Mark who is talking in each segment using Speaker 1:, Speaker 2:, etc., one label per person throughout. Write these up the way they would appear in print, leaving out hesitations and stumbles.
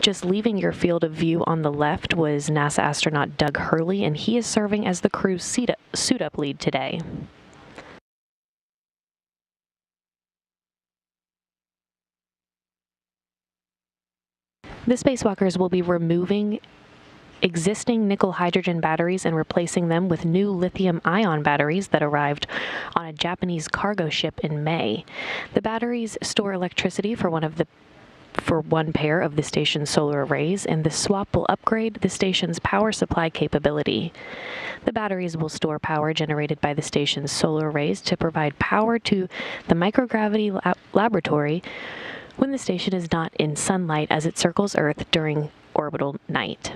Speaker 1: Just leaving your field of view on the left was NASA astronaut Doug Hurley, and he is serving as the crew's suit-up lead today. The spacewalkers will be removing existing nickel-hydrogen batteries and replacing them with new lithium-ion batteries that arrived on a Japanese cargo ship in May. The batteries store electricity for one pair of the station's solar arrays, and the swap will upgrade the station's power supply capability. The batteries will store power generated by the station's solar arrays to provide power to the microgravity laboratory when the station is not in sunlight as it circles Earth during orbital night.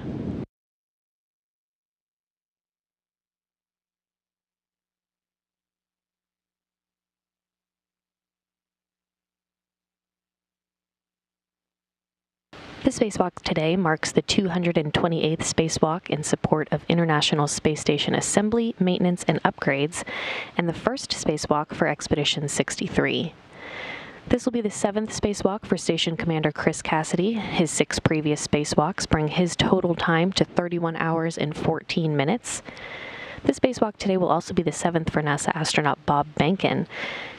Speaker 1: The spacewalk today marks the 228th spacewalk in support of International Space Station assembly, maintenance, and upgrades, and the first spacewalk for Expedition 63. This will be the 7th spacewalk for Station Commander Chris Kэssidi. His 6 previous spacewalks bring his total time to 31 hours and 14 minutes. The spacewalk today will also be the 7th for NASA astronaut Bob Bенken.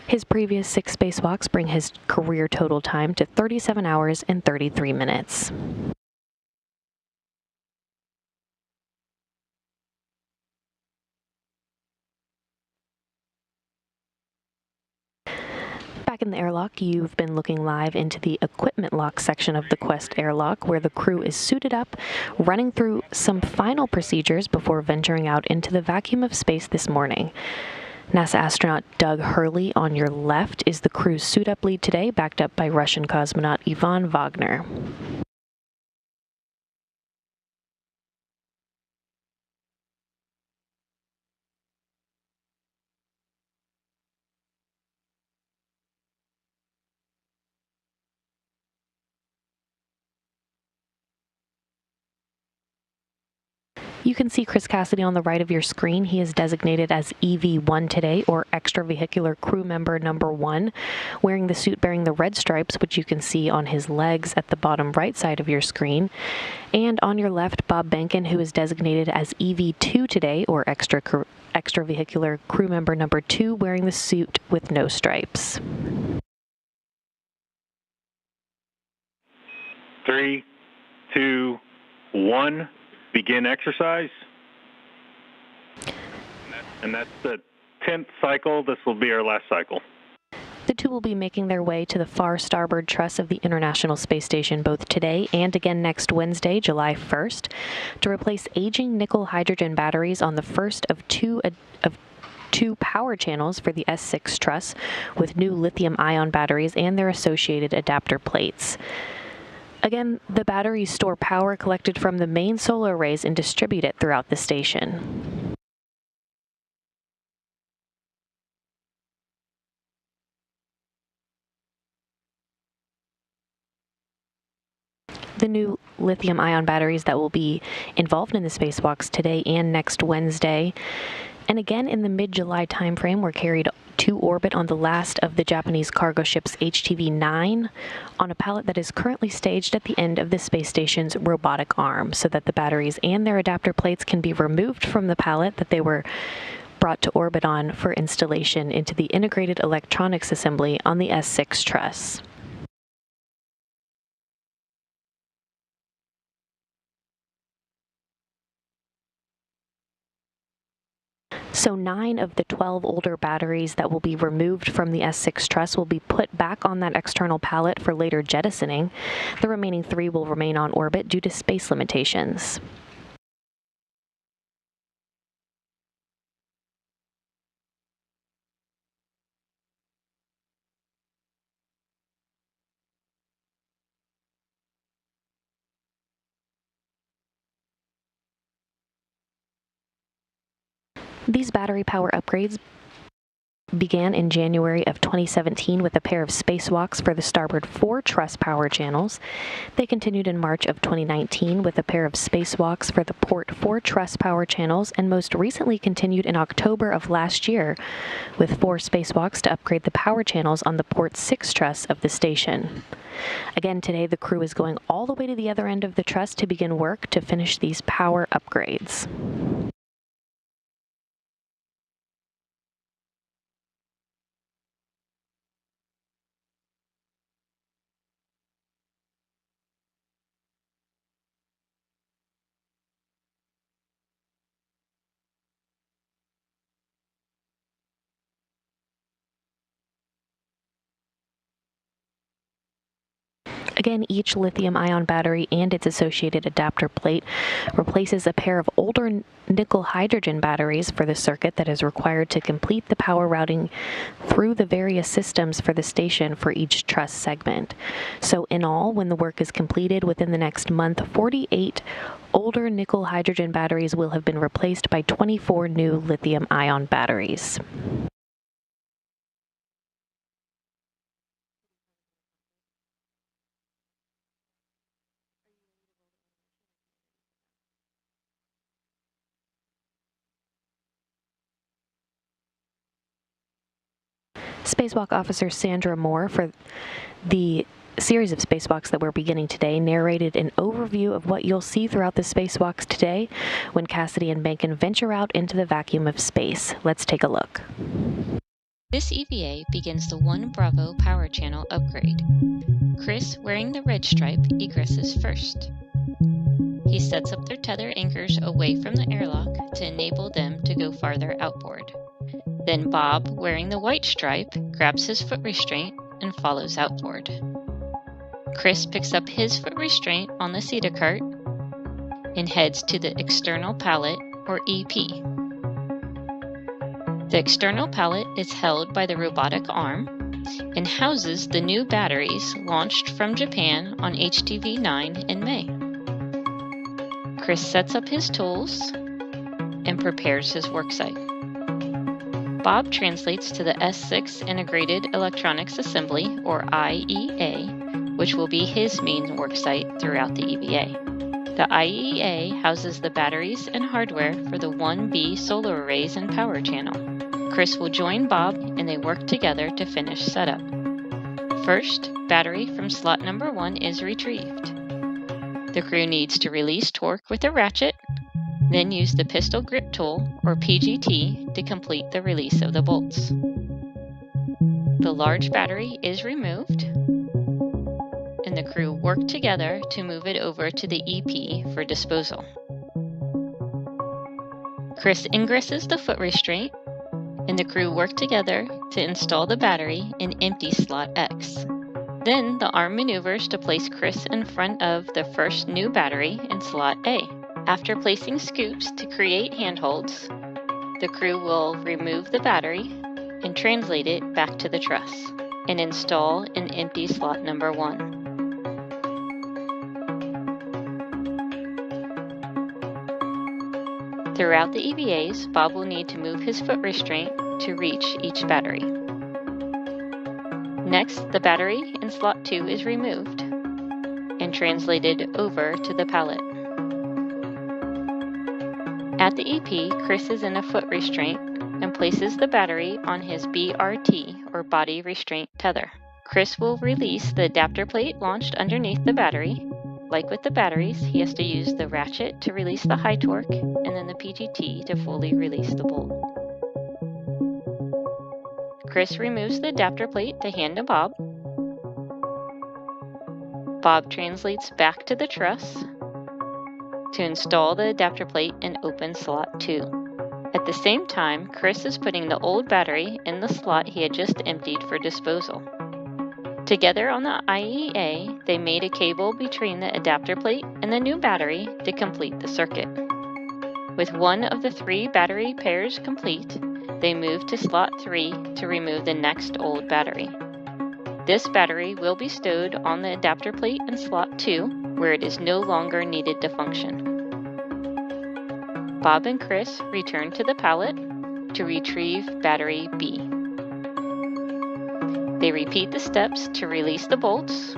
Speaker 1: His previous 6 spacewalks bring his career total time to 37 hours and 33 minutes. Back in the airlock, you've been looking live into the equipment lock section of the Quest airlock, where the crew is suited up, running through some final procedures before venturing out into the vacuum of space this morning. NASA astronaut Doug Hurley on your left is the crew's suit-up lead today, backed up by Russian cosmonaut Ivan Wagner. You can see Chris Kässidi on the right of your screen. He is designated as EV1 today, or extravehicular crew member number 1, wearing the suit bearing the red stripes, which you can see on his legs at the bottom right side of your screen. And on your left, Bob Bенken, who is designated as EV2 today, or extravehicular crew member number 2, wearing the suit with no stripes.
Speaker 2: 3, 2, 1. Begin exercise. And that's the 10th cycle. This will be our last cycle.
Speaker 1: The two will be making their way to the far starboard truss of the International Space Station both today and again next Wednesday, July 1st, to replace aging nickel-hydrogen batteries on the first of two power channels for the S6 truss with new lithium-ion batteries and their associated adapter plates. Again, the batteries store power collected from the main solar arrays and distribute it throughout the station. The new lithium-ion batteries that will be involved in the spacewalks today and next Wednesday, and again in the mid-July timeframe, were carried to orbit on the last of the Japanese cargo ships HTV-9 on a pallet that is currently staged at the end of the space station's robotic arm, so that the batteries and their adapter plates can be removed from the pallet that they were brought to orbit on for installation into the integrated electronics assembly on the S6 truss. So 9 of the 12 older batteries that will be removed from the S6 truss will be put back on that external pallet for later jettisoning. The remaining 3 will remain on orbit due to space limitations. These battery power upgrades began in January of 2017 with a pair of spacewalks for the starboard 4 truss power channels. They continued in March of 2019 with a pair of spacewalks for the port 4 truss power channels, and most recently continued in October of last year with 4 spacewalks to upgrade the power channels on the port 6 truss of the station. Again, today the crew is going all the way to the other end of the truss to begin work to finish these power upgrades. Again, each lithium-ion battery and its associated adapter plate replaces a pair of older nickel-hydrogen batteries for the circuit that is required to complete the power routing through the various systems for the station for each truss segment. So in all, when the work is completed within the next month, 48 older nickel-hydrogen batteries will have been replaced by 24 new lithium-ion batteries. Spacewalk Officer Sandra Moore, for the series of spacewalks that we're beginning today, narrated an overview of what you'll see throughout the spacewalks today when Kässidi and Bacon venture out into the vacuum of space. Let's take a look.
Speaker 3: This EVA begins the 1 Bravo power channel upgrade. Chris, wearing the red stripe, egresses first. He sets up their tether anchors away from the airlock to enable them to go farther outboard. Then Bob, wearing the white stripe, grabs his foot restraint and follows outboard. Chris picks up his foot restraint on the Cedar cart and heads to the external pallet, or EP. The external pallet is held by the robotic arm and houses the new batteries launched from Japan on HTV-9 in May. Chris sets up his tools and prepares his worksite. Bob translates to the S6 Integrated Electronics Assembly, or IEA, which will be his main worksite throughout the EVA. The IEA houses the batteries and hardware for the 1B solar arrays and power channel. Chris will join Bob and they work together to finish setup. First, battery from slot number 1 is retrieved. The crew needs to release torque with a ratchet, then use the pistol grip tool, or PGT, to complete the release of the bolts. The large battery is removed, and the crew work together to move it over to the EP for disposal. Chris ingresses the foot restraint, and the crew work together to install the battery in empty slot X. Then the arm maneuvers to place Chris in front of the first new battery in slot A. After placing scoops to create handholds, the crew will remove the battery and translate it back to the truss and install in empty slot number 1. Throughout the EVAs, Bob will need to move his foot restraint to reach each battery. Next, the battery in slot 2 is removed and translated over to the pallet. At the EP, Chris is in a foot restraint and places the battery on his BRT, or body restraint tether. Chris will release the adapter plate launched underneath the battery. Like with the batteries, he has to use the ratchet to release the high torque and then the PGT to fully release the bolt. Chris removes the adapter plate to hand to Bob. Bob translates back to the truss to install the adapter plate in open slot 2. At the same time, Chris is putting the old battery in the slot he had just emptied for disposal. Together on the IEA, they made a cable between the adapter plate and the new battery to complete the circuit. With one of the 3 battery pairs complete, they move to slot 3 to remove the next old battery. This battery will be stowed on the adapter plate in slot 2, where it is no longer needed to function. Bob and Chris return to the pallet to retrieve battery B. They repeat the steps to release the bolts,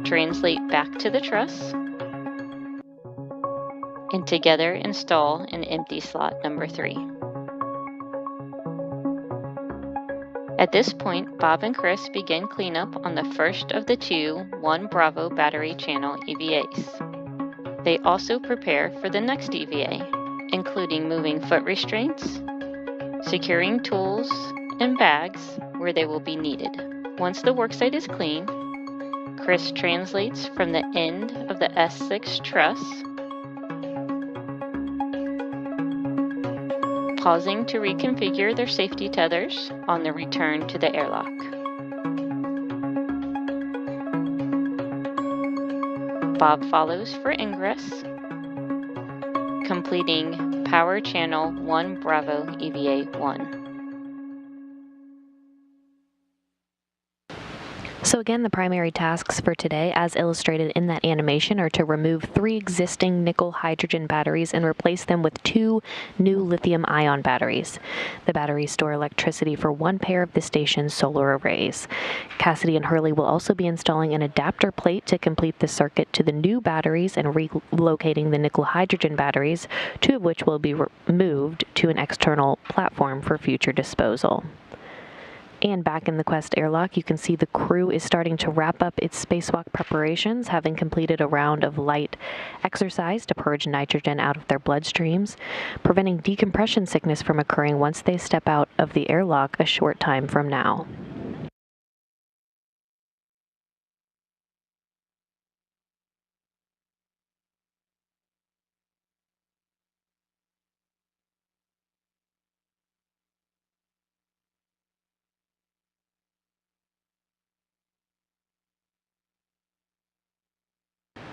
Speaker 3: translate back to the truss, and together install an empty slot number 3. At this point, Bob and Chris begin cleanup on the first of the 2 1 Bravo battery channel EVAs. They also prepare for the next EVA, including moving foot restraints, securing tools and bags where they will be needed. Once the worksite is clean, Chris translates from the end of the S6 truss, pausing to reconfigure their safety tethers on the return to the airlock. Bob follows for ingress, completing Power Channel 1 Bravo EVA 1.
Speaker 1: So again, the primary tasks for today, as illustrated in that animation, are to remove 3 existing nickel-hydrogen batteries and replace them with 2 new lithium-ion batteries. The batteries store electricity for 1 pair of the station's solar arrays. Kэssidi and Hurley will also be installing an adapter plate to complete the circuit to the new batteries and relocating the nickel-hydrogen batteries, 2 of which will be moved to an external platform for future disposal. And back in the Quest airlock, you can see the crew is starting to wrap up its spacewalk preparations, having completed a round of light exercise to purge nitrogen out of their bloodstreams, preventing decompression sickness from occurring once they step out of the airlock a short time from now.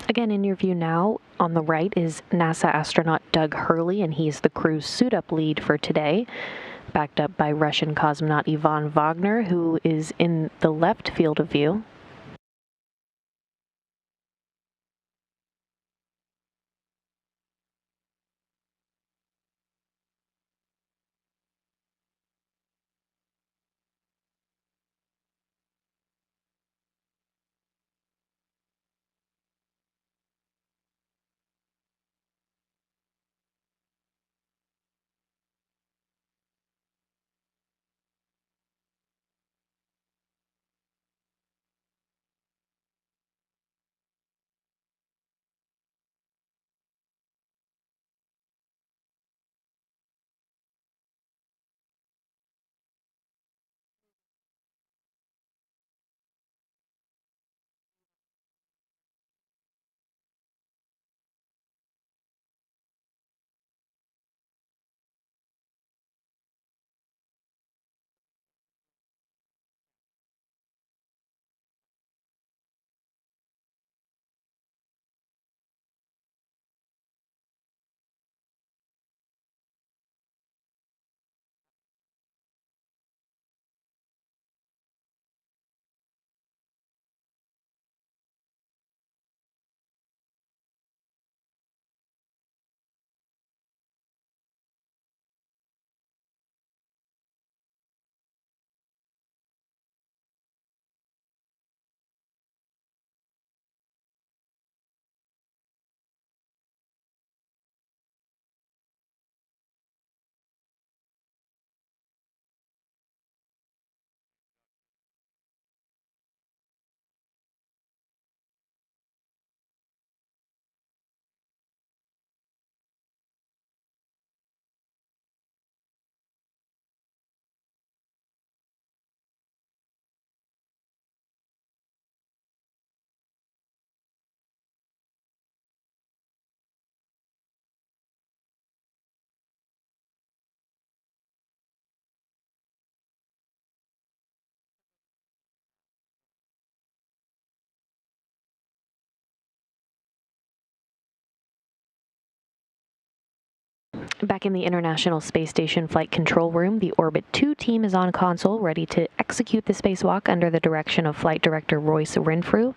Speaker 1: Again, in your view now, on the right is NASA astronaut Doug Hurley, and he's the crew's suit-up lead for today, backed up by Russian cosmonaut Ivan Wagner, who is in the left field of view. Back in the International Space Station Flight Control Room, the Orbit 2 team is on console, ready to execute the spacewalk under the direction of Flight Director Royce Renfrew.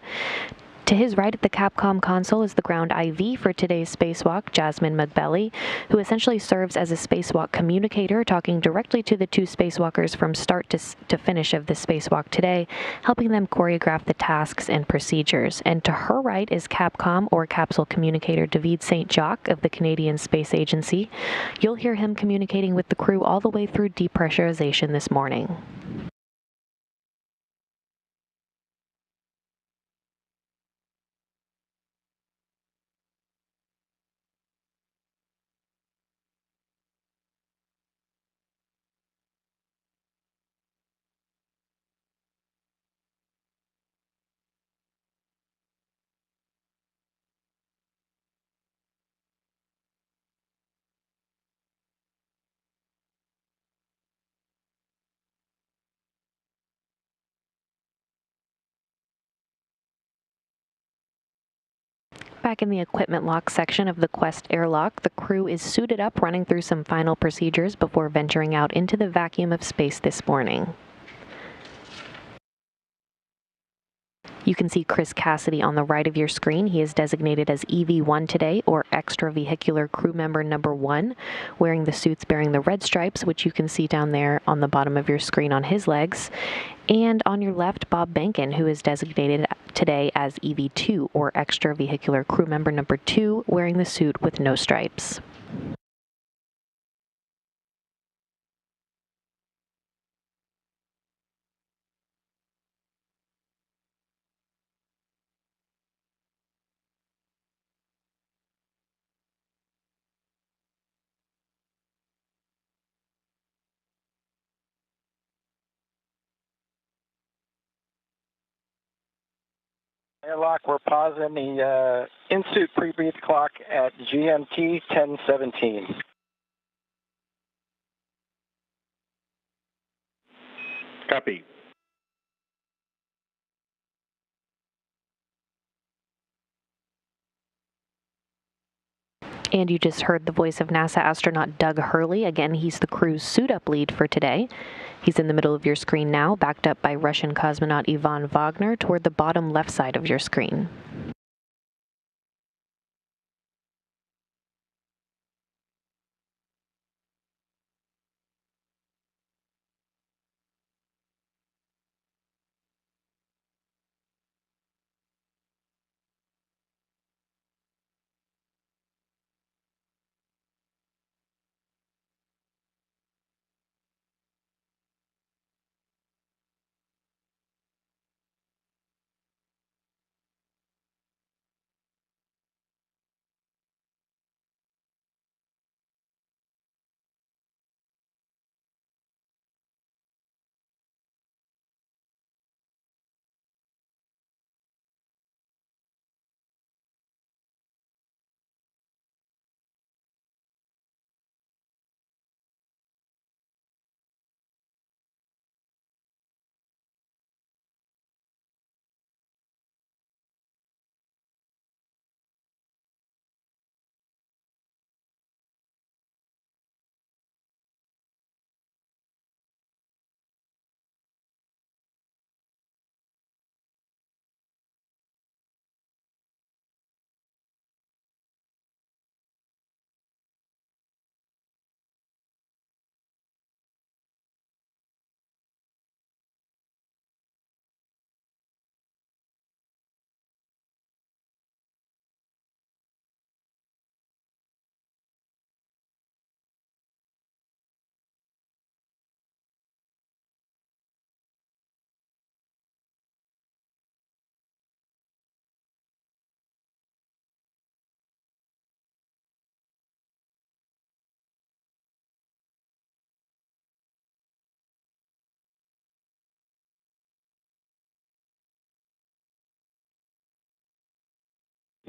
Speaker 1: To his right at the Capcom console is the ground IV for today's spacewalk, Jasmine McBelly, who essentially serves as a spacewalk communicator, talking directly to the two spacewalkers from start to finish of the spacewalk today, helping them choreograph the tasks and procedures. And to her right is Capcom, or capsule communicator, David St. Jacques of the Canadian Space Agency. You'll hear him communicating with the crew all the way through depressurization this morning. Back in the equipment lock section of the Quest airlock, the crew is suited up, running through some final procedures before venturing out into the vacuum of space this morning. You can see Chris Kэssиди on the right of your screen. He is designated as EV1 today, or extravehicular crew member number 1, wearing the suits bearing the red stripes, which you can see down there on the bottom of your screen on his legs. And on your left, Bob Bенken, who is designated today as EV2, or extravehicular crew member number 2, wearing the suit with no stripes.
Speaker 4: Airlock, we're pausing the in-suit pre-breathe clock at GMT 10:17.
Speaker 2: Copy.
Speaker 1: And you just heard the voice of NASA astronaut Doug Hurley. Again, he's the crew's suit-up lead for today. He's in the middle of your screen now, backed up by Russian cosmonaut Ivan Wagner toward the bottom left side of your screen.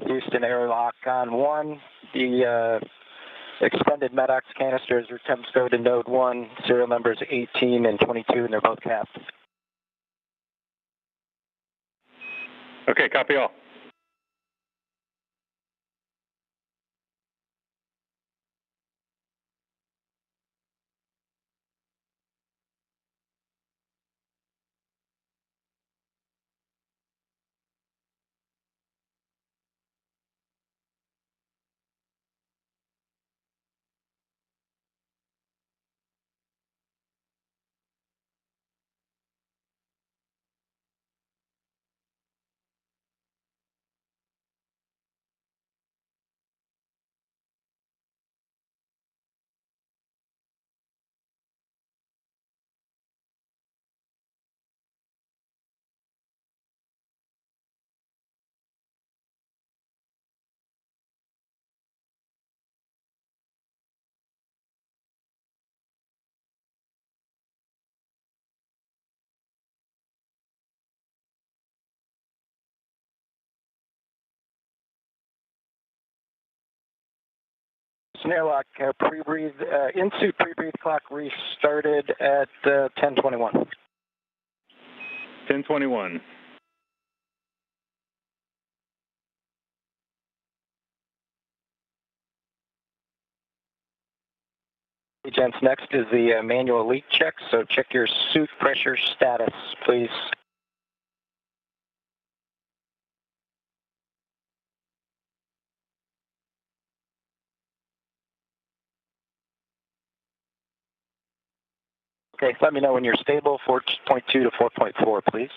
Speaker 4: Houston airlock on 1. The extended MEDOX canisters are temps go to node 1, serial numbers 18 and 22, and they're both capped.
Speaker 2: Okay, copy all.
Speaker 4: Houston airlock, pre-breathe, in-suit pre-breathe clock restarted at 10:21.
Speaker 2: 10:21.
Speaker 4: Gents, next is the manual leak check, so check your suit pressure status, please. Okay, let me know when you're stable, 4.2 to 4.4, please.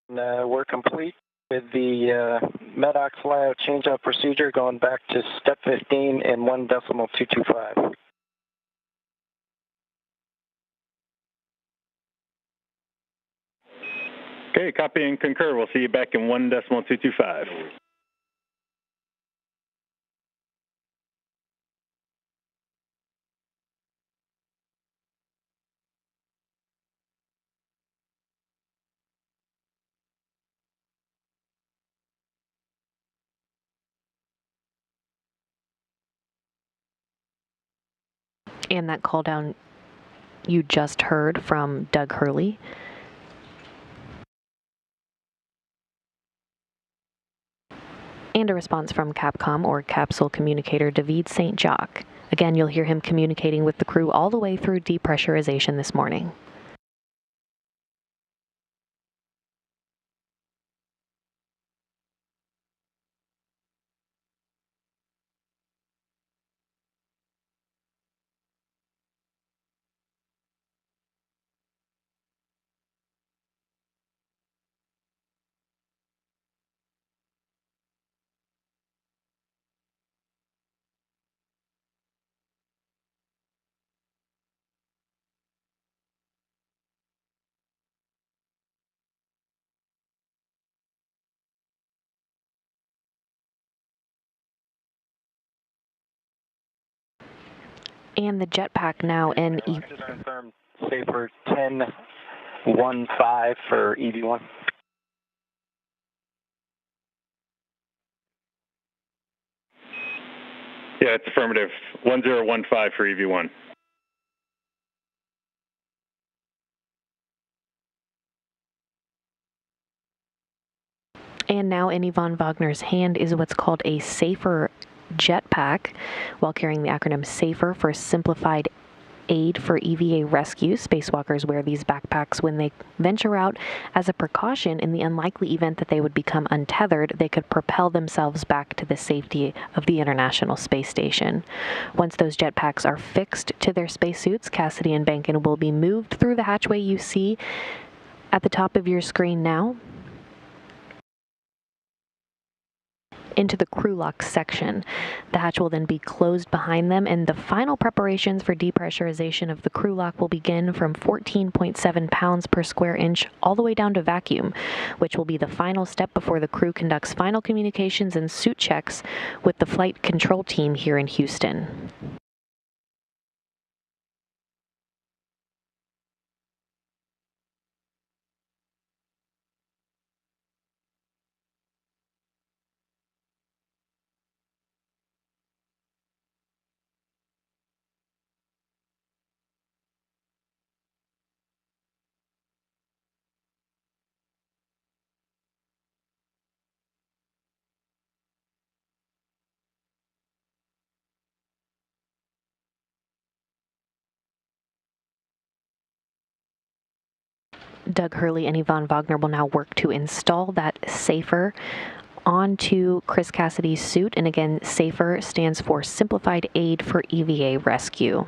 Speaker 4: We're complete with the MEDOX layout change-out procedure going back to step 15 and 1.225.
Speaker 2: Okay, copy and concur. We'll see you back in 1.225.
Speaker 1: And that call down you just heard from Doug Hurley. And a response from Capcom, or capsule communicator, David St. Jacques. Again, you'll hear him communicating with the crew all the way through depressurization this morning. And the jetpack now in
Speaker 4: Confirmed safer 10.15 for EV1.
Speaker 2: Yeah, it's affirmative. 1015 for EV1.
Speaker 1: And now in Yvonne Wagner's hand is what's called a safer jetpack, while carrying the acronym SAFER for Simplified aid for EVA rescue. Spacewalkers wear these backpacks when they venture out as a precaution in the unlikely event that they would become untethered. They could propel themselves back to the safety of the International Space Station. Once those jetpacks are fixed to their spacesuits, Kэssиди and Bенкен will be moved through the hatchway you see at the top of your screen now into the crew lock section. The hatch will then be closed behind them, and the final preparations for depressurization of the crew lock will begin from 14.7 pounds per square inch all the way down to vacuum, which will be the final step before the crew conducts final communications and suit checks with the flight control team here in Houston. Doug Hurley and Yvonne Wagner will now work to install that safer onto Chris Kæssidi's suit. And again, SAFER stands for Simplified Aid for EVA Rescue.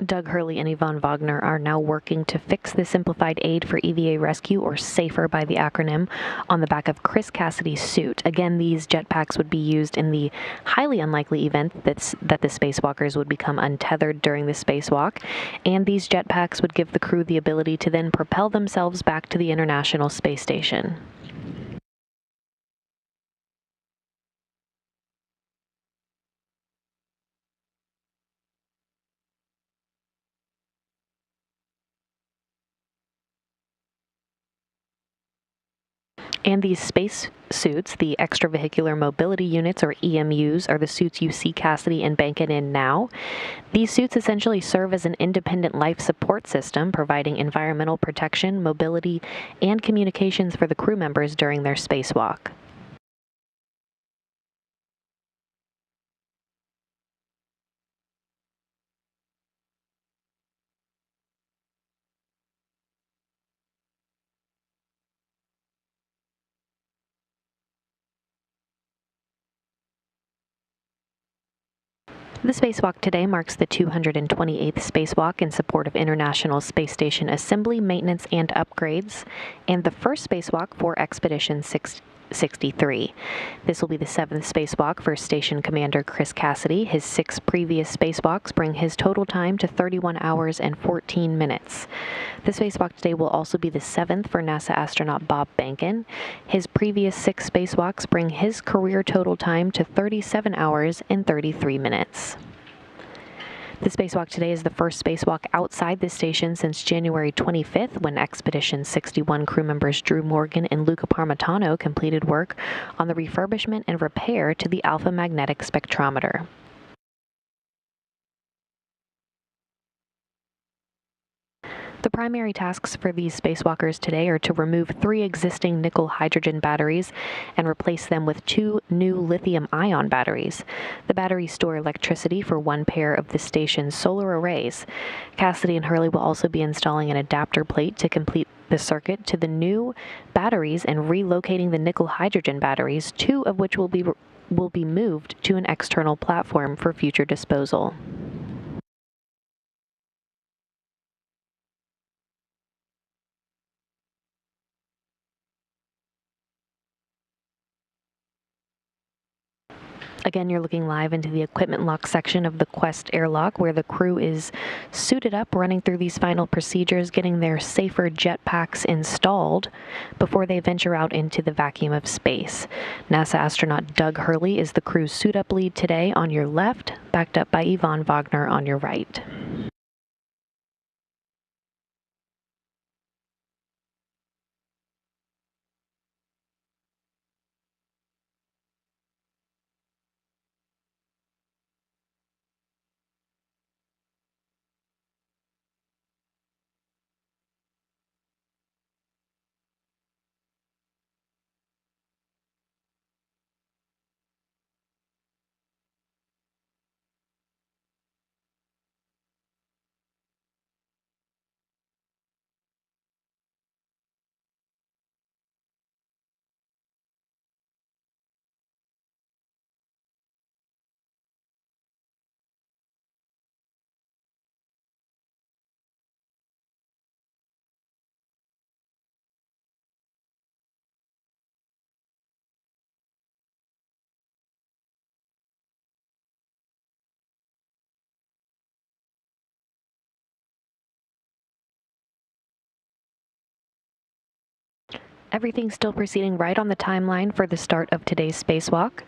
Speaker 1: Doug Hurley and Yvonne Wagner are now working to fix the Simplified Aid for EVA Rescue, or SAFER by the acronym, on the back of Chris Kæssidi's suit. Again, these jetpacks would be used in the highly unlikely event that the spacewalkers would become untethered during the spacewalk, and these jetpacks would give the crew the ability to then propel themselves back to the International Space Station. And these space suits, the extravehicular mobility units, or EMUs, are the suits you see Kæssidi and Bенкен in now. These suits essentially serve as an independent life support system, providing environmental protection, mobility, and communications for the crew members during their spacewalk. The spacewalk today marks the 228th spacewalk in support of International Space Station assembly, maintenance, and upgrades, and the first spacewalk for Expedition 63. This will be the 7th spacewalk for Station Commander Chris Kэssidi. His 6 previous spacewalks bring his total time to 31 hours and 14 minutes. The spacewalk today will also be the 7th for NASA astronaut Bob Bенken. His previous 6 spacewalks bring his career total time to 37 hours and 33 minutes. The spacewalk today is the first spacewalk outside the station since January 25th, when Expedition 61 crew members Drew Morgan and Luca Parmitano completed work on the refurbishment and repair to the alpha magnetic spectrometer. The primary tasks for these spacewalkers today are to remove 3 existing nickel-hydrogen batteries and replace them with 2 new lithium-ion batteries. The batteries store electricity for 1 pair of the station's solar arrays. Kэssidi and Hurley will also be installing an adapter plate to complete the circuit to the new batteries and relocating the nickel-hydrogen batteries, 2 of which will be moved to an external platform for future disposal. Again, you're looking live into the equipment lock section of the Quest airlock, where the crew is suited up, running through these final procedures, getting their safer jetpacks installed before they venture out into the vacuum of space. NASA astronaut Doug Hurley is the crew's suit-up lead today on your left, backed up by Yvonne Wagner on your right. Everything's still proceeding right on the timeline for the start of today's spacewalk.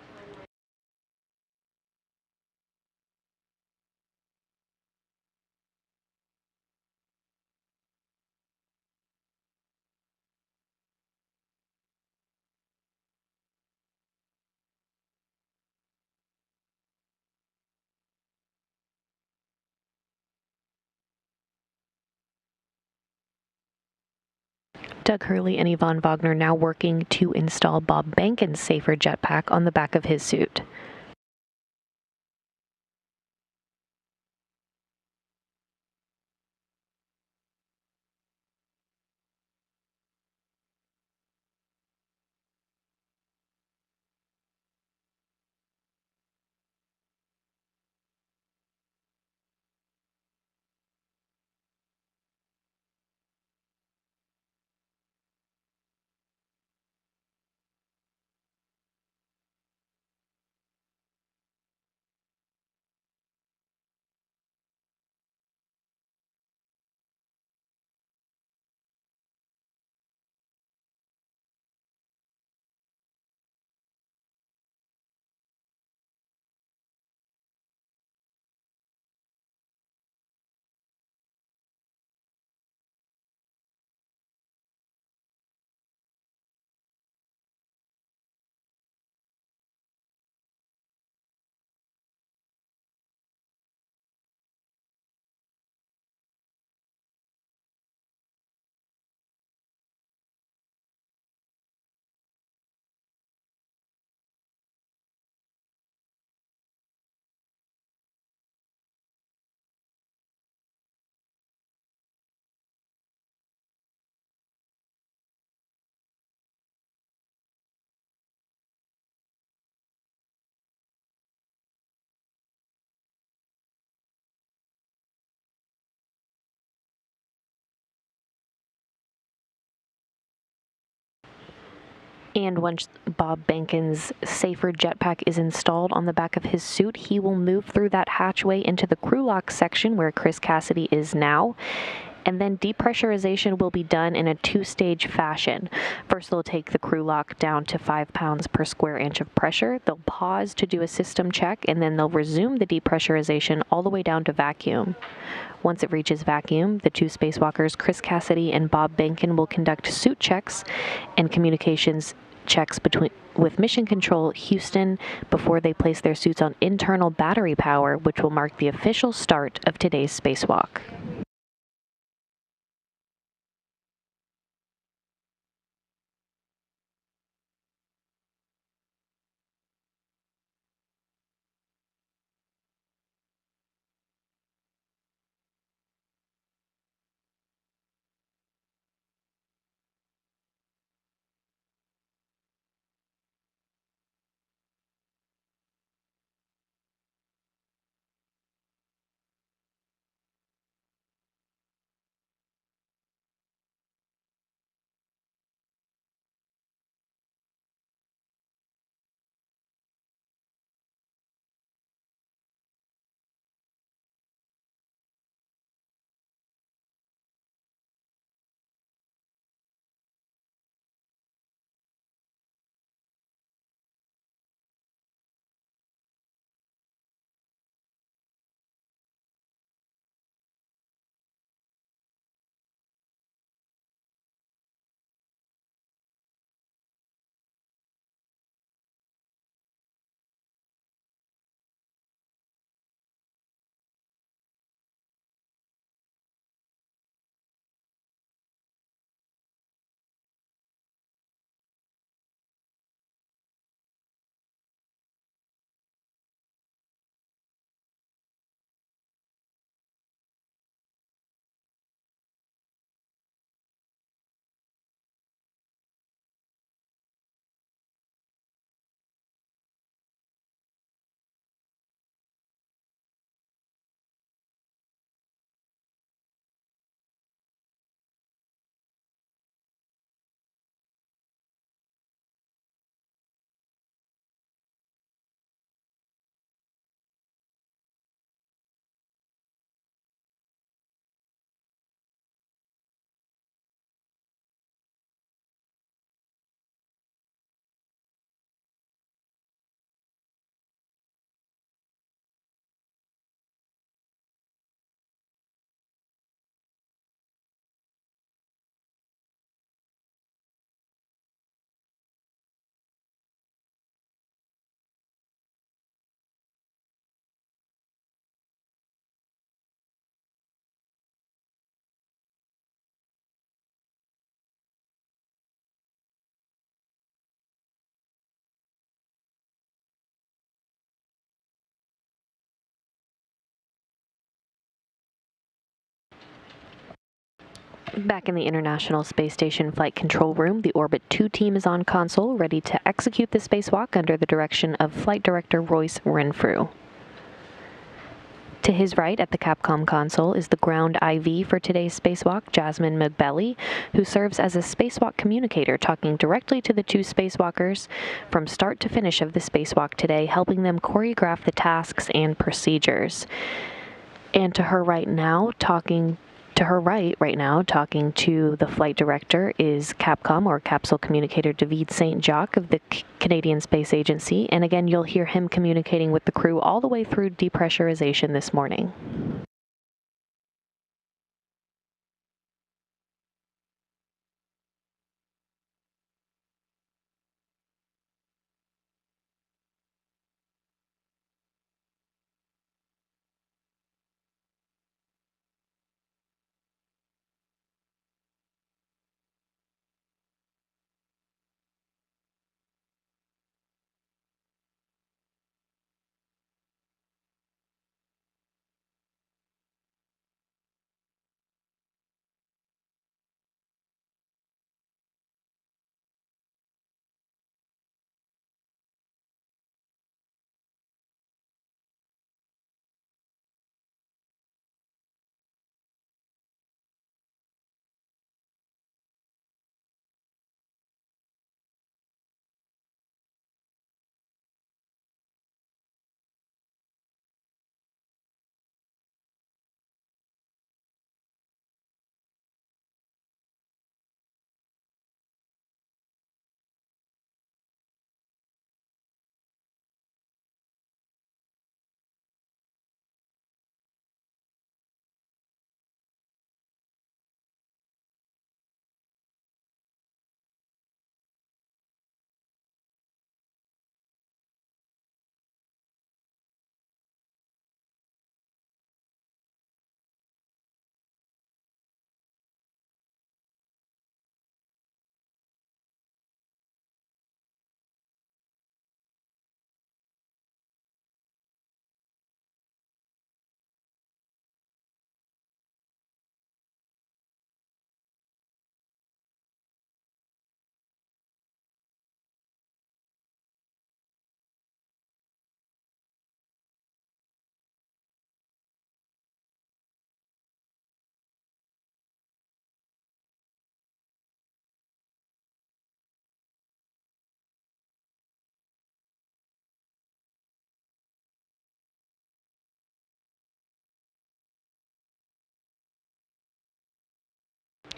Speaker 1: Doug Hurley and Yvonne Wagner now working to install Bob Benken's safer jetpack on the back of his suit. And once Bob Benken's safer jetpack is installed on the back of his suit, he will move through that hatchway into the crew lock section where Chris Kässidi is now. And then depressurization will be done in a two-stage fashion. First, they'll take the crew lock down to 5 pounds per square inch of pressure. They'll pause to do a system check, and then they'll resume the depressurization all the way down to vacuum. Once it reaches vacuum, the two spacewalkers, Chris Kässidi and Bob Benken, will conduct suit checks and communications checks with Mission Control Houston before they place their suits on internal battery power, which will mark the official start of today's spacewalk. Back in the International Space Station Flight Control Room, the Orbit 2 team is on console, ready to execute the spacewalk under the direction of Flight Director Royce Renfrew. To his right at the Capcom console is the ground IV for today's spacewalk, Jasmine McBelly, who serves as a spacewalk communicator, talking directly to the two spacewalkers from start to finish of the spacewalk today, helping them choreograph the tasks and procedures. And to her right now, talking to the flight director is Capcom, or Capsule Communicator, David St. Jacques of the Canadian Space Agency. And again, you'll hear him communicating with the crew all the way through depressurization this morning.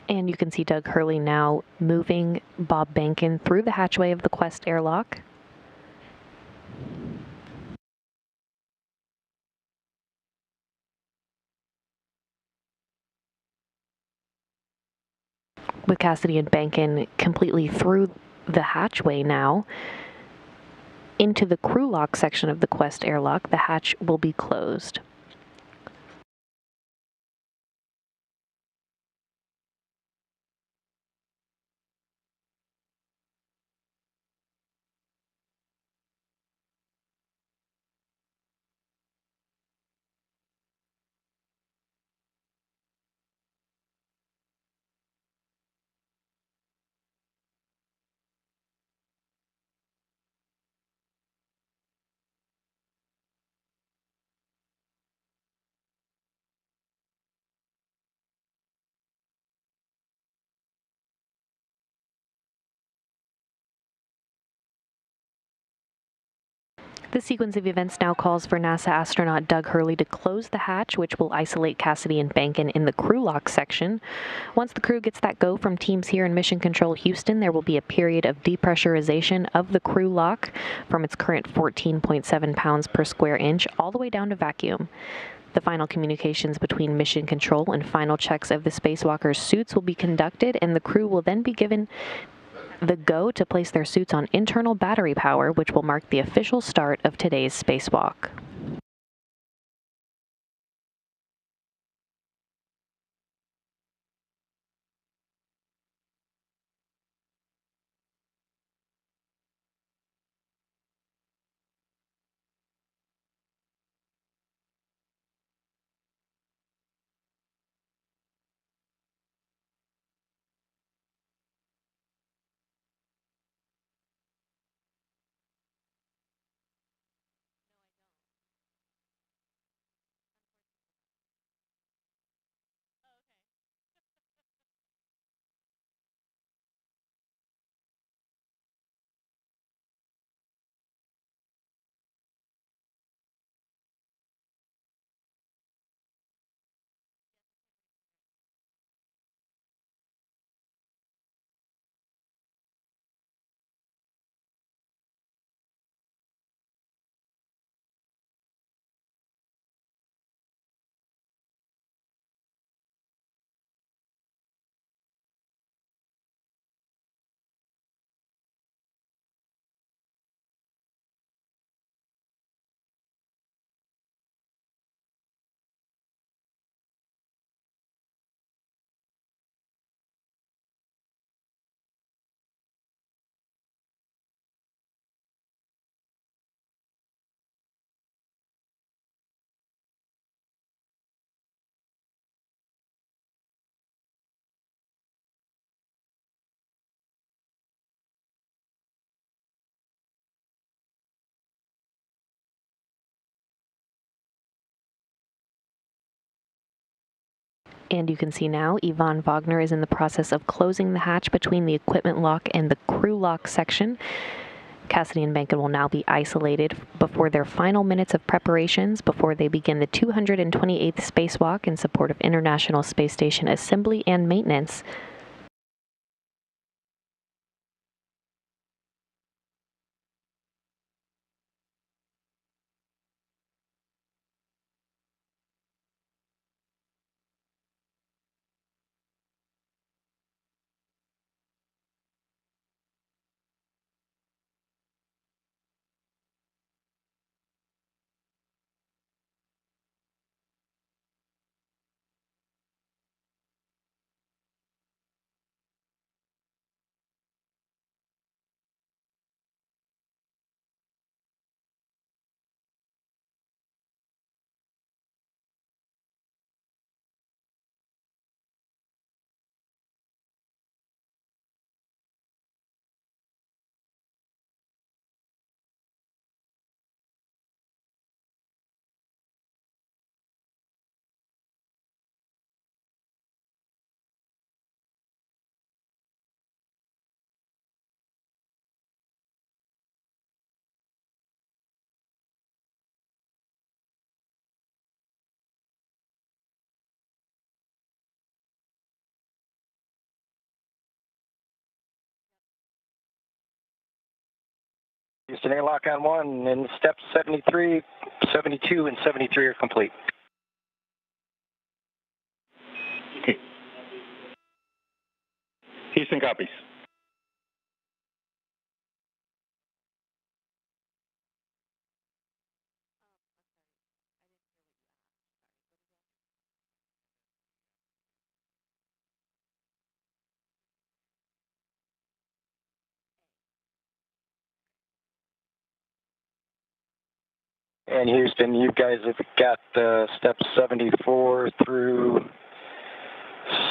Speaker 1: And you can see Doug Hurley now moving Bob Benken through the hatchway of the Quest airlock. With Kässidi and Benken completely through the hatchway now, into the crew lock section of the Quest airlock, the hatch will be closed. The sequence of events now calls for NASA astronaut Doug Hurley to close the hatch, which will isolate Kässidi and Benken in the crew lock section. Once the crew gets that go from teams here in Mission Control Houston, there will be a period of depressurization of the crew lock from its current 14.7 pounds per square inch all the way down to vacuum. The final communications between Mission Control and final checks of the spacewalkers' suits will be conducted, and the crew will then be given the go to place their suits on internal battery power, which will mark the official start of today's spacewalk. And you can see now Yvonne Wagner is in the process of closing the hatch between the equipment lock and the crew lock section. Kässidi and Benken will now be isolated before their final minutes of preparations before they begin the 228th spacewalk in support of International Space Station assembly and maintenance.
Speaker 4: Houston airlock on 1, and steps 73, 72, and 73 are complete.
Speaker 2: Okay. Houston copies.
Speaker 4: And Houston, you guys have got steps 74 through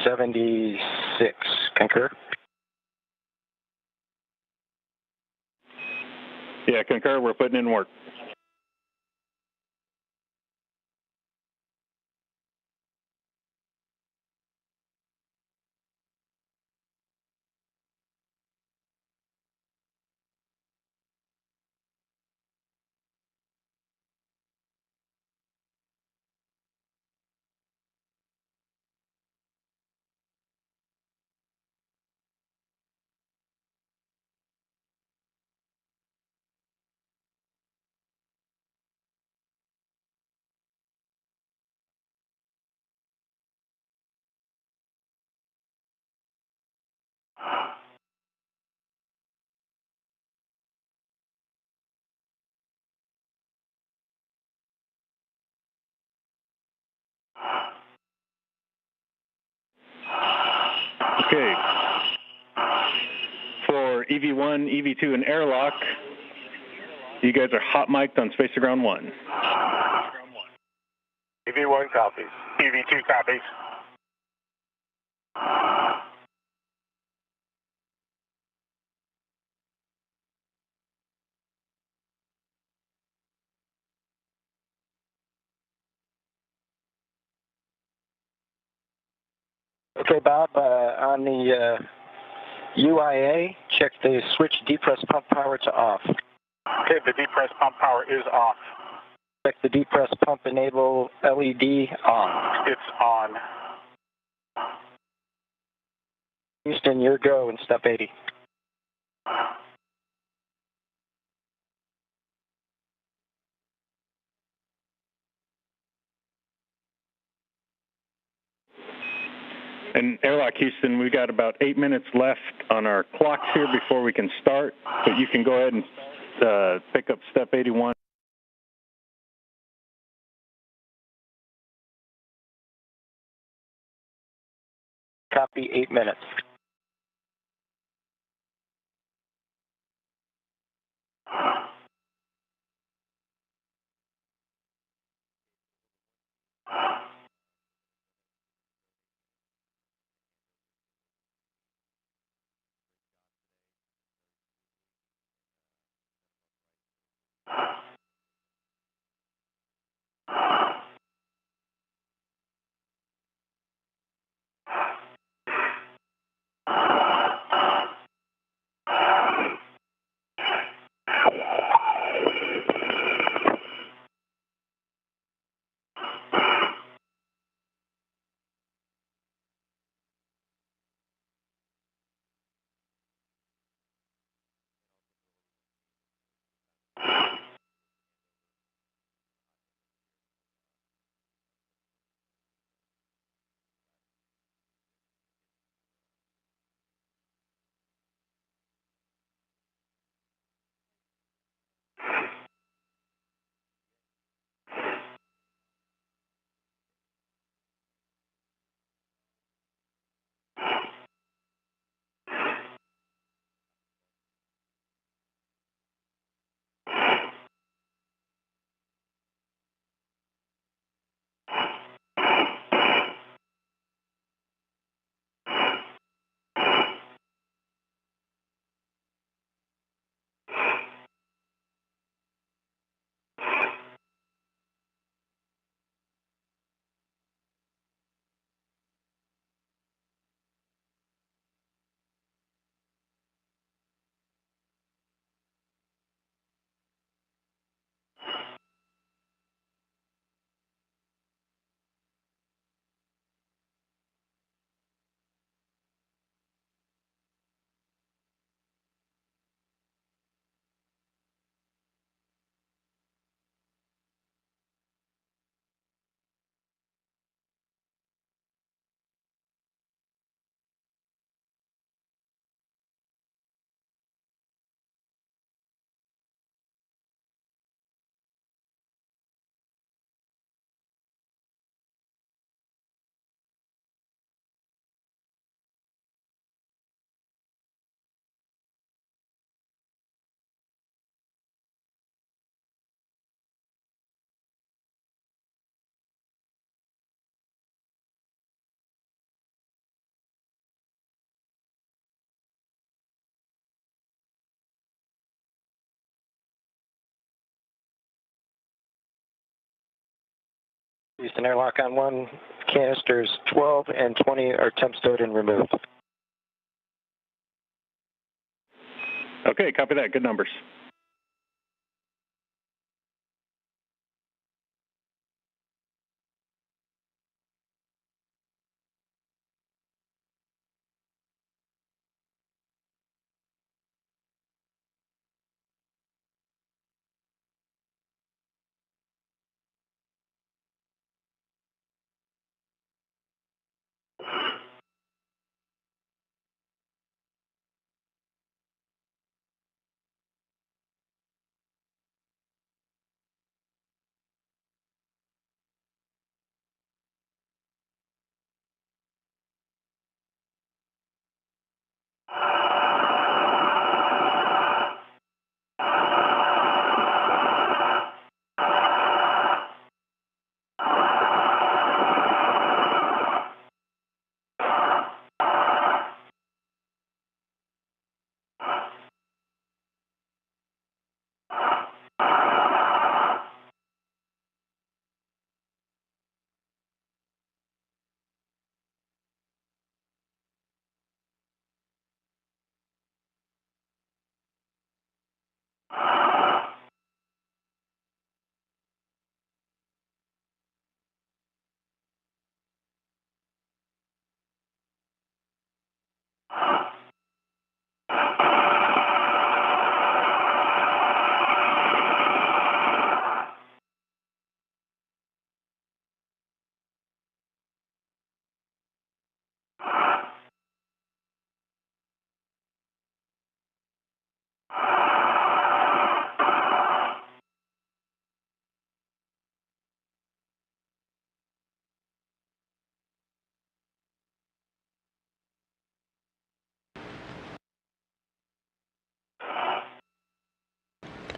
Speaker 4: 76. Concur?
Speaker 2: Yeah, concur. We're putting in work. Okay. For EV1, EV2, and airlock, you guys are hot mic'd on Space to Ground 1.
Speaker 5: EV1 copies. EV2 copies.
Speaker 4: Okay, Bob, on the UIA, check the switch depress pump power to off.
Speaker 5: Okay, the depress pump power is off.
Speaker 4: Check the depress pump enable LED on.
Speaker 5: It's on.
Speaker 4: Houston, your go in step 80.
Speaker 2: And airlock Houston, we got about 8 minutes left on our clocks here before we can start, but you can go ahead and pick up step 81.
Speaker 4: Copy, 8 minutes. Houston airlock on 1, canisters 12 and 20 are temp stowed and removed.
Speaker 2: Okay, copy that. Good numbers.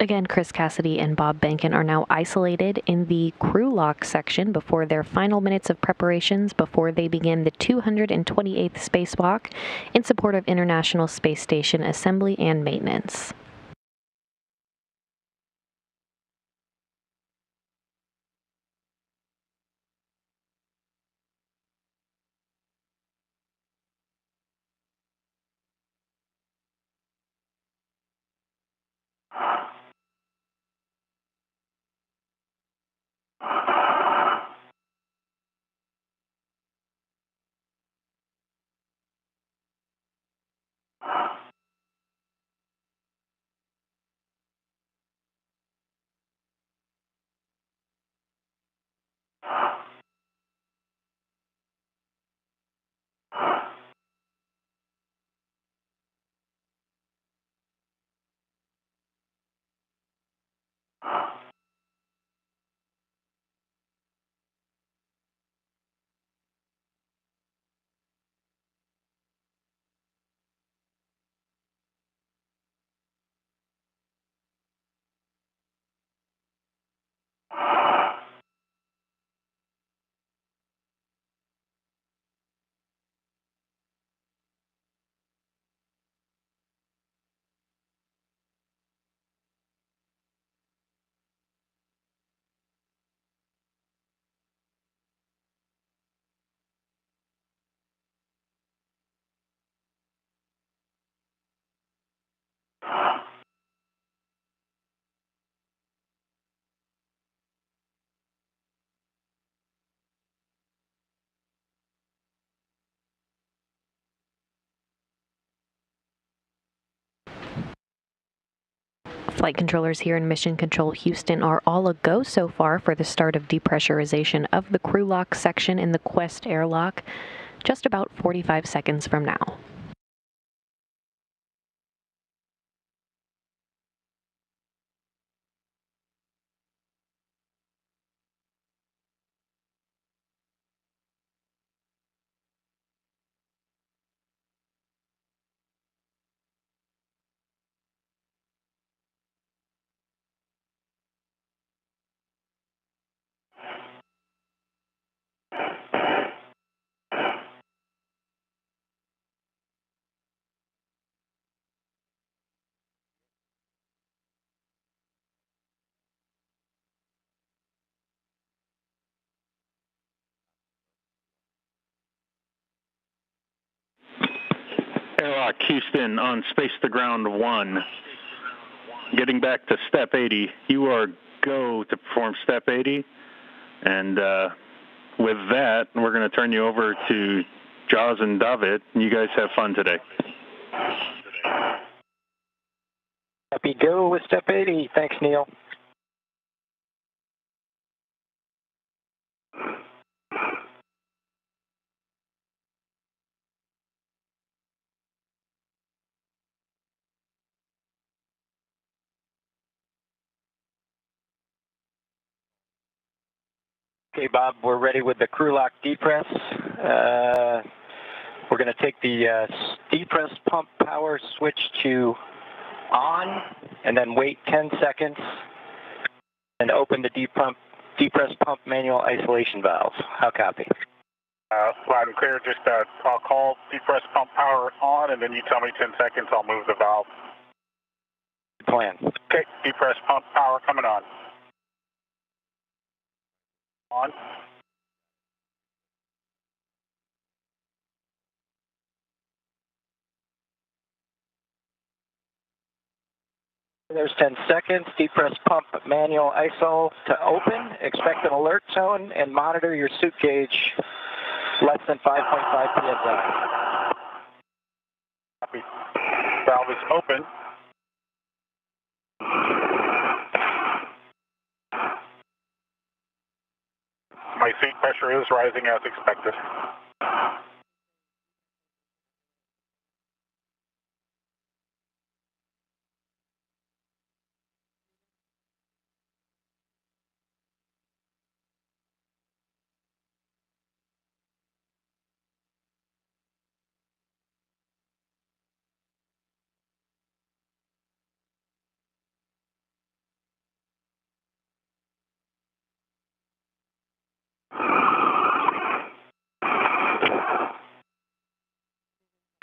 Speaker 1: Again, Chris Kэssиди and Bob Bенken are now isolated in the crew lock section before their final minutes of preparations before they begin the 228th spacewalk in support of International Space Station assembly and maintenance. Flight controllers here in Mission Control Houston are all a go so far for the start of depressurization of the crew lock section in the Quest airlock, just about 45 seconds from now.
Speaker 2: Airlock Houston on Space to Ground 1. Getting back to Step 80, you are go to perform Step 80. And with that, we're going to turn you over to Jaws and David. You guys have fun today.
Speaker 4: Happy go with Step 80. Thanks, Neil. Okay, Bob, we're ready with the crew lock depress. We're going to take the depress pump power switch to on, and then wait 10 seconds, and open the depress pump manual isolation valve. How copy?
Speaker 5: Loud and clear. Just I'll call depress pump power on, and then you tell me 10 seconds. I'll move the valve.
Speaker 4: Good plan.
Speaker 5: Okay, depress pump power coming on. On.
Speaker 4: There's 10 seconds. Depress pump manual ISO to open. Expect an alert tone and monitor your suit gauge less than 5.5 psi.
Speaker 5: Copy. Valve is open. My seat pressure is rising as expected.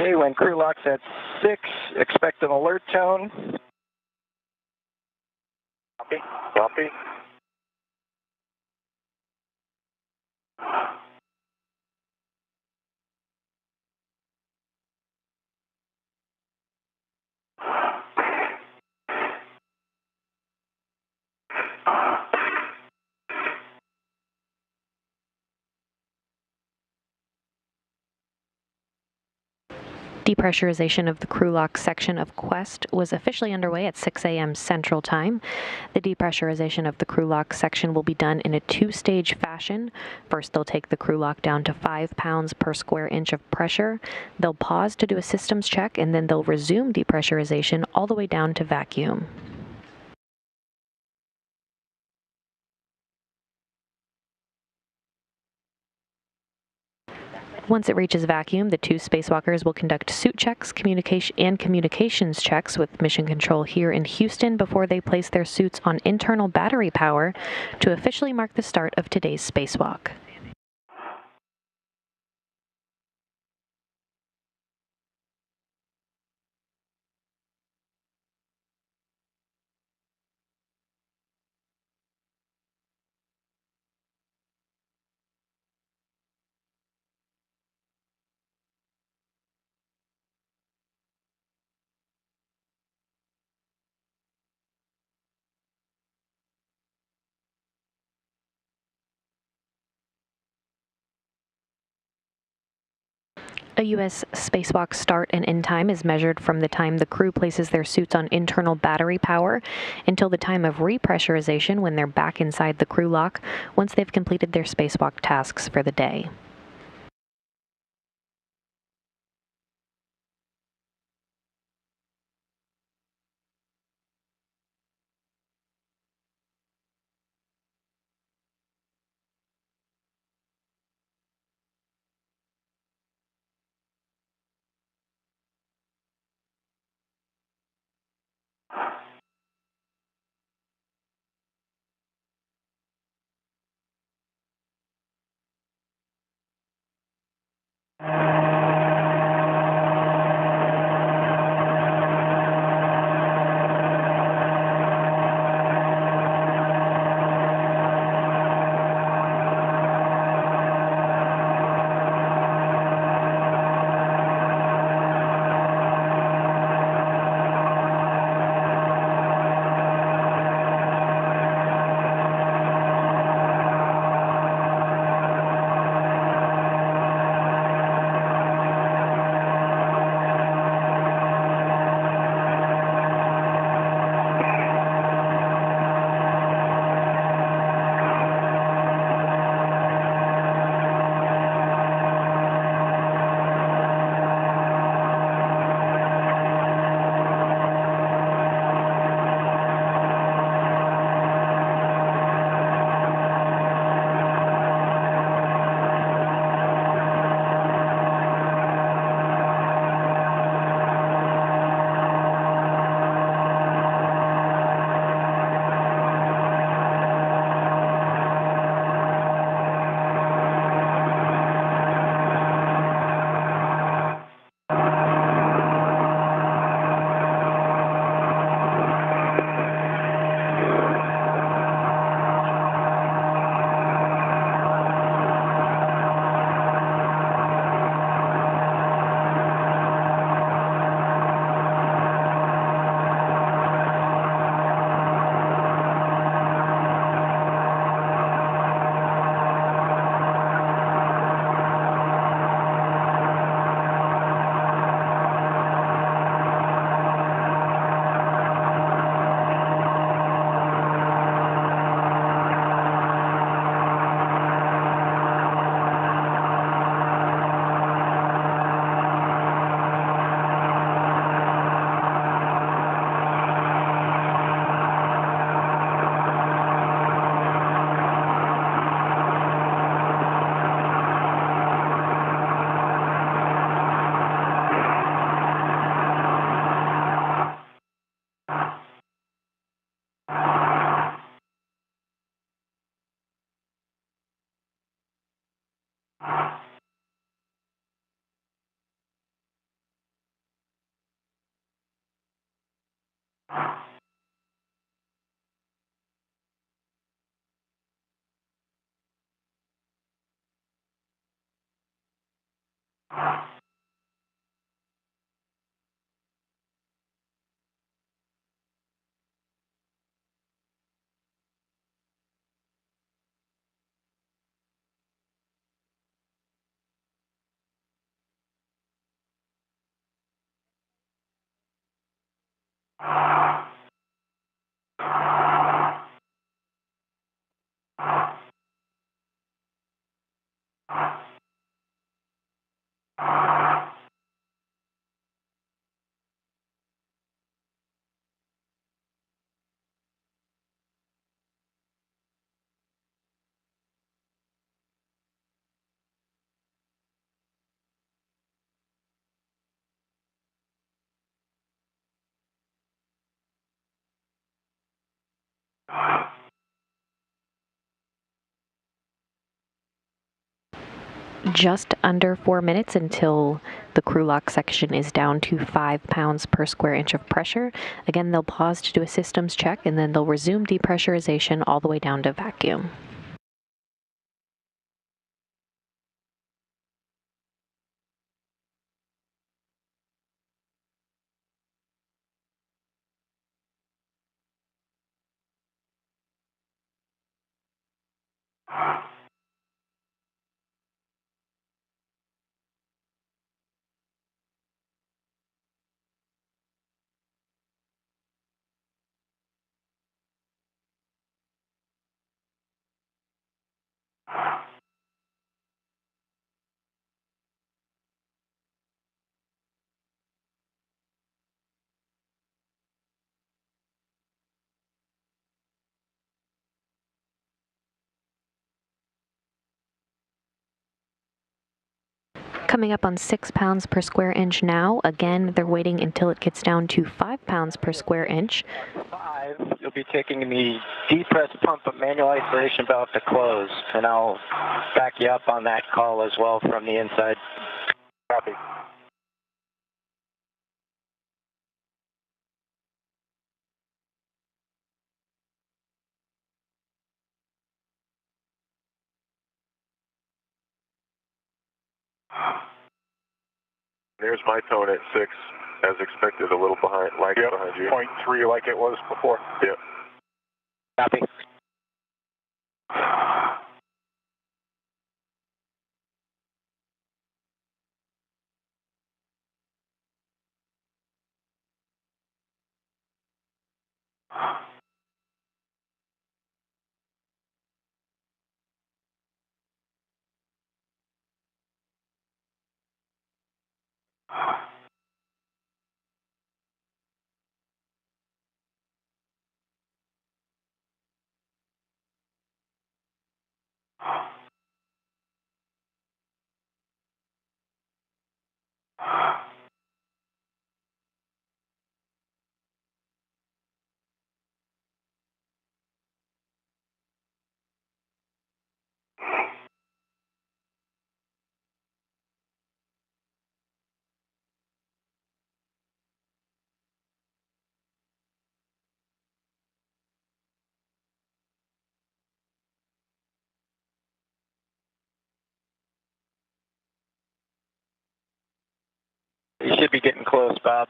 Speaker 4: Okay, when crew lock's at 6, expect an alert tone.
Speaker 5: Copy. Copy.
Speaker 1: Depressurization of the crew lock section of Quest was officially underway at 6 a.m. Central Time. The depressurization of the crew lock section will be done in a two-stage fashion. First, they'll take the crew lock down to 5 pounds per square inch of pressure. They'll pause to do a systems check, and then they'll resume depressurization all the way down to vacuum. Once it reaches vacuum, the two spacewalkers will conduct suit checks, communications checks with Mission Control here in Houston before they place their suits on internal battery power to officially mark the start of today's spacewalk. A U.S. spacewalk start and end time is measured from the time the crew places their suits on internal battery power until the time of repressurization when they're back inside the crew lock once they've completed their spacewalk tasks for the day. just under 4 minutes until the crew lock section is down to 5 pounds per square inch of pressure. Again, they'll pause to do a systems check, and then they'll resume depressurization all the way down to vacuum. Coming up on 6 pounds per square inch now. Again, they're waiting until it gets down to 5 pounds per square inch.
Speaker 4: 5, you'll be taking the depress pump manual isolation valve to close, and I'll back you up on that call as well from the inside. Copy.
Speaker 6: There's my tone at 6, as expected, a little behind, behind you.
Speaker 5: 0.3 like it was before.
Speaker 6: Yep.
Speaker 4: Copy. You should be getting close, Bob.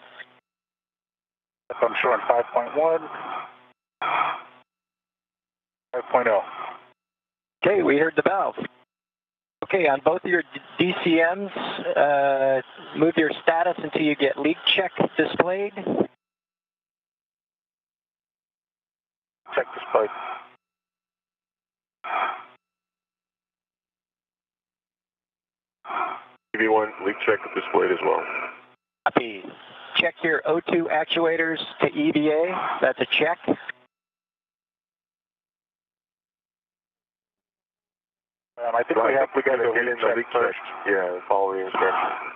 Speaker 5: I'm showing 5.1, 5.0.
Speaker 4: Okay, we heard the valve. Okay, on both of your DCMs, move your status until you get leak check displayed.
Speaker 5: Check display.
Speaker 6: EV1 leak check displayed as well.
Speaker 4: Copy. Check your O2 actuators to EVA. That's a check.
Speaker 5: I think we have to
Speaker 6: get in the leak check. Yeah, follow the instructions.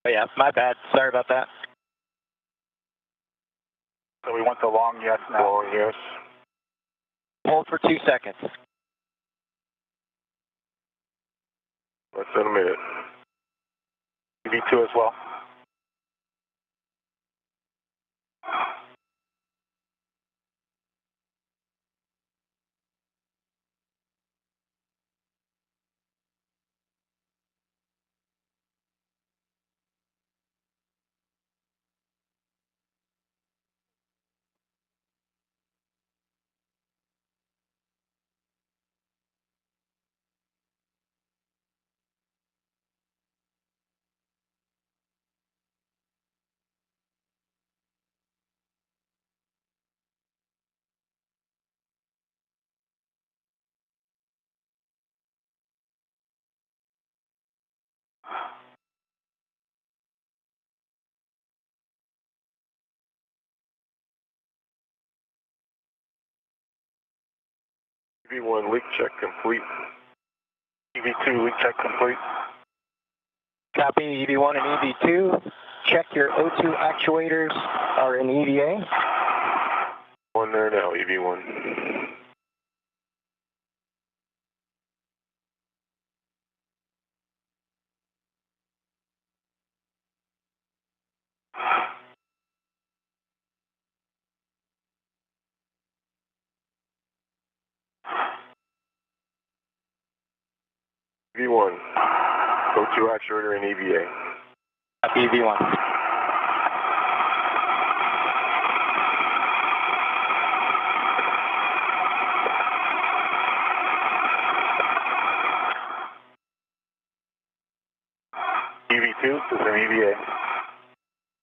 Speaker 4: Oh yeah, my bad. Sorry about that.
Speaker 5: So we want the long yes now.
Speaker 6: Long yes.
Speaker 4: Hold for 2 seconds.
Speaker 6: Less than a minute.
Speaker 5: EV2 as well.
Speaker 6: EV1 leak check complete.
Speaker 5: EV2 leak check complete.
Speaker 4: Copy EV1 and EV2. Check your O2 actuators are in EVA.
Speaker 6: One there now, EV1. V1. O2 actuator and EVA.
Speaker 4: Copy V1.
Speaker 5: EV2 is an EVA.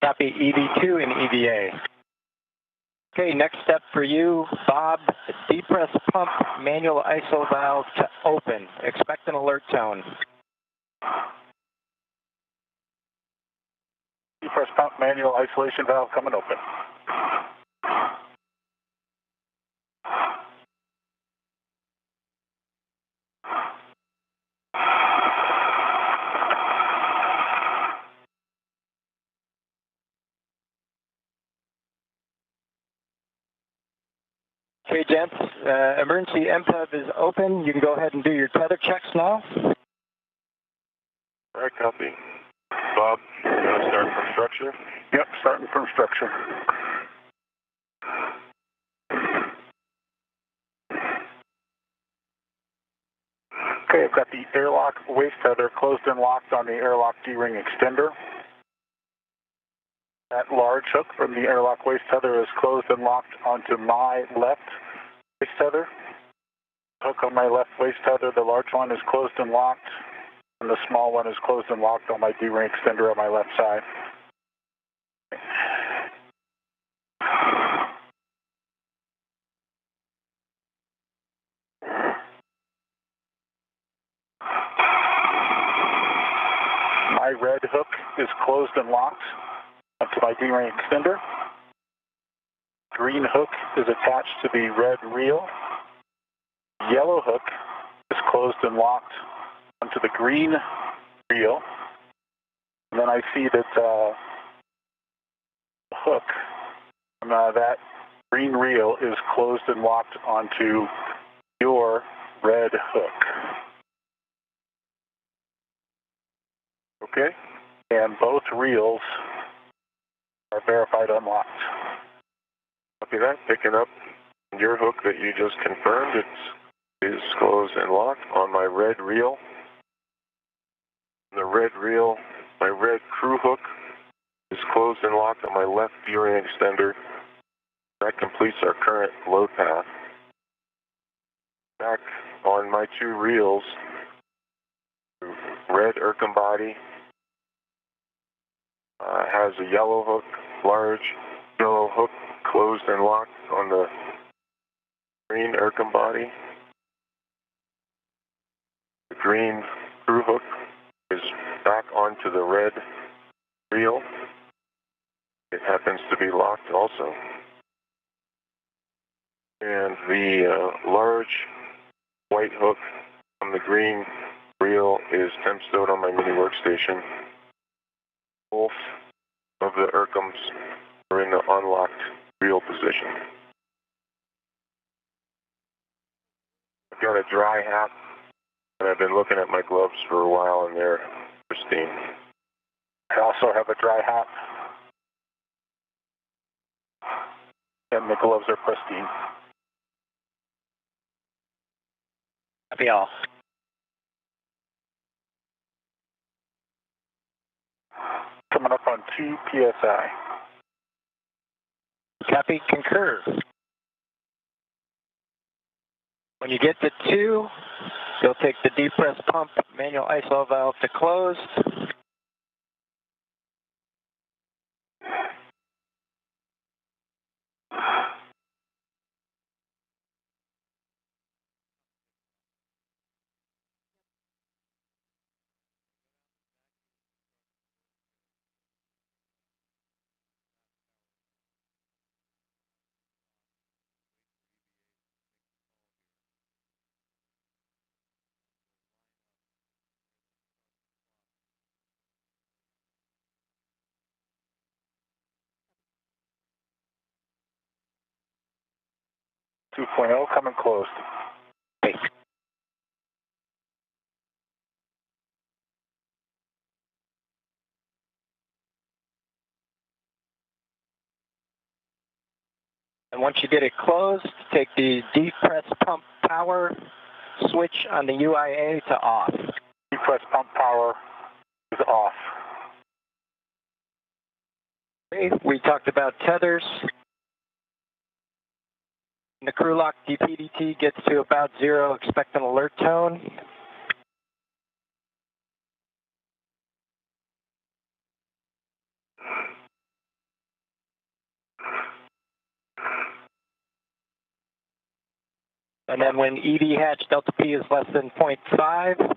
Speaker 4: Copy EV2 and EVA. Okay, next step for you, Bob. Depress pump manual ISO valve to open. Expect an alert tone.
Speaker 5: Depress pump manual isolation valve coming open.
Speaker 4: Okay, gents, emergency MPEV is open. You can go ahead and do your tether checks now.
Speaker 6: All right, copy. Bob, you want to start from structure?
Speaker 5: Yep, starting from structure. Okay, I've got the airlock waist tether closed and locked on the airlock D-ring extender. That large hook from the airlock waist tether is closed and locked onto my left waist tether. Hook on my left waist tether, the large one is closed and locked, and the small one is closed and locked on my D-ring extender on my left side. My red hook is closed and locked onto my D-ring extender. Green hook is attached to the red reel. Yellow hook is closed and locked onto the green reel. And then I see that the hook on that green reel is closed and locked onto your red hook. Okay? And both reels are verified unlocked.
Speaker 6: Copy that. Picking up your hook that you just confirmed. It is closed and locked on my red reel. The red reel, my red crew hook is closed and locked on my left D-ring extender. That completes our current load path. Back on my two reels, red Ercom body has a yellow hook, large yellow hook closed and locked on the green Ercom body. The green crew hook is back onto the red reel. It happens to be locked also. And the large white hook on the green reel is temp stowed on my mini workstation. Both of the Ercoms are in the unlocked reel position. I've got a dry hat, and I've been looking at my gloves for a while, and they're pristine.
Speaker 5: I also have a dry hat, and the gloves are pristine.
Speaker 4: Copy all.
Speaker 5: Coming up on 2 PSI.
Speaker 4: Copy, concur. When you get to 2, you'll take the depress pump manual ISO valve to close.
Speaker 5: Coming closed.
Speaker 4: Okay. And once you get it closed, take the depress pump power switch on the UIA to off.
Speaker 5: Depressed pump power is off.
Speaker 4: Okay, we talked about tethers. When the crew lock DPDT gets to about 0, expect an alert tone. And then when EV hatch delta P is less than 0.5,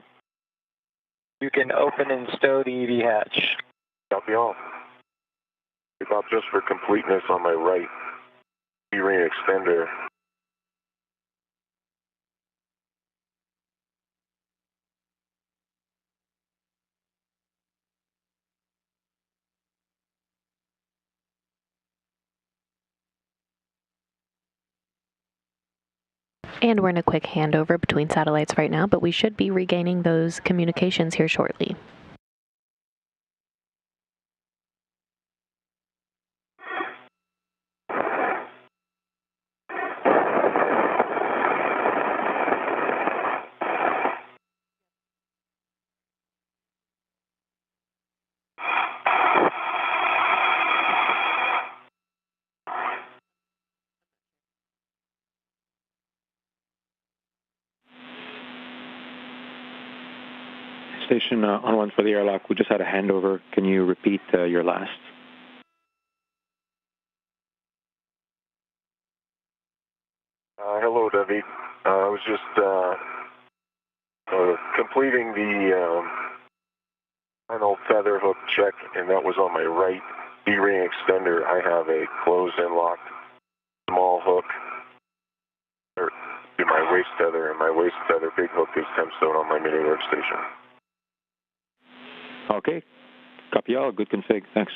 Speaker 4: you can open and stow the EV hatch.
Speaker 6: Copy all. Bob, just for completeness on my right, E-ring extender.
Speaker 1: And we're in a quick handover between satellites right now, but we should be regaining those communications here shortly.
Speaker 7: Station on one for the airlock. We just had a handover. Can you repeat your last?
Speaker 6: Hello, Debbie. I was just completing the final tether hook check, and that was on my right D-ring extender. I have a closed and locked small hook to my waist tether, and my waist tether big hook is 10 stone on my mini workstation.
Speaker 7: Okay. Copy all. Good config. Thanks.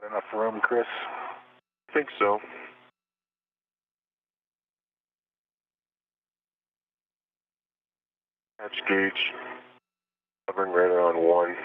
Speaker 5: Enough room, Chris?
Speaker 6: I think so. Hatch gauge, hovering right around 1.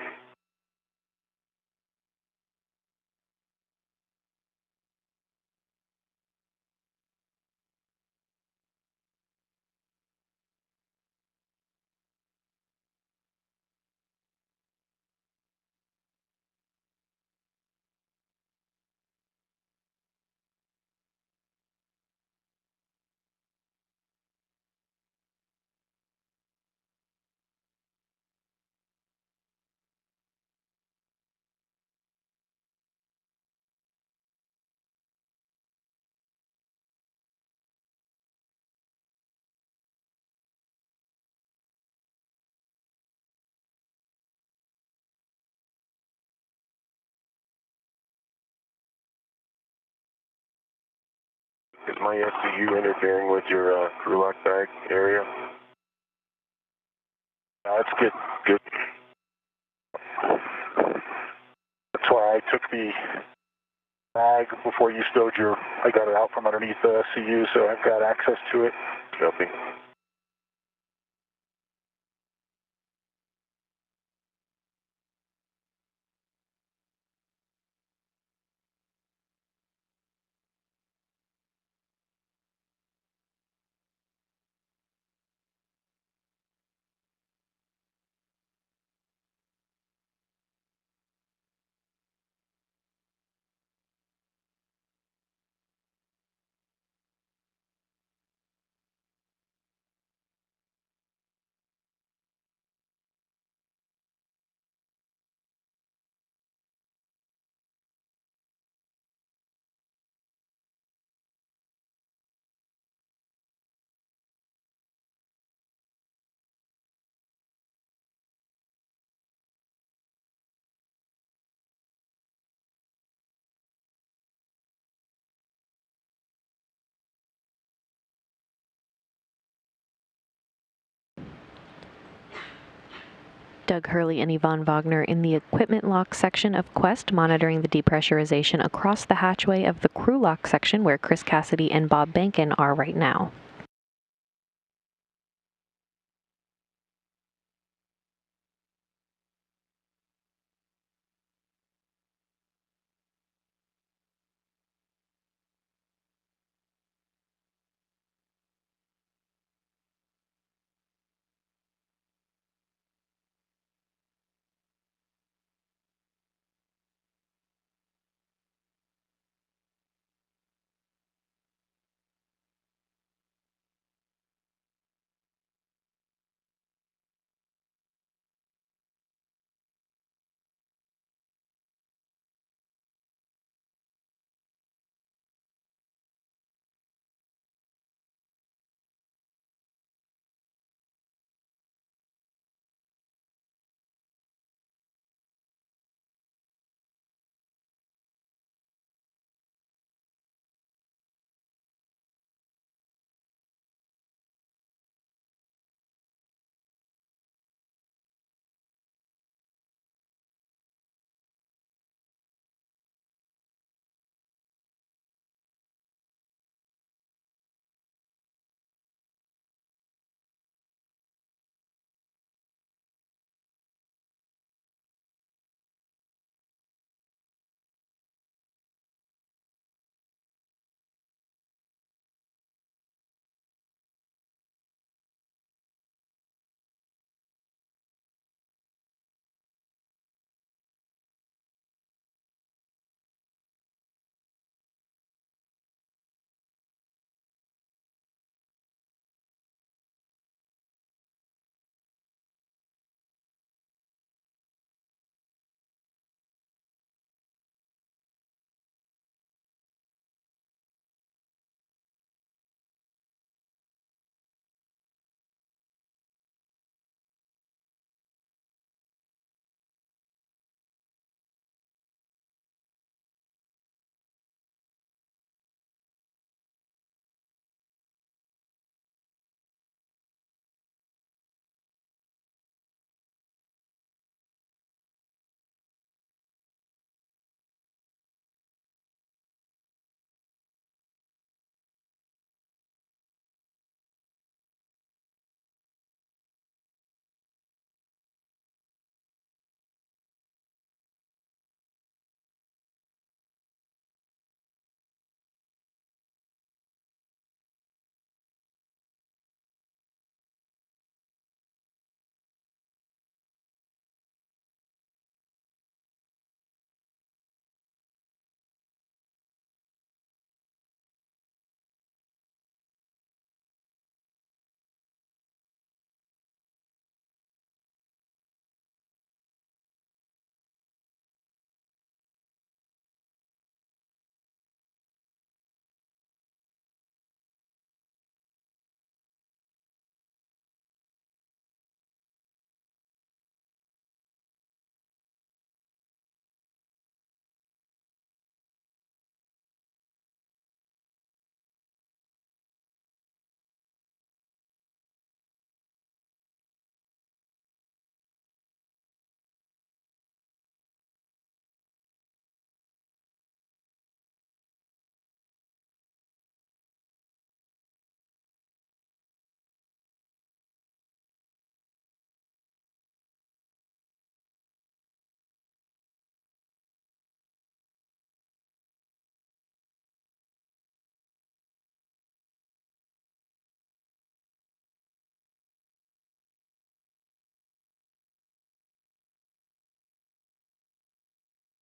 Speaker 6: Is my SCU interfering with your crew lock bag area?
Speaker 5: No, it's good.
Speaker 6: Good.
Speaker 5: That's why I took the bag before you stowed your. I got it out from underneath the CU, so I've got access to it.
Speaker 6: Copy.
Speaker 1: Doug Hurley and Yvonne Wagner in the equipment lock section of Quest, monitoring the depressurization across the hatchway of the crew lock section where Chris Kässidi and Bob Bенken are right now.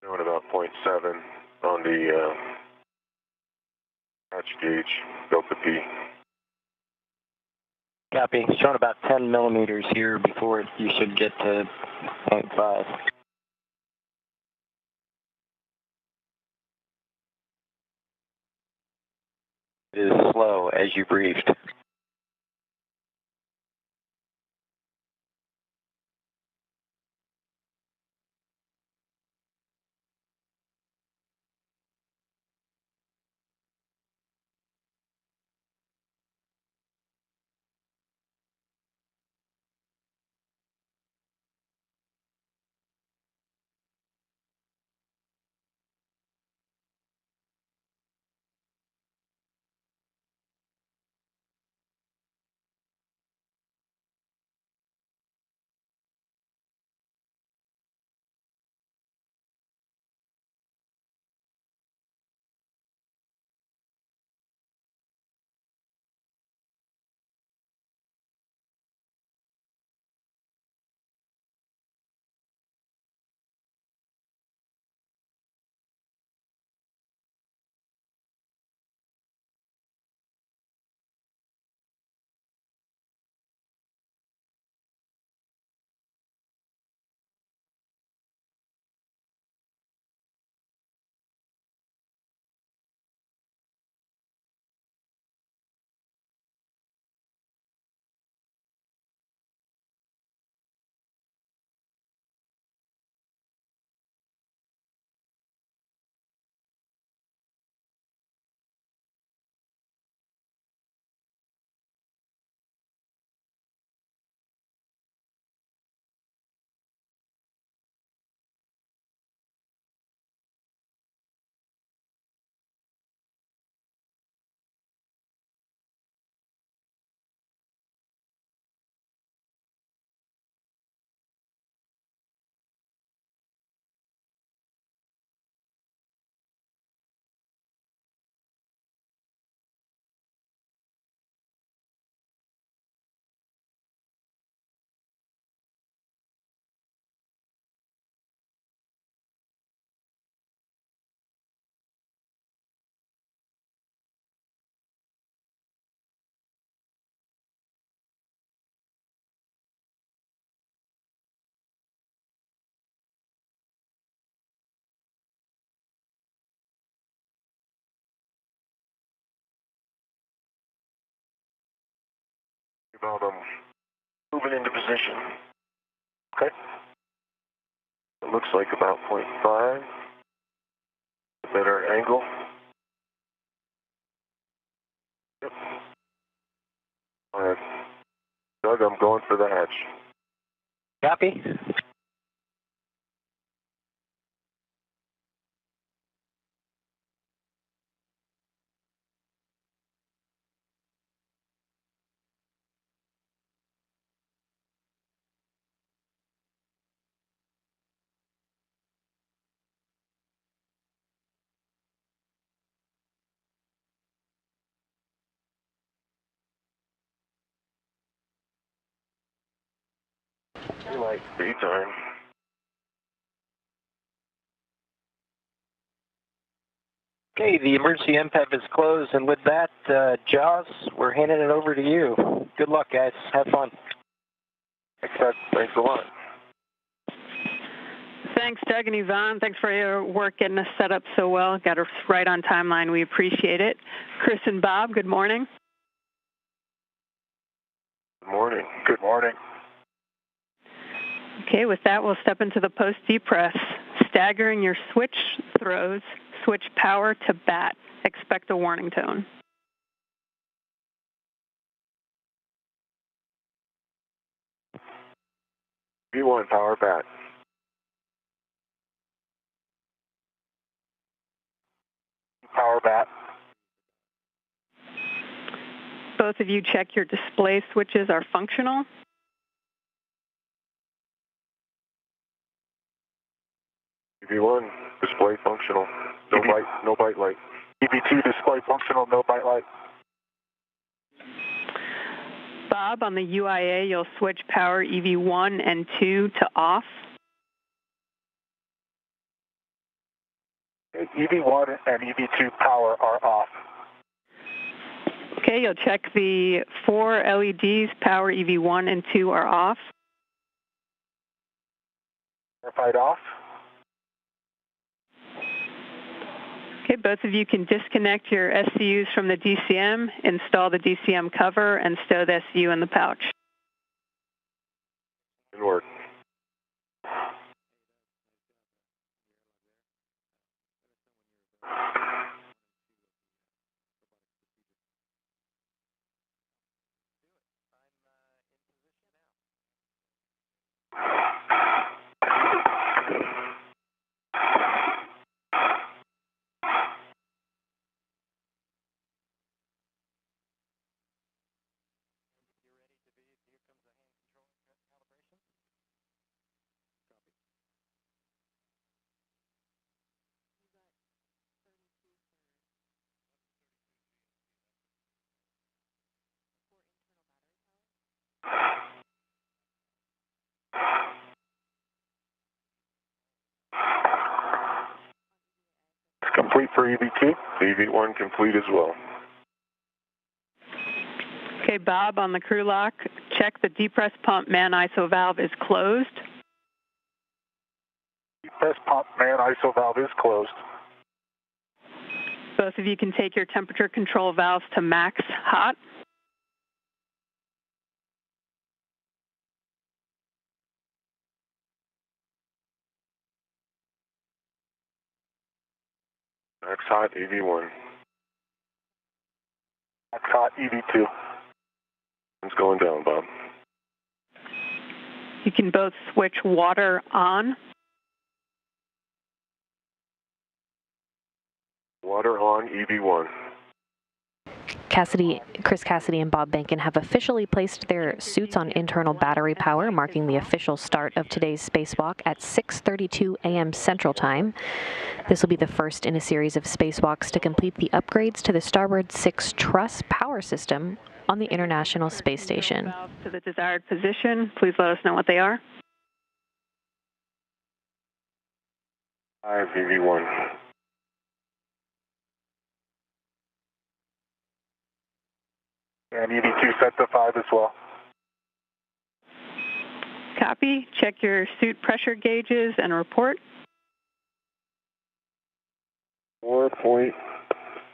Speaker 6: Showing about .7 on the hatch gauge, delta P.
Speaker 4: Copy. Showing about 10 millimeters here before you should get to .5. It is slow, as you briefed.
Speaker 6: about moving into position.
Speaker 5: Okay.
Speaker 6: It looks like about 0.5. A better angle. Yep. All right. Doug, I'm going for the hatch.
Speaker 4: Copy.
Speaker 6: Like free time.
Speaker 4: Okay, the emergency MPEV is closed, and with that, Jaws, we're handing it over to you. Good luck, guys. Have fun.
Speaker 6: Thanks a lot.
Speaker 8: Thanks, Doug and Yvonne. Thanks for your work getting us set up so well. Got us right on timeline. We appreciate it. Chris and Bob, good morning.
Speaker 6: Good morning.
Speaker 5: Good morning.
Speaker 8: Okay, with that, we'll step into the post-depress. Staggering your switch throws, switch power to bat. Expect a warning tone.
Speaker 6: V1 power bat.
Speaker 5: Power bat.
Speaker 8: Both of you check your display switches are functional.
Speaker 6: EV1 display functional. No bite light.
Speaker 5: EV2 display functional, no bite light.
Speaker 8: Bob, on the UIA, you'll switch power EV1 and 2 to off.
Speaker 5: EV1 and EV2 power are off.
Speaker 8: Okay, you'll check the 4 LEDs, power EV1 and 2 are off.
Speaker 5: Verified off.
Speaker 8: Okay, both of you can disconnect your SCUs from the DCM, install the DCM cover, and stow the SCU in the pouch.
Speaker 6: Good work.
Speaker 5: Complete for EV2.
Speaker 6: EV1 complete as well.
Speaker 8: Okay, Bob, on the crew lock, check the depress pump man ISO valve is closed.
Speaker 5: Depress pump man ISO valve is closed.
Speaker 8: Both of you can take your temperature control valves to max hot.
Speaker 6: Max hot EV1.
Speaker 5: Max hot EV2.
Speaker 6: It's going down, Bob.
Speaker 8: You can both switch water on.
Speaker 6: Water on EV1.
Speaker 1: Chris Kэssidi and Bob Bенken have officially placed their suits on internal battery power, marking the official start of today's spacewalk at 6:32 a.m. Central Time. This will be the first in a series of spacewalks to complete the upgrades to the Starboard 6 truss power system on the International Space Station.
Speaker 8: To the desired position, please let us know what they are.
Speaker 6: 5 EV1.
Speaker 5: And EV2 set to 5 as well.
Speaker 8: Copy. Check your suit pressure gauges and report.
Speaker 6: 4.3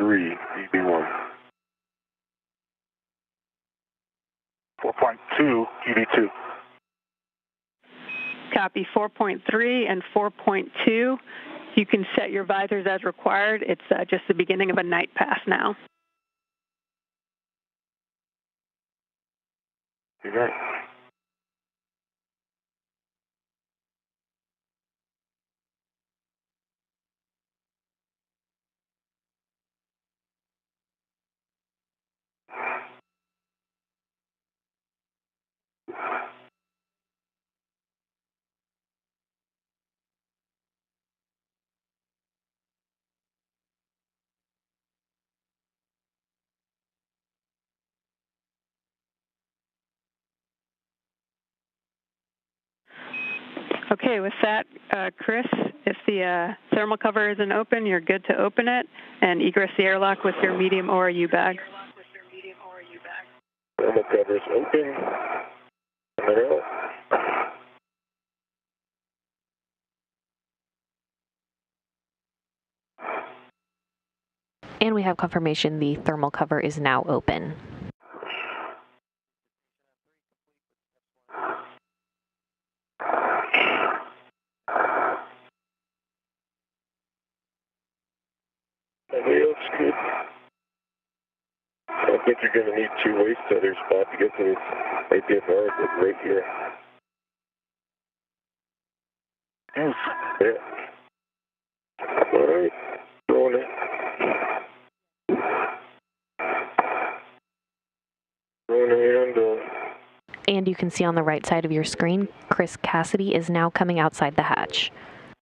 Speaker 6: EV1.
Speaker 5: 4.3 to EV2.
Speaker 8: Copy 4.3 and 4.2. You can set your visors as required. It's just the beginning of a night pass now.
Speaker 6: Good night.
Speaker 8: Okay, with that, Chris, if the thermal cover isn't open, you're good to open it and egress the airlock with your medium ORU bag.
Speaker 6: Thermal cover is open.
Speaker 1: And we have confirmation the thermal cover is now open.
Speaker 6: Looks good. I don't think you're going to need two waist tethers, Bob, to get to this APFR, but right here.
Speaker 5: Yes.
Speaker 6: Yeah. All right. Throwing it. Throwing it
Speaker 1: And you can see on the right side of your screen, Chris Kэssidi is now coming outside the hatch.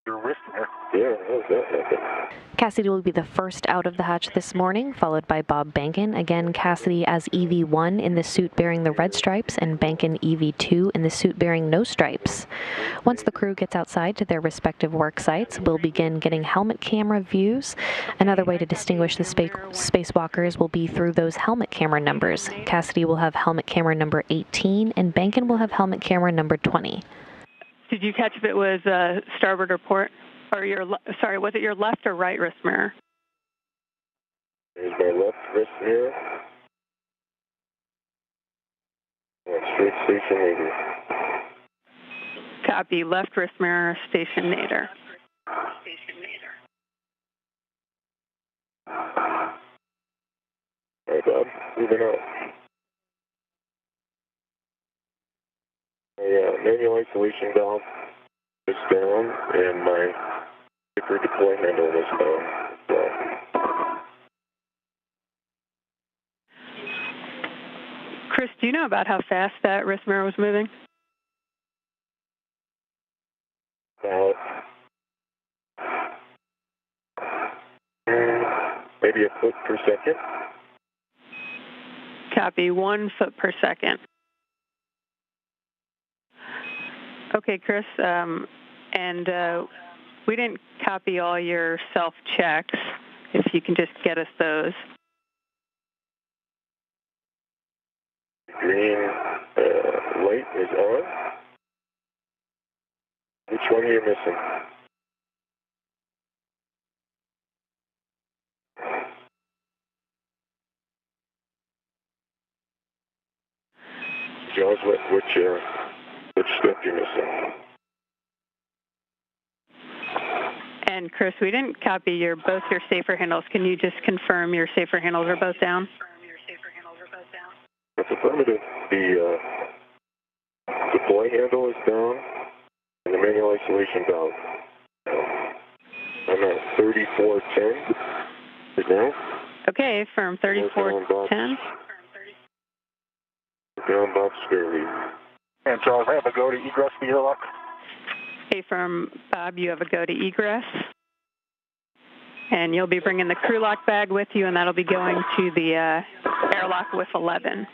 Speaker 5: Your wrist there.
Speaker 6: Yeah, how's that happen?
Speaker 1: Kэssidi will be the first out of the hatch this morning, followed by Bob Bенken. Again, Kэssidi as EV1 in the suit bearing the red stripes, and Bенken EV2 in the suit bearing no stripes. Once the crew gets outside to their respective work sites, we'll begin getting helmet camera views. Another way to distinguish the spacewalkers will be through those helmet camera numbers. Kэssidi will have helmet camera number 18, and Bенken will have helmet camera number 20.
Speaker 8: Did you catch if it was starboard or port? Or sorry, was it your left or right wrist mirror?
Speaker 6: Here's my left wrist mirror. Straight station nadir.
Speaker 8: Copy, left wrist mirror, station nadir.
Speaker 6: All right, Bob, moving out. My manual isolation valve is down, and my zipper deploy handle is down. So.
Speaker 8: Chris, do you know about how fast that wrist mirror was moving?
Speaker 6: About maybe a foot per second.
Speaker 8: Copy, 1 foot per second. Okay, Chris, and we didn't copy all your self-checks. If you can just get us those.
Speaker 6: Green light is on. Which one are you missing? Jaws, which step you missing?
Speaker 8: And Chris, we didn't copy both your safer handles. Can you just confirm your safer handles are both down?
Speaker 6: That's affirmative. The deploy handle is down, and the manual isolation valve. I'm at 3410 right now.
Speaker 8: Okay, firm 3410.
Speaker 6: Down Bob spare lead.
Speaker 5: And Charles, I have a go to egress the airlock.
Speaker 8: Okay, firm Bob, you have a go to egress. And you'll be bringing the crew lock bag with you, and that'll be going to the airlock with 11.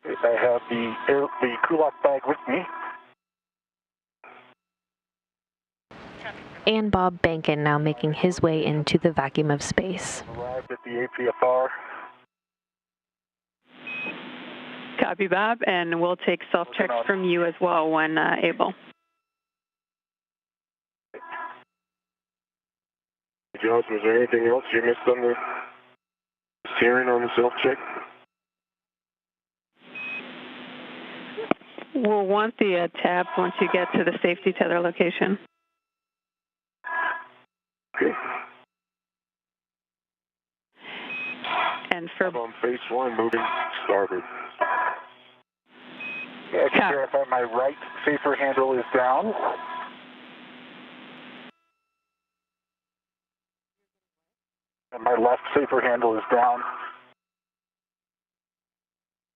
Speaker 5: I have the crew lock bag with me.
Speaker 1: And Bob Bенken now making his way into the vacuum of space.
Speaker 5: Arrived at the APFR.
Speaker 8: Copy, Bob, and we'll take self-checks from you as well when able.
Speaker 6: Jaws, was there anything else you missed on the steering on the self-check?
Speaker 8: We'll want the tab once you get to the safety tether location.
Speaker 6: Okay.
Speaker 8: And for
Speaker 6: I'm on phase 1, moving starboard.
Speaker 5: I can verify my right safer handle is down. And my left safer handle is down.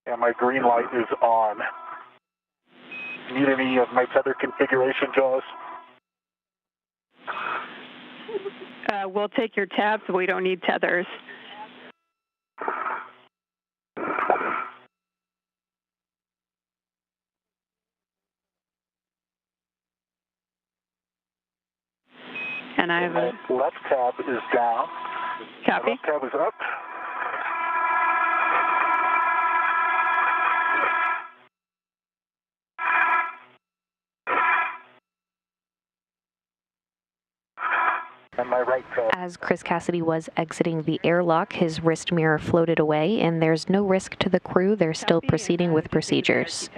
Speaker 5: And my green light is on. Need any of my tether configuration, Jaws?
Speaker 8: We'll take your tabs. We don't need tethers. And I have
Speaker 5: my left tab is down.
Speaker 8: Copy.
Speaker 5: My left tab is up. And my right tab.
Speaker 1: As Chris Kэssidi was exiting the airlock, his wrist mirror floated away, and there's no risk to the crew. They're still proceeding with procedures.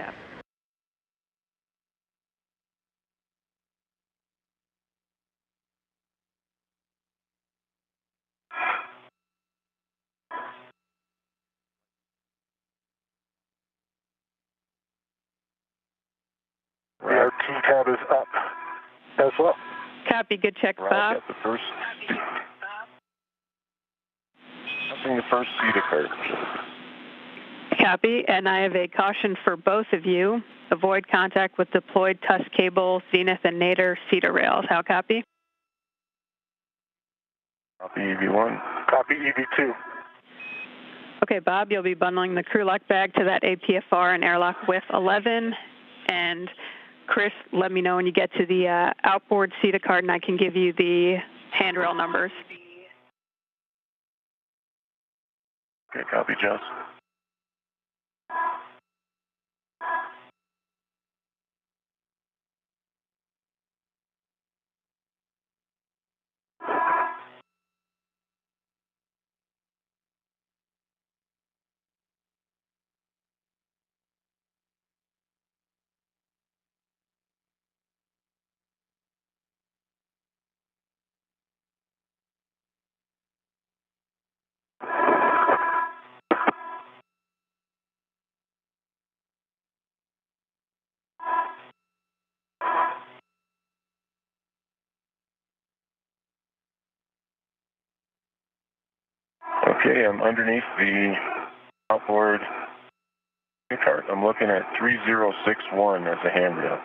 Speaker 5: The RT tab is up as well.
Speaker 8: Copy. Good check, Bob.
Speaker 6: Right, the first. Nothing the first seat occurred.
Speaker 8: Copy. And I have a caution for both of you. Avoid contact with deployed TUS cable, Zenith and Nader cedar rails. How copy?
Speaker 6: Copy EV1.
Speaker 5: Copy EV2.
Speaker 8: Okay, Bob, you'll be bundling the crew lock bag to that APFR and airlock with 11. And Chris, let me know when you get to the outboard SETA card, and I can give you the handrail numbers.
Speaker 6: Okay, copy, Jess. Okay, I'm underneath the outboard cart. I'm looking at 3061 as a handrail.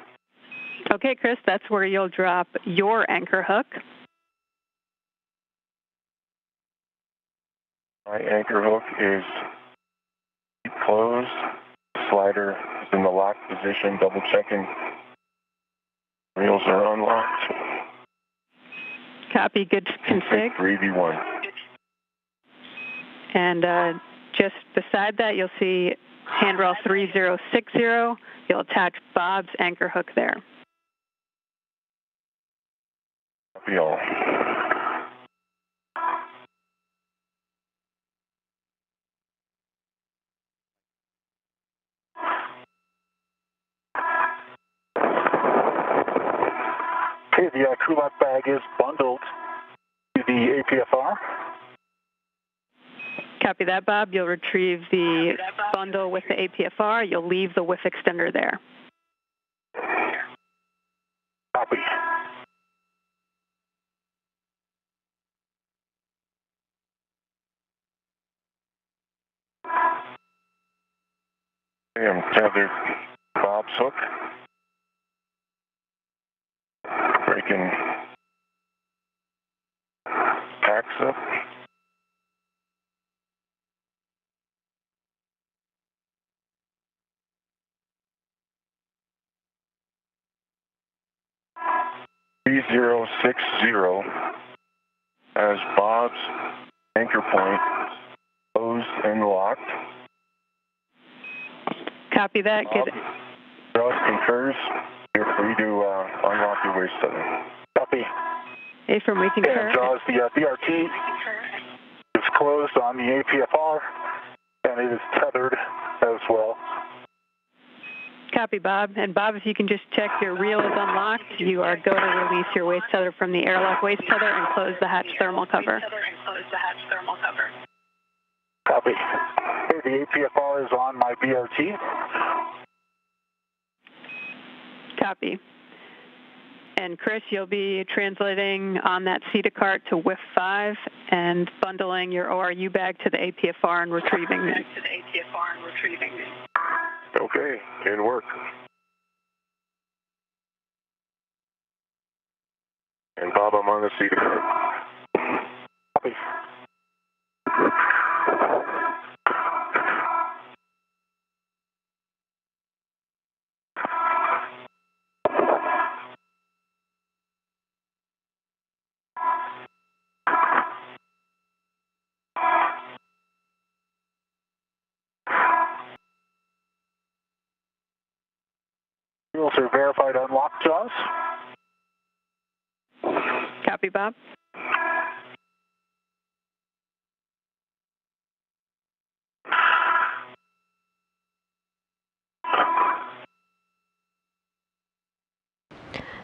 Speaker 8: Okay, Chris, that's where you'll drop your anchor hook.
Speaker 6: My anchor hook is closed. Slider is in the lock position, double checking. Rails are unlocked.
Speaker 8: Copy, good config.
Speaker 6: 3V1.
Speaker 8: And just beside that, you'll see handrail 3060. You'll attach Bob's anchor hook there.
Speaker 6: Copy all.
Speaker 5: Okay, the crew lock bag is bundled to the APFR.
Speaker 8: Copy that, Bob. You'll retrieve the bundle with the APFR. You'll leave the whiff extender there.
Speaker 5: Copy.
Speaker 6: Okay, I'm tethered Bob's hook. Breaking packs up. As Bob's anchor point closed and locked.
Speaker 8: Copy that. Good.
Speaker 6: Ross concurs. You're free to unlock your waist tether.
Speaker 5: Copy.
Speaker 8: Affirm, we concur.
Speaker 5: And Jaws, the BRT is closed on the APFR, and it is tethered as well.
Speaker 8: Copy, Bob. And Bob, if you can just check your reel is unlocked, you are go to release your waste tether from the airlock waste tether and close the hatch thermal cover.
Speaker 5: Copy. Okay, the APFR is on my BRT.
Speaker 8: Copy. And Chris, you'll be translating on that CETA cart to WIF 5 and bundling your ORU bag to the APFR and retrieving it.
Speaker 6: Okay, in work. And Bob, I'm on the CETA cart.
Speaker 5: Copy. Reels are verified unlocked, Jaws.
Speaker 8: Copy, Bob.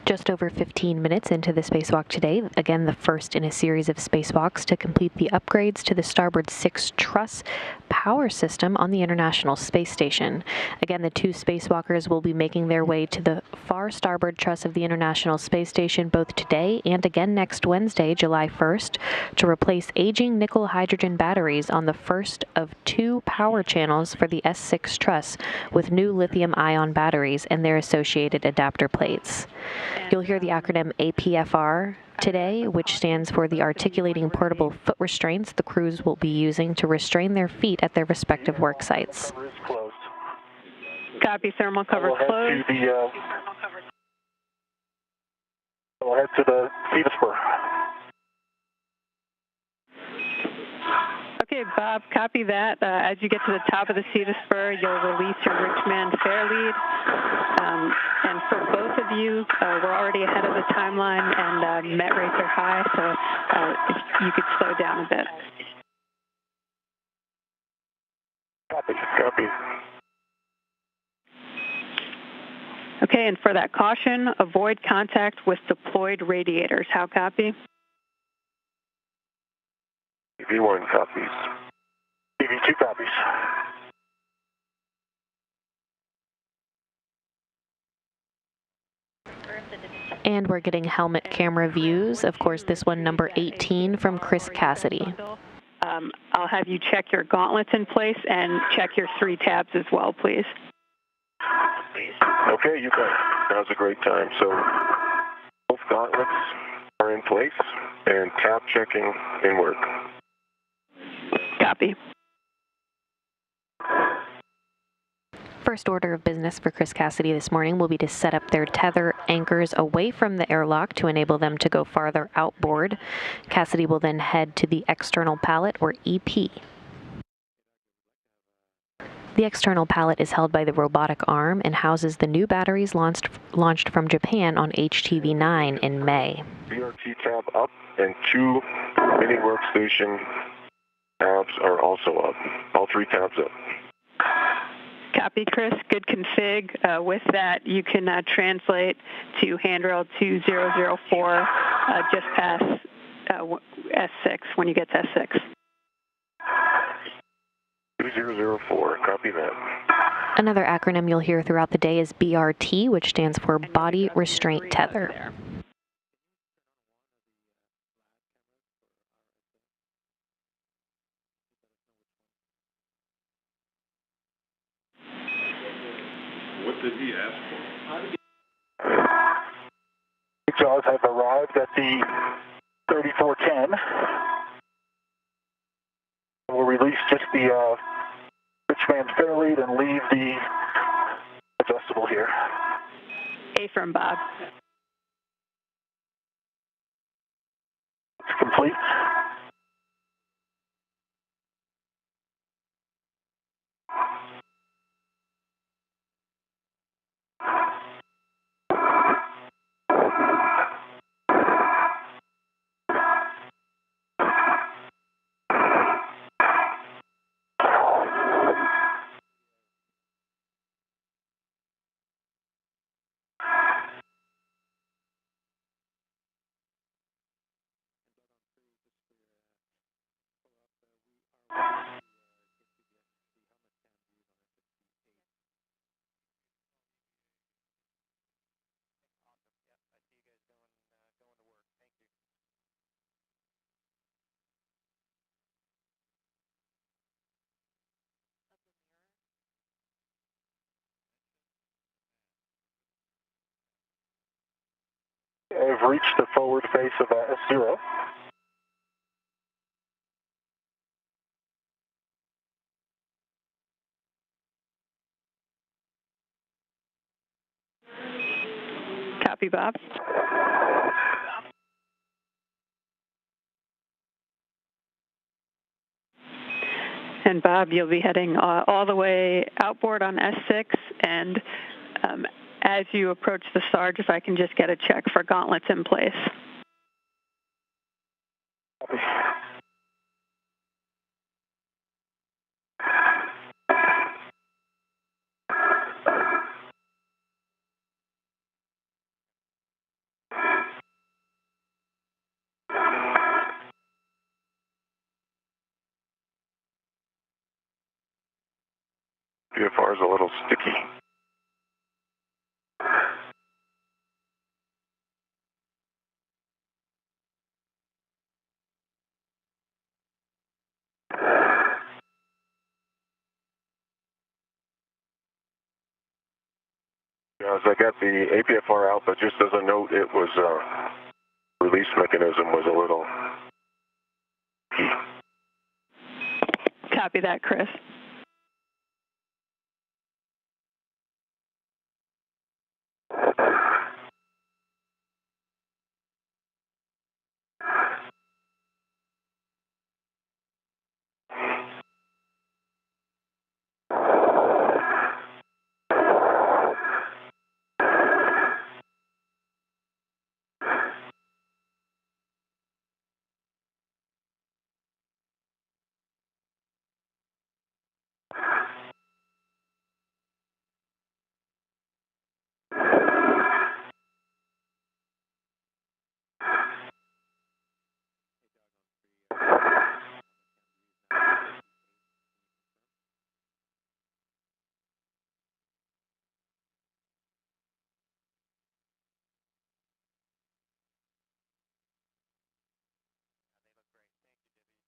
Speaker 1: Just over 15 minutes into the spacewalk today, again the first in a series of spacewalks to complete the upgrades to the starboard 6 truss power system on the International Space Station. Again, the 2 spacewalkers will be making their way to the far starboard truss of the International Space Station both today and again next Wednesday, July 1st, to replace aging nickel-hydrogen batteries on the first of 2 power channels for the S6 truss with new lithium-ion batteries and their associated adapter plates. You'll hear the acronym APFR today, which stands for the Articulating Portable Foot Restraints the crews will be using to restrain their feet at their respective work sites.
Speaker 8: Copy, thermal cover closed.
Speaker 5: We'll head to the CETA spur.
Speaker 8: Okay, Bob, copy that. As you get to the top of the CETA spur, you'll release your Richmond fair lead. And for both of you, we're already ahead of the timeline and met rates are high, so if you could slow down a bit.
Speaker 6: Copy, copy.
Speaker 8: Okay, and for that caution, avoid contact with deployed radiators. How copy?
Speaker 6: V1 copies.
Speaker 5: BV2 copies.
Speaker 1: And we're getting helmet camera views. Of course, this one number 18 from Chris Kэssиди.
Speaker 8: I'll have you check your gauntlets in place and check your 3 tabs as well, please.
Speaker 6: Okay, you bet. Now's a great time. So both gauntlets are in place and tab checking in work.
Speaker 8: Copy.
Speaker 1: First order of business for Chris Kэssиди this morning will be to set up their tether anchors away from the airlock to enable them to go farther outboard. Kэssиди will then head to the external pallet, or EP. The external pallet is held by the robotic arm and houses the new batteries launched from Japan on HTV-9 in May.
Speaker 6: BRT tab up and 2 mini workstation tabs are also up. All 3 tabs up.
Speaker 8: Copy, Chris. Good config. With that, you can translate to handrail 2004 just past S6 when you get to S6.
Speaker 6: 2004, copy that.
Speaker 1: Another acronym you'll hear throughout the day is BRT, which stands for Body Restraint Tether.
Speaker 9: What did he ask for?
Speaker 5: Jaws have arrived at the 3410. We'll release just the Richmond fair lead and leave the adjustable here.
Speaker 8: Affirm, Bob.
Speaker 5: It's complete. I've reached the forward face of S0.
Speaker 8: Copy, Bob. And Bob, you'll be heading all the way outboard on S6, and as you approach the Sarge, if I can just get a check for gauntlets in place.
Speaker 6: PFR is a little sticky. As I got the APFR out, but just as a note, it was release mechanism was a little key.
Speaker 8: Copy that, Chris.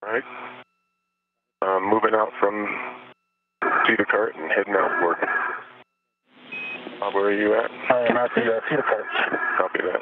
Speaker 6: All right. Moving out from Cedar Cart and heading outward. Bob, where are you at?
Speaker 5: I am at the Cedar Cart.
Speaker 6: Copy that.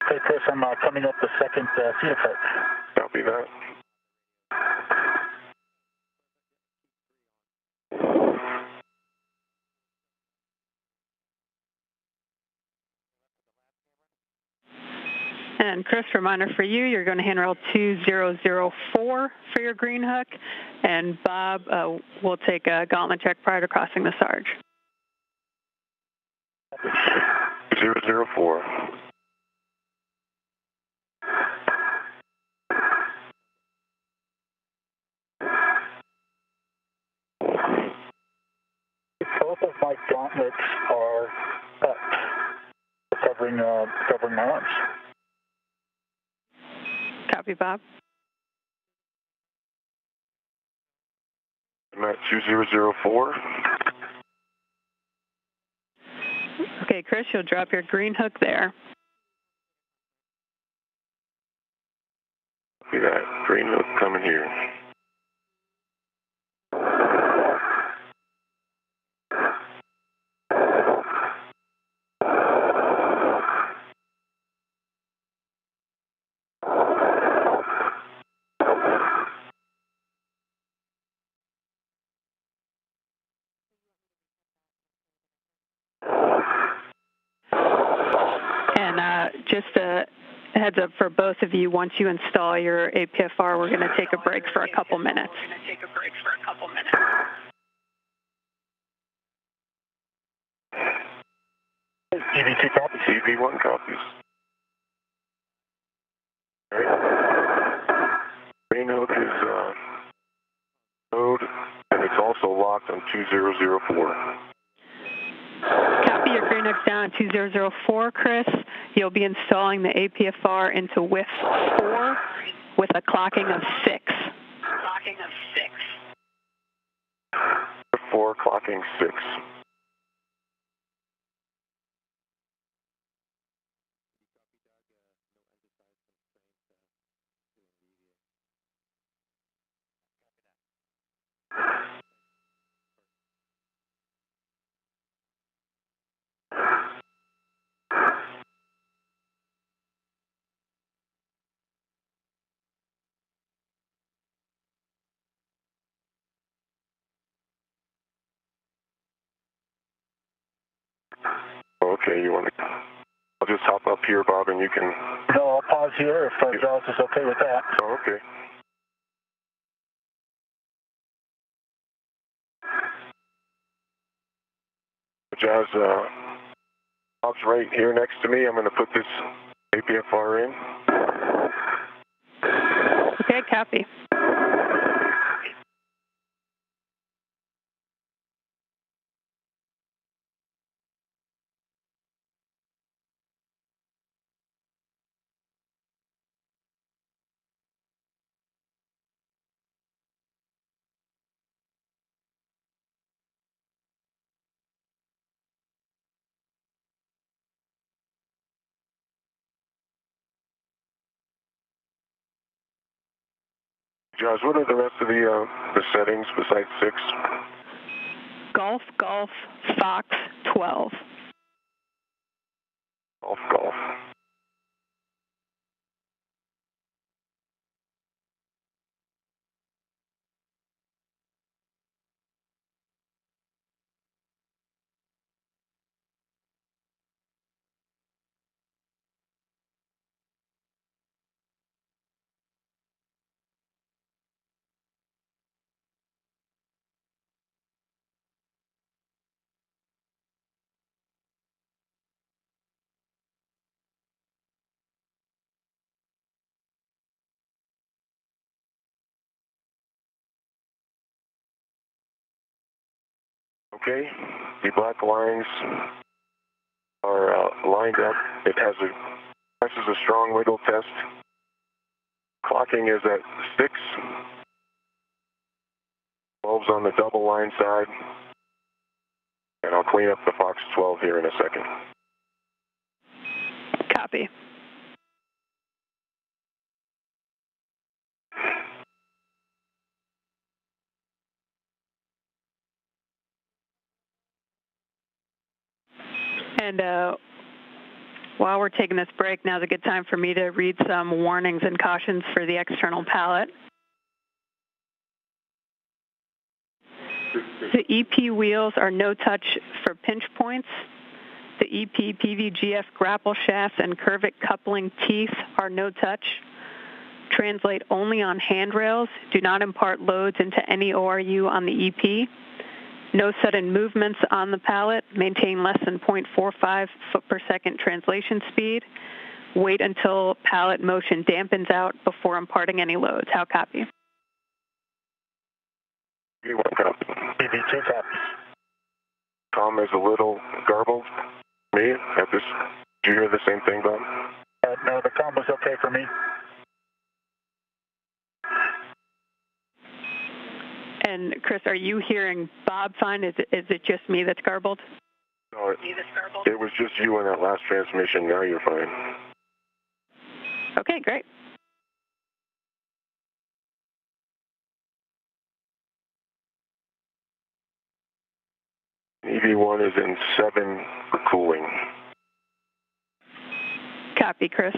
Speaker 5: Hey, Chris, I'm coming up the second Cedar Cart.
Speaker 6: Copy that.
Speaker 8: And Chris, reminder for you, you're going to handrail 2004 for your green hook, and Bob will take a gauntlet check prior to crossing the Sarge.
Speaker 6: 004.
Speaker 5: Both of my gauntlets are up, covering my arms.
Speaker 8: Copy, Bob.
Speaker 6: I'm at 2004.
Speaker 8: Okay, Chris, you'll drop your green hook there.
Speaker 6: See that green hook coming here.
Speaker 8: And just a heads up for both of you, once you install your APFR, we're going to take a break for a couple minutes.
Speaker 5: TV2 copies.
Speaker 6: TV1 copies. All right. Green hook is mode, and it's also locked on 2004.
Speaker 8: Copy, your green hook's down at 2004, Chris. You'll be installing the APFR into WIF 4 with a clocking of 6.
Speaker 6: 4 clocking 6. Okay, you want to... I'll just hop up here, Bob, and you can...
Speaker 5: No, I'll pause here if Jaws is okay with that.
Speaker 6: Oh, okay. Jaws, Bob's right here next to me. I'm going to put this APFR in.
Speaker 8: Okay, copy.
Speaker 6: Jaws, what are the rest of the settings besides 6?
Speaker 8: Golf, Golf, Fox, 12.
Speaker 6: Golf, Golf. Okay, the black lines are lined up. It has this is a strong wiggle test. Clocking is at 6. 12's on the double line side. And I'll clean up the Fox 12 here in a second.
Speaker 8: Copy. And while we're taking this break, now's a good time for me to read some warnings and cautions for the external pallet. The EP wheels are no touch for pinch points. The EP PVGF grapple shafts and curvic coupling teeth are no touch. Translate only on handrails. Do not impart loads into any ORU on the EP. No sudden movements on the pallet. Maintain less than 0.45 foot per second translation speed. Wait until pallet motion dampens out before imparting any loads. How copy?
Speaker 6: One copy.
Speaker 5: TV2 copies.
Speaker 6: Tom is a little garbled. Me at this. Do you hear the same thing, Bob?
Speaker 5: No, the combo's okay for me.
Speaker 8: And Chris, are you hearing Bob fine? Is it just me that's garbled?
Speaker 6: No, it was just you in that last transmission. Now you're fine.
Speaker 8: Okay, great.
Speaker 6: EV1 is in 7 for cooling.
Speaker 8: Copy, Chris.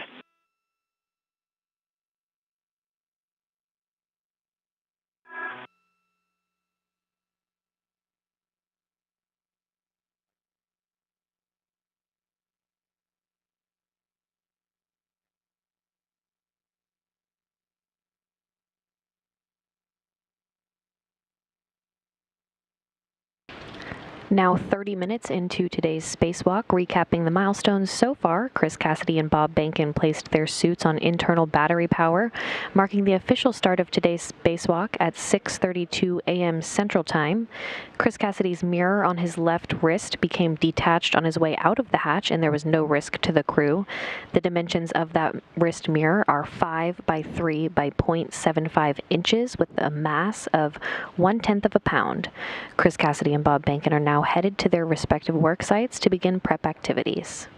Speaker 1: Now 30 minutes into today's spacewalk, recapping the milestones so far, Chris Kэssиди and Bob Bенкен placed their suits on internal battery power, marking the official start of today's spacewalk at 6:32 a.m. Central Time. Chris Kэssidi's mirror on his left wrist became detached on his way out of the hatch, and there was no risk to the crew. The dimensions of that wrist mirror are 5 by 3 by 0.75 inches with a mass of 1/10 of a pound. Chris Kэssidi and Bob Bенken are now headed to their respective work sites to begin prep activities.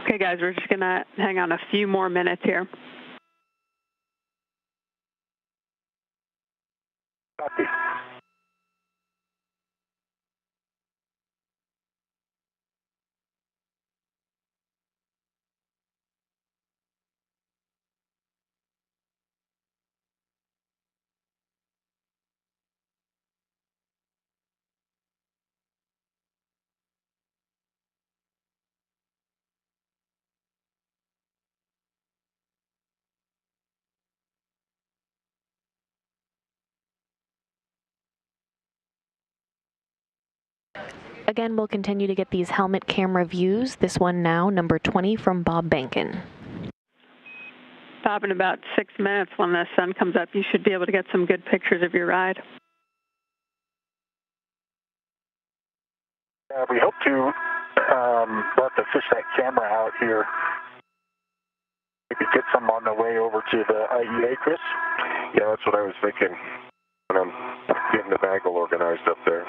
Speaker 8: Okay, guys, we're just going to hang on a few more minutes here.
Speaker 5: Copy.
Speaker 1: Again, we'll continue to get these helmet camera views. This one now, number 20 from Bob Bенken.
Speaker 8: Bob, in about 6 minutes when the sun comes up, you should be able to get some good pictures of your ride.
Speaker 5: We hope to let the fish that camera out here. Maybe get some on the way over to the IEA, Chris?
Speaker 6: Yeah, that's what I was thinking when I'm getting the bagel organized up there.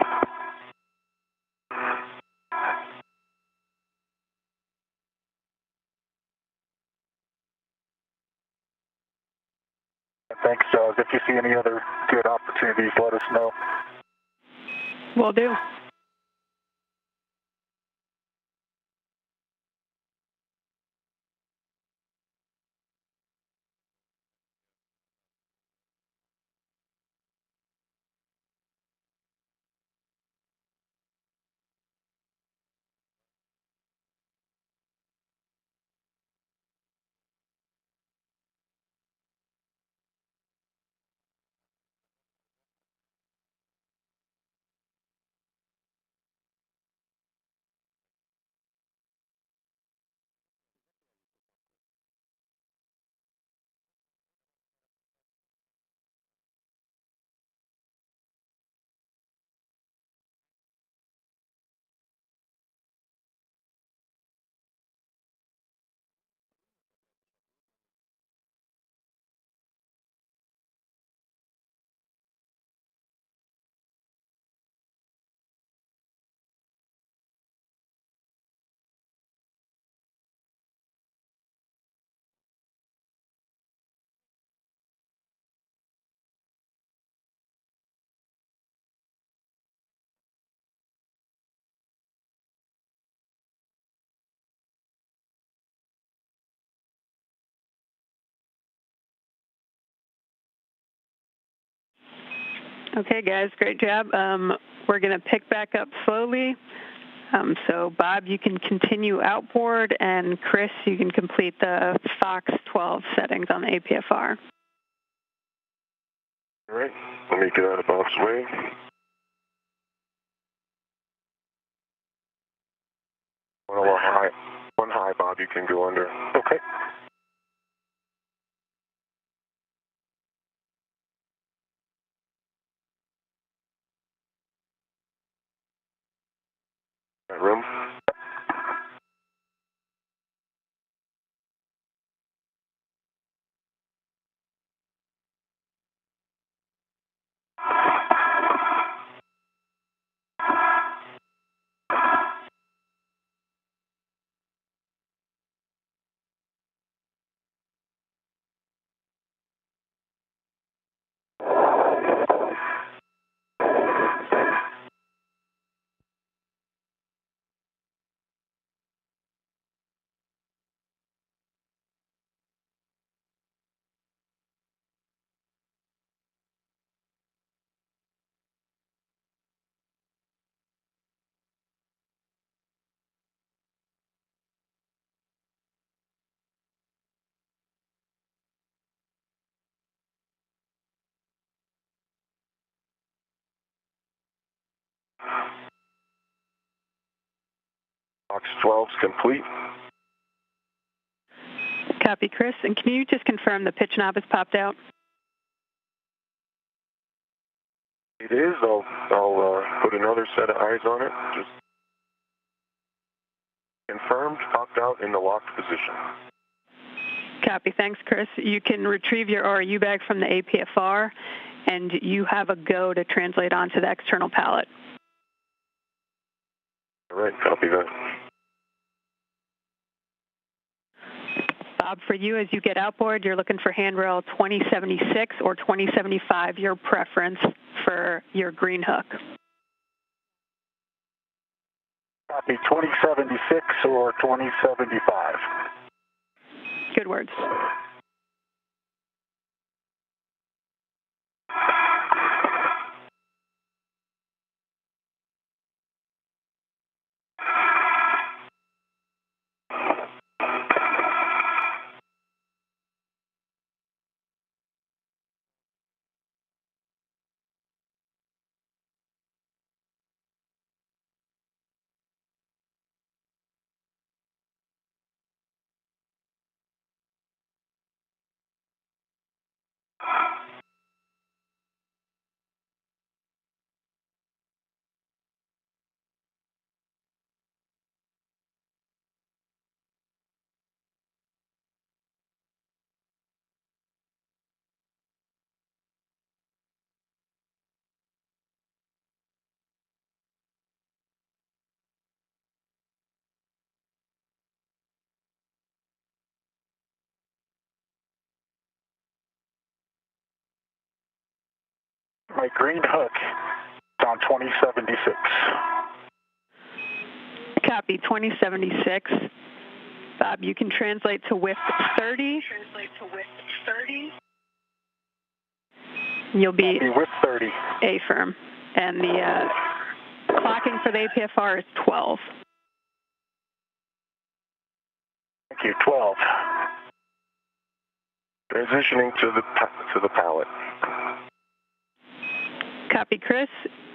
Speaker 5: Thanks, if you see any other good opportunities, let us know.
Speaker 8: Will do. Okay, guys, great job. We're going to pick back up slowly. So, Bob, you can continue outboard, and Chris, you can complete the Fox 12 settings on the APFR.
Speaker 6: All right, let me get out of Bob's way. One high, Bob, you can go under.
Speaker 5: Okay.
Speaker 6: That room. Box 12's complete.
Speaker 8: Copy, Chris. And can you just confirm the pitch knob has popped out?
Speaker 6: It is. I'll put another set of eyes on it. Just confirmed, popped out in the locked position.
Speaker 8: Copy. Thanks, Chris. You can retrieve your RU bag from the APFR, and you have a go to translate onto the external pallet.
Speaker 6: All right, copy that.
Speaker 8: Bob, for you, as you get outboard, you're looking for handrail 2076 or 2075, your preference for your green hook.
Speaker 5: Copy 2076 or 2075.
Speaker 8: Good words.
Speaker 5: My green hook is on 2076.
Speaker 8: Copy 2076. Bob, you can translate to width 30. You'll be
Speaker 5: With 30.
Speaker 8: A firm. And the clocking for the APFR is 12.
Speaker 5: Thank you, 12.
Speaker 6: Transitioning to the pallet.
Speaker 8: Copy, Chris.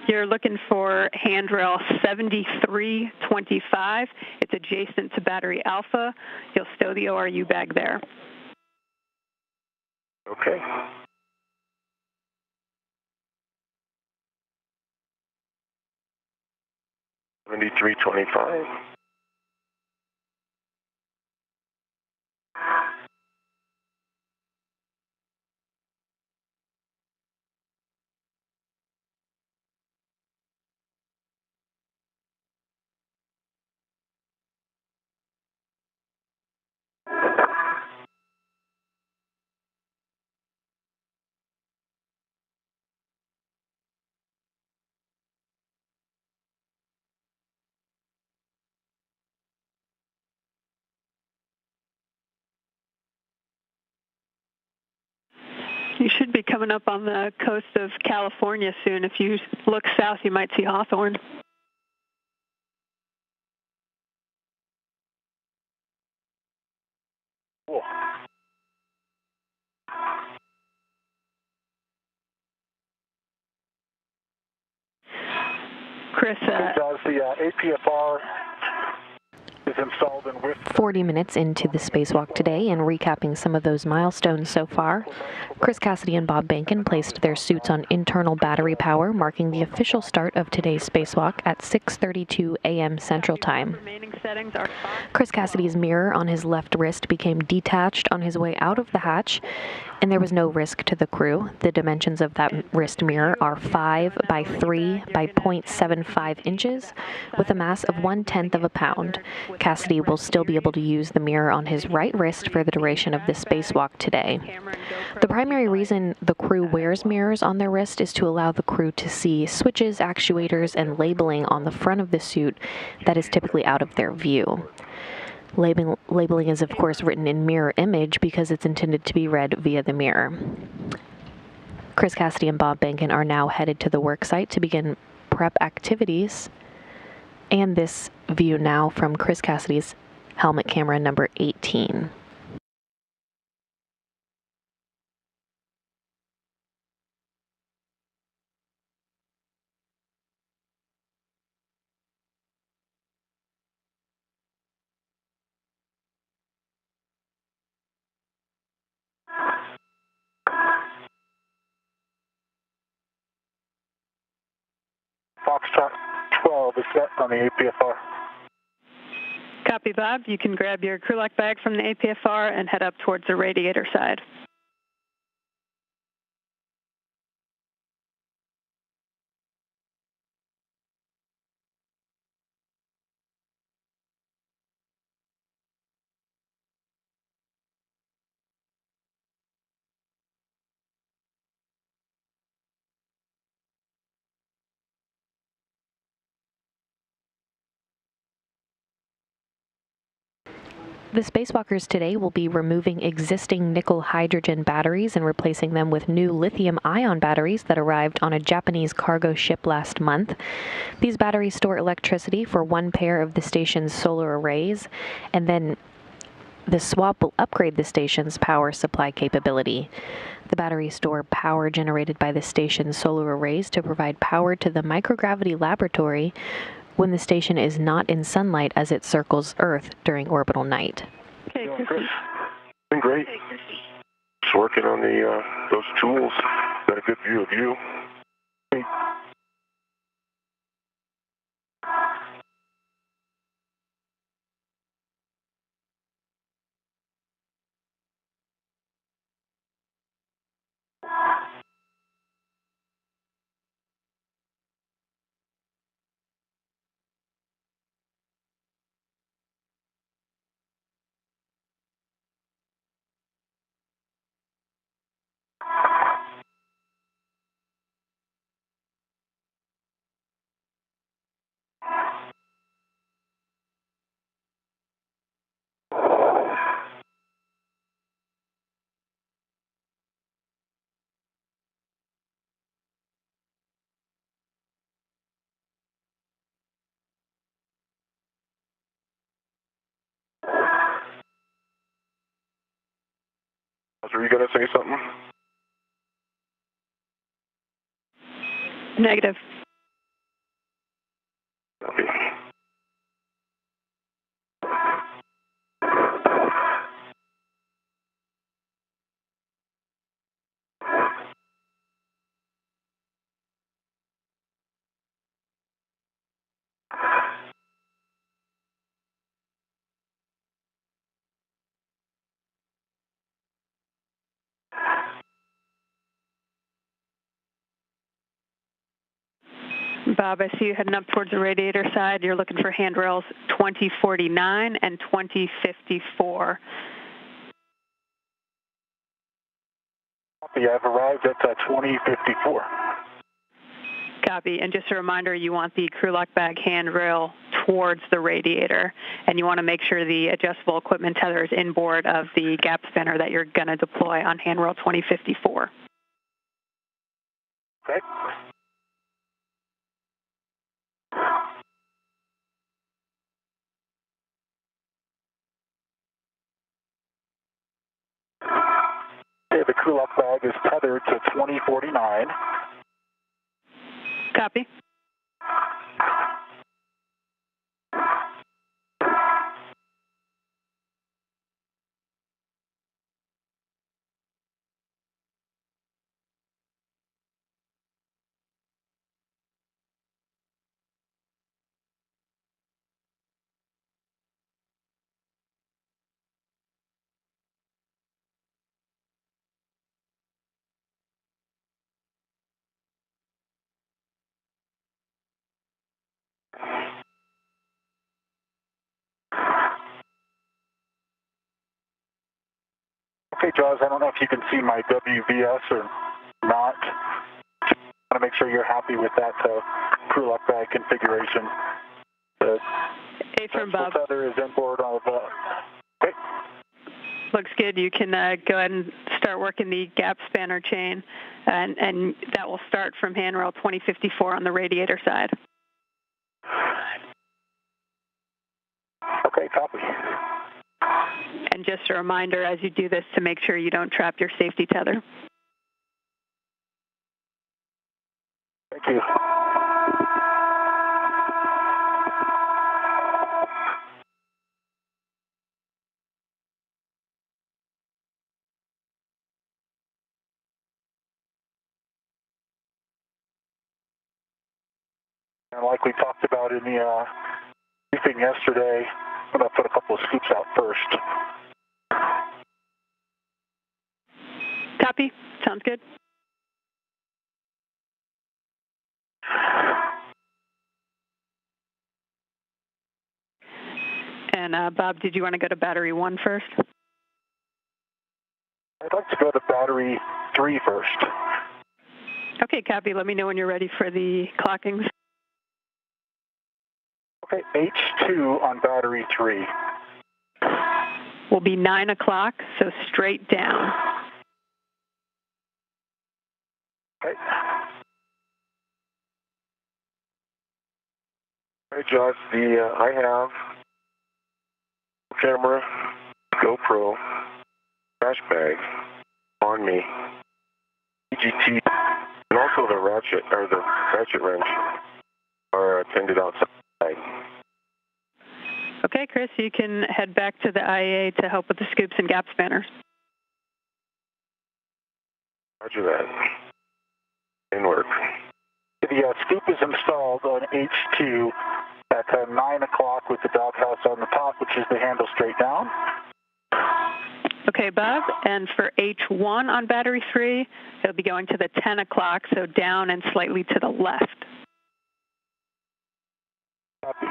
Speaker 8: You're looking for handrail 7325. It's adjacent to battery alpha. You'll stow the ORU bag there.
Speaker 6: Okay. $73.25.
Speaker 8: You should be coming up on the coast of California soon. If you look south, you might see Hawthorne.
Speaker 5: Cool.
Speaker 8: Chris,
Speaker 5: does the APFR is installed in with
Speaker 1: 40 minutes into the spacewalk today, and recapping some of those milestones so far, Chris Kэssиди and Bob Bенken placed their suits on internal battery power, marking the official start of today's spacewalk at 6:32 a.m. Central Time. Chris Kэssidi's mirror on his left wrist became detached on his way out of the hatch, and there was no risk to the crew. The dimensions of that wrist mirror are 5 by 3 by 0.75 inches, with a mass of 1/10 of a pound. Kэssidi will still be able to use the mirror on his right wrist for the duration of the spacewalk today. The primary reason the crew wears mirrors on their wrist is to allow the crew to see switches, actuators, and labeling on the front of the suit that is typically out of their view. Labeling is, of course, written in mirror image because it's intended to be read via the mirror. Chris Kэssidi and Bob Bенken are now headed to the worksite to begin prep activities. And this view now from Chris Kэssidi's helmet camera number 18.
Speaker 5: Foxtrot 12 is set on the APFR.
Speaker 8: Copy, Bob. You can grab your crew lock bag from the APFR and head up towards the radiator side.
Speaker 1: The spacewalkers today will be removing existing nickel-hydrogen batteries and replacing them with new lithium-ion batteries that arrived on a Japanese cargo ship last month. These batteries store electricity for one pair of the station's solar arrays, and then the swap will upgrade the station's power supply capability. The batteries store power generated by the station's solar arrays to provide power to the microgravity laboratory when the station is not in sunlight as it circles Earth during orbital night.
Speaker 8: Okay,
Speaker 6: Chris. Been great. Just working on those tools. Got a good view of you. Were you going to say something?
Speaker 8: Negative.
Speaker 6: Copy.
Speaker 8: Bob, I see you heading up towards the radiator side. You're looking for handrails 2049 and 2054.
Speaker 5: Copy, I've arrived at 2054.
Speaker 8: Copy. And just a reminder, you want the crew lock bag handrail towards the radiator, and you want to make sure the adjustable equipment tether is inboard of the gap spinner that you're going to deploy on handrail 2054.
Speaker 5: Okay. Okay, the crew lock bag is tethered to 2049.
Speaker 8: Copy.
Speaker 5: Okay, Jaws, I don't know if you can see my WVS or not. I want to make sure you're happy with that crew lock bag configuration. The
Speaker 8: Affirm, Bob.
Speaker 5: tether is inboard of okay.
Speaker 8: Looks good. You can go ahead and start working the gap spanner chain, and that will start from handrail 2054 on the radiator side.
Speaker 5: Okay, copy.
Speaker 8: And just a reminder as you do this to make sure you don't trap your safety tether.
Speaker 5: Thank you. And like we talked about in the briefing yesterday, I'm going to put a couple of scoops out first.
Speaker 8: Copy. Sounds good. And Bob, did you want to go to battery 1 first?
Speaker 5: I'd like to go to battery 3 first.
Speaker 8: Okay, copy. Let me know when you're ready for the clockings.
Speaker 5: Okay, H2 on battery 3.
Speaker 8: Will be 9 o'clock, so straight down.
Speaker 5: Okay.
Speaker 6: Hey, Josh, I have camera, GoPro, trash bag on me, EGT, and also the ratchet wrench are attended outside.
Speaker 8: Okay, Chris, you can head back to the IAA to help with the scoops and gap spanners.
Speaker 6: Roger that. In work.
Speaker 5: The scoop is installed on H2 at 9 o'clock with the doghouse on the top, which is the handle straight down.
Speaker 8: Okay, Bob, and for H1 on battery 3, it'll be going to the 10 o'clock, so down and slightly to the left.
Speaker 5: Copy.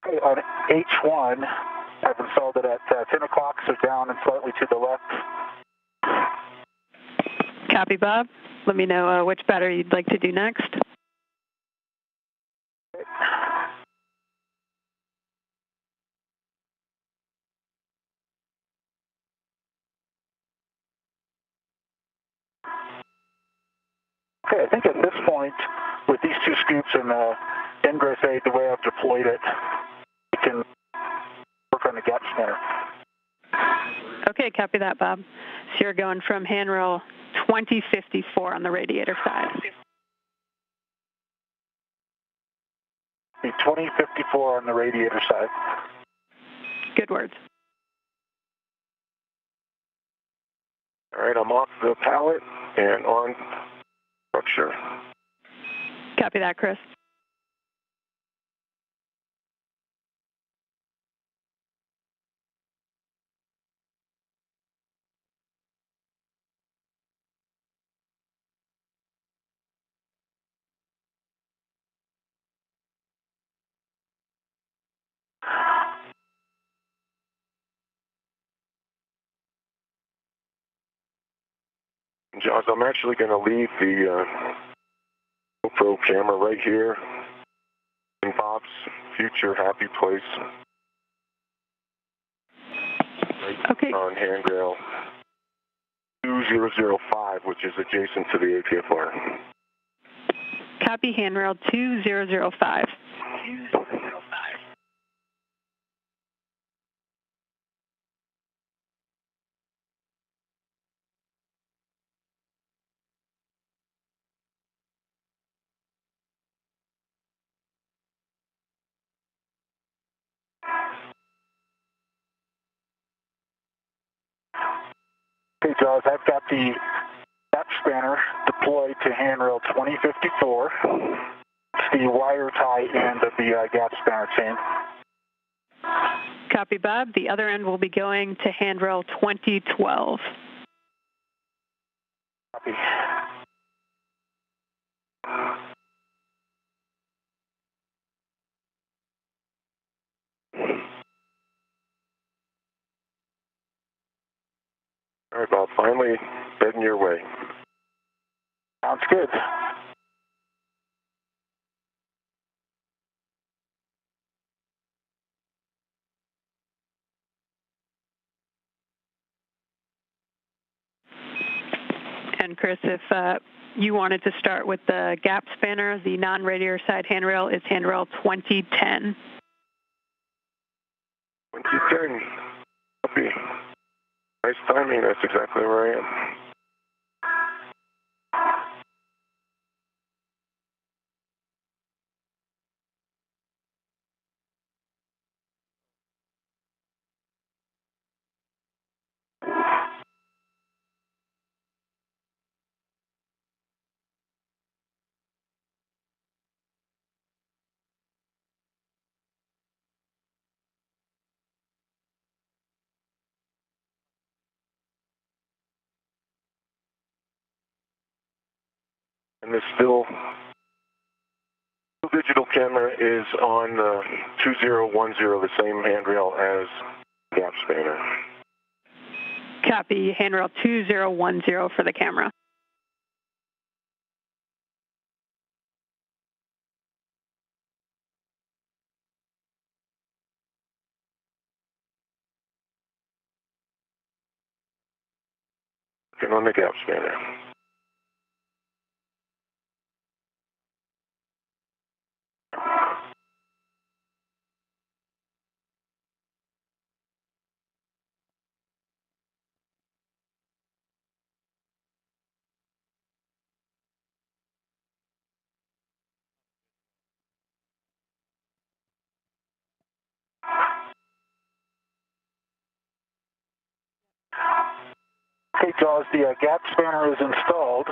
Speaker 5: Okay, on H1, I've installed it at 10 o'clock, so down and slightly to the left.
Speaker 8: Copy, Bob. Let me know which battery you'd like to do next.
Speaker 5: Okay, I think at this point, with these 2 scoops and ingress aid, the way I've deployed it, we can work on the gap spanner.
Speaker 8: Okay, copy that, Bob. So you're going from handrail 2054 on the radiator side.
Speaker 5: The 2054 on the radiator side.
Speaker 8: Good words.
Speaker 6: All right, I'm off the pallet and on structure.
Speaker 8: Copy that, Chris.
Speaker 6: Jaws, I'm actually going to leave the GoPro camera right here in Bob's future happy place. Right
Speaker 8: Okay.
Speaker 6: on handrail 2005, which is adjacent to the APFR.
Speaker 8: Copy, handrail 2005.
Speaker 5: Okay, Jaws, I've got the gap spanner deployed to handrail 2054. It's the wire tie end of the gap spanner chain.
Speaker 8: Copy, Bob. The other end will be going to handrail 2012.
Speaker 5: Copy.
Speaker 6: All right, Bob, finally heading your way.
Speaker 5: Sounds good.
Speaker 8: And Chris, if you wanted to start with the gap spanner, the non-radiator side handrail is handrail 2010.
Speaker 6: 2010. Copy. Nice timing. That's exactly where I am. And the still digital camera is on 2010, the same handrail as gap spanner.
Speaker 8: Copy, handrail 2010 for the camera.
Speaker 6: Working on the gap spanner.
Speaker 5: Okay, Jaws, the gap spanner is installed.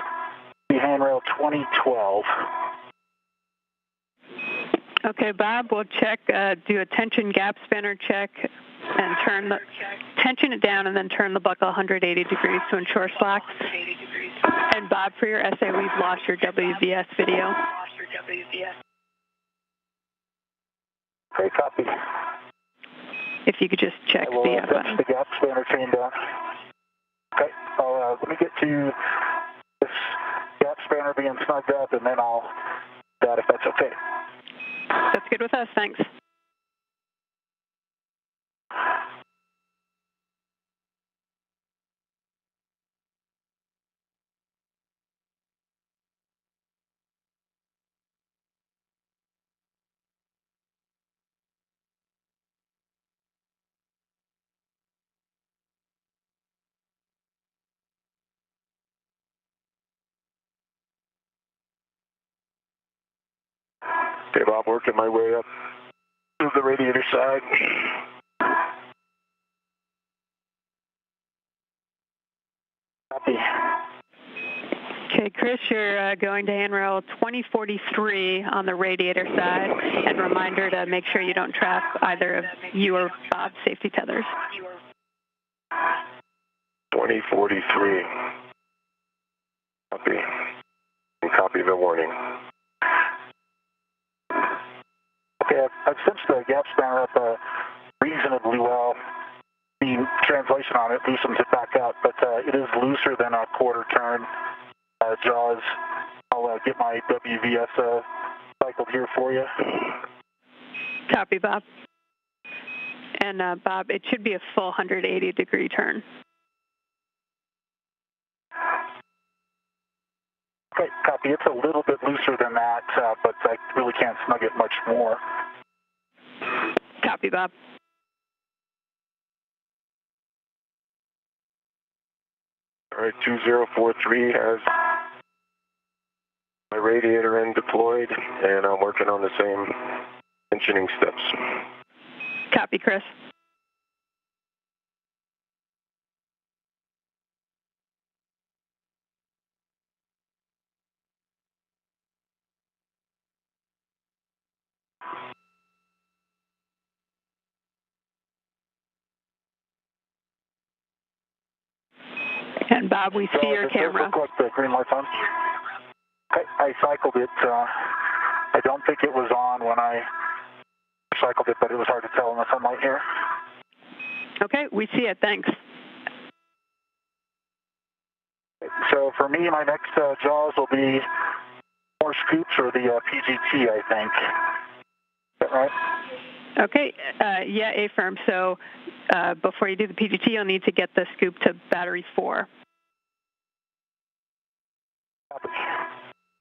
Speaker 5: The handrail 2012.
Speaker 8: Okay, Bob, we'll check, do a tension gap spanner check and tension it down and then turn the buckle 180 degrees to ensure slacks. And Bob, for your essay, we've lost your WVS video.
Speaker 5: Okay, copy.
Speaker 8: If you could just check
Speaker 5: I will
Speaker 8: the
Speaker 5: touch
Speaker 8: button.
Speaker 5: the gap spanner chain down. Okay, let me get to this gap spanner being snugged up, and then I'll do that if that's okay.
Speaker 8: That's good with us, thanks.
Speaker 6: Okay, Bob, working my way up to the radiator side.
Speaker 5: Copy.
Speaker 8: Okay, Chris, you're going to handrail 2043 on the radiator side. And reminder to make sure you don't trap either of you or Bob's safety tethers.
Speaker 6: 2043. Copy. And copy the warning.
Speaker 5: Okay, I've cinched the gap spanner up reasonably well. the translation on it loosens it back up, but it is looser than a quarter turn jaws. I'll get my WVS cycled here for you.
Speaker 8: Copy, Bob. And Bob, it should be a full 180-degree turn.
Speaker 5: Okay, copy. It's a little bit looser than that, but I really can't snug it much more.
Speaker 8: Copy, Bob.
Speaker 6: All right, 2043 has my radiator end deployed, and I'm working on the same tensioning steps.
Speaker 8: Copy, Chris. And Bob, we see your camera.
Speaker 5: It does look like the green light's on. I cycled it. I don't think it was on when I cycled it, but it was hard to tell in the sunlight here.
Speaker 8: Okay, we see it. Thanks.
Speaker 5: So for me, my next jaws will be more scoops or the PGT, I think. Is that right?
Speaker 8: Okay, yeah, A-firm. So before you do the PGT, you'll need to get the scoop to battery 4.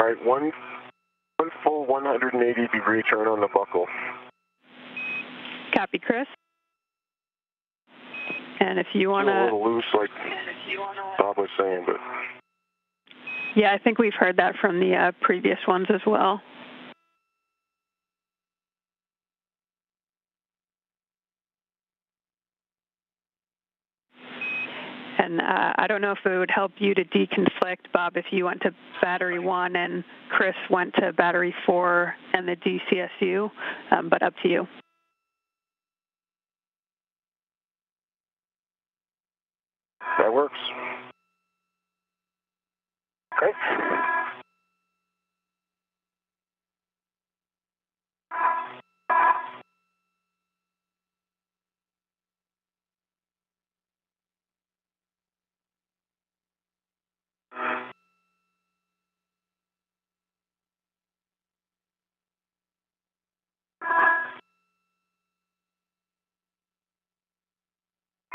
Speaker 6: All right, one full 180-degree turn on the buckle.
Speaker 8: Copy, Chris. And if you want to...
Speaker 6: a little loose, like Bob was saying, but...
Speaker 8: Yeah, I think we've heard that from the previous ones as well. And I don't know if it would help you to deconflict, Bob, if you went to battery 1 and Chris went to battery 4 and the DCSU, but up to you.
Speaker 6: That works.
Speaker 5: Okay.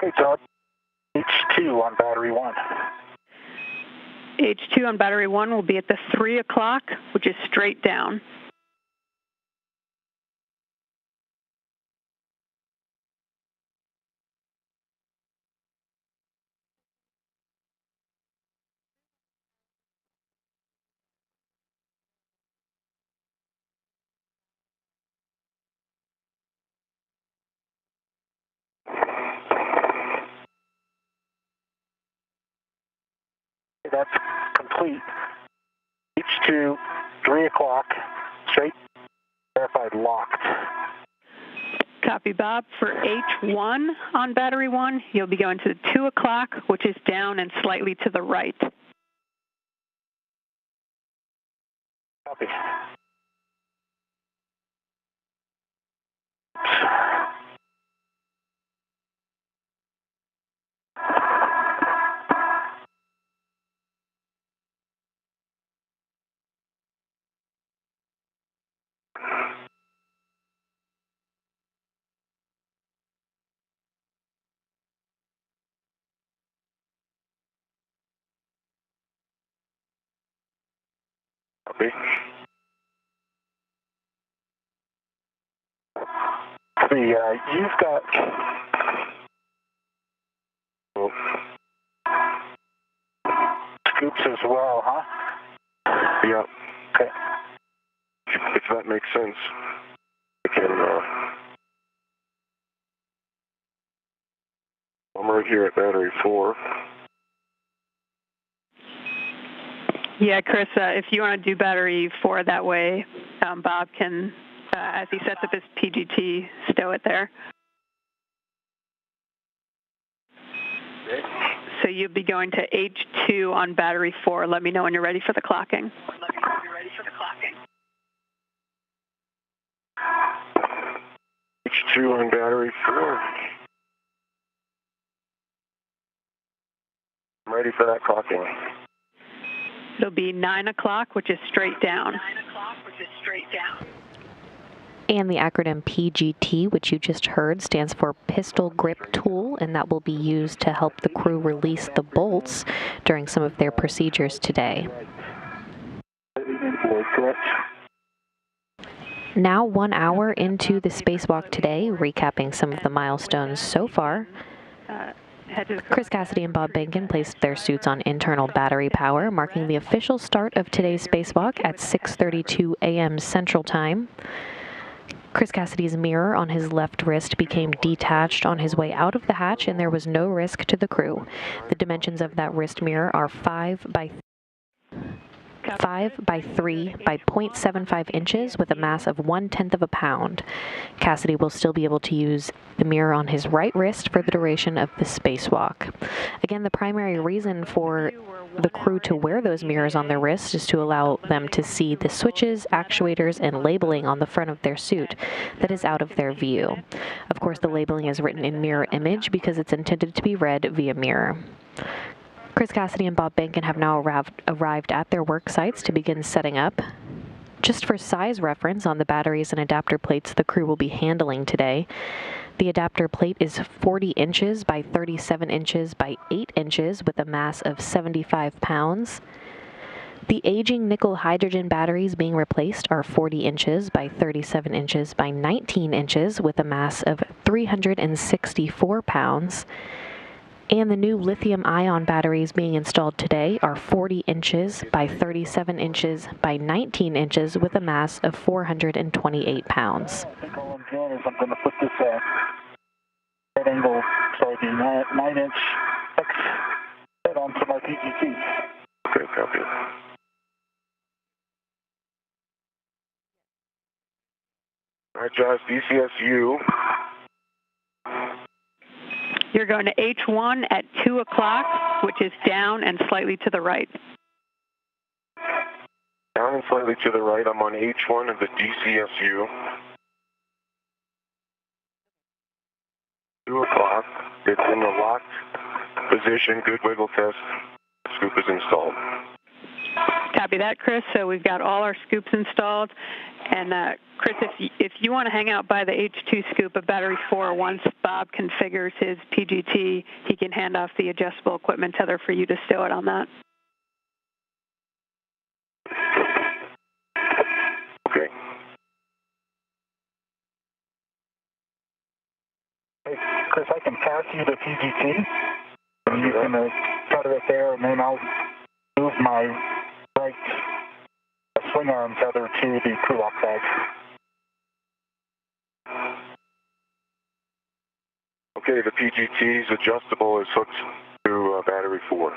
Speaker 5: Okay, Todd. H2 on battery 1.
Speaker 8: H2 on battery 1 will be at the 3 o'clock, which is straight down.
Speaker 5: That's complete. H2, 3 o'clock, straight, verified, locked.
Speaker 8: Copy, Bob. For H1 on battery 1, you'll be going to the 2 o'clock, which is down and slightly to the right.
Speaker 5: Copy.
Speaker 6: Copy.
Speaker 5: You've got... scoops as well, huh?
Speaker 6: Yeah.
Speaker 5: Okay.
Speaker 6: If that makes sense, I can, I'm right here at battery 4.
Speaker 8: Yeah, Chris, if you want to do battery 4 that way, Bob can, as he sets up his PGT, stow it there.
Speaker 6: Okay.
Speaker 8: So you'll be going to H2 on battery 4. Let me know when you're ready for the clocking.
Speaker 6: H2 on battery 4. ready for that clocking.
Speaker 8: It'll be 9 o'clock, which is straight down.
Speaker 1: And the acronym PGT, which you just heard, stands for Pistol Grip Tool, and that will be used to help the crew release the bolts during some of their procedures today. Now 1 hour into the spacewalk today, recapping some of the milestones so far. Chris Kässidi and Bob Bенken placed their suits on internal battery power, marking the official start of today's spacewalk at 6:32 a.m. Central Time. Chris Kassidy's mirror on his left wrist became detached on his way out of the hatch, and there was no risk to the crew. The dimensions of that wrist mirror are 5 by 3 by 0.75 inches with a mass of 1/10 of a pound. Kässidi will still be able to use the mirror on his right wrist for the duration of the spacewalk. Again, the primary reason for the crew to wear those mirrors on their wrists is to allow them to see the switches, actuators, and labeling on the front of their suit that is out of their view. Of course, the labeling is written in mirror image because it's intended to be read via mirror. Chris Kässidi and Bob Bенken have now arrived at their work sites to begin setting up. Just for size reference on the batteries and adapter plates the crew will be handling today, the adapter plate is 40 inches by 37 inches by 8 inches with a mass of 75 pounds. The aging nickel hydrogen batteries being replaced are 40 inches by 37 inches by 19 inches with a mass of 364 pounds. And the new lithium-ion batteries being installed today are 40 inches by 37 inches by 19 inches with a mass of 428 pounds.
Speaker 5: I think all I'm doing is I'm going to put this right angle, sorry, the 9-inch X head onto my PGT.
Speaker 6: Okay, copy. All right, Josh, DCSU.
Speaker 8: You're going to H1 at 2 o'clock, which is down and slightly to the right.
Speaker 6: Down and slightly to the right, I'm on H1 of the DCSU. 2 o'clock, it's in the locked position, good wiggle test, scoop is installed.
Speaker 8: Copy that, Chris. So we've got all our scoops installed. And Chris, if you want to hang out by the H2 scoop of battery 4, once Bob configures his PGT, he can hand off the adjustable equipment tether for you to stow it on that.
Speaker 6: Okay.
Speaker 5: Hey, Chris, I can pass you the PGT, and you can tether it there, and then I'll move my right swing arm tether to the crew lock bag.
Speaker 6: Okay, the PGT's adjustable is hooked to battery 4.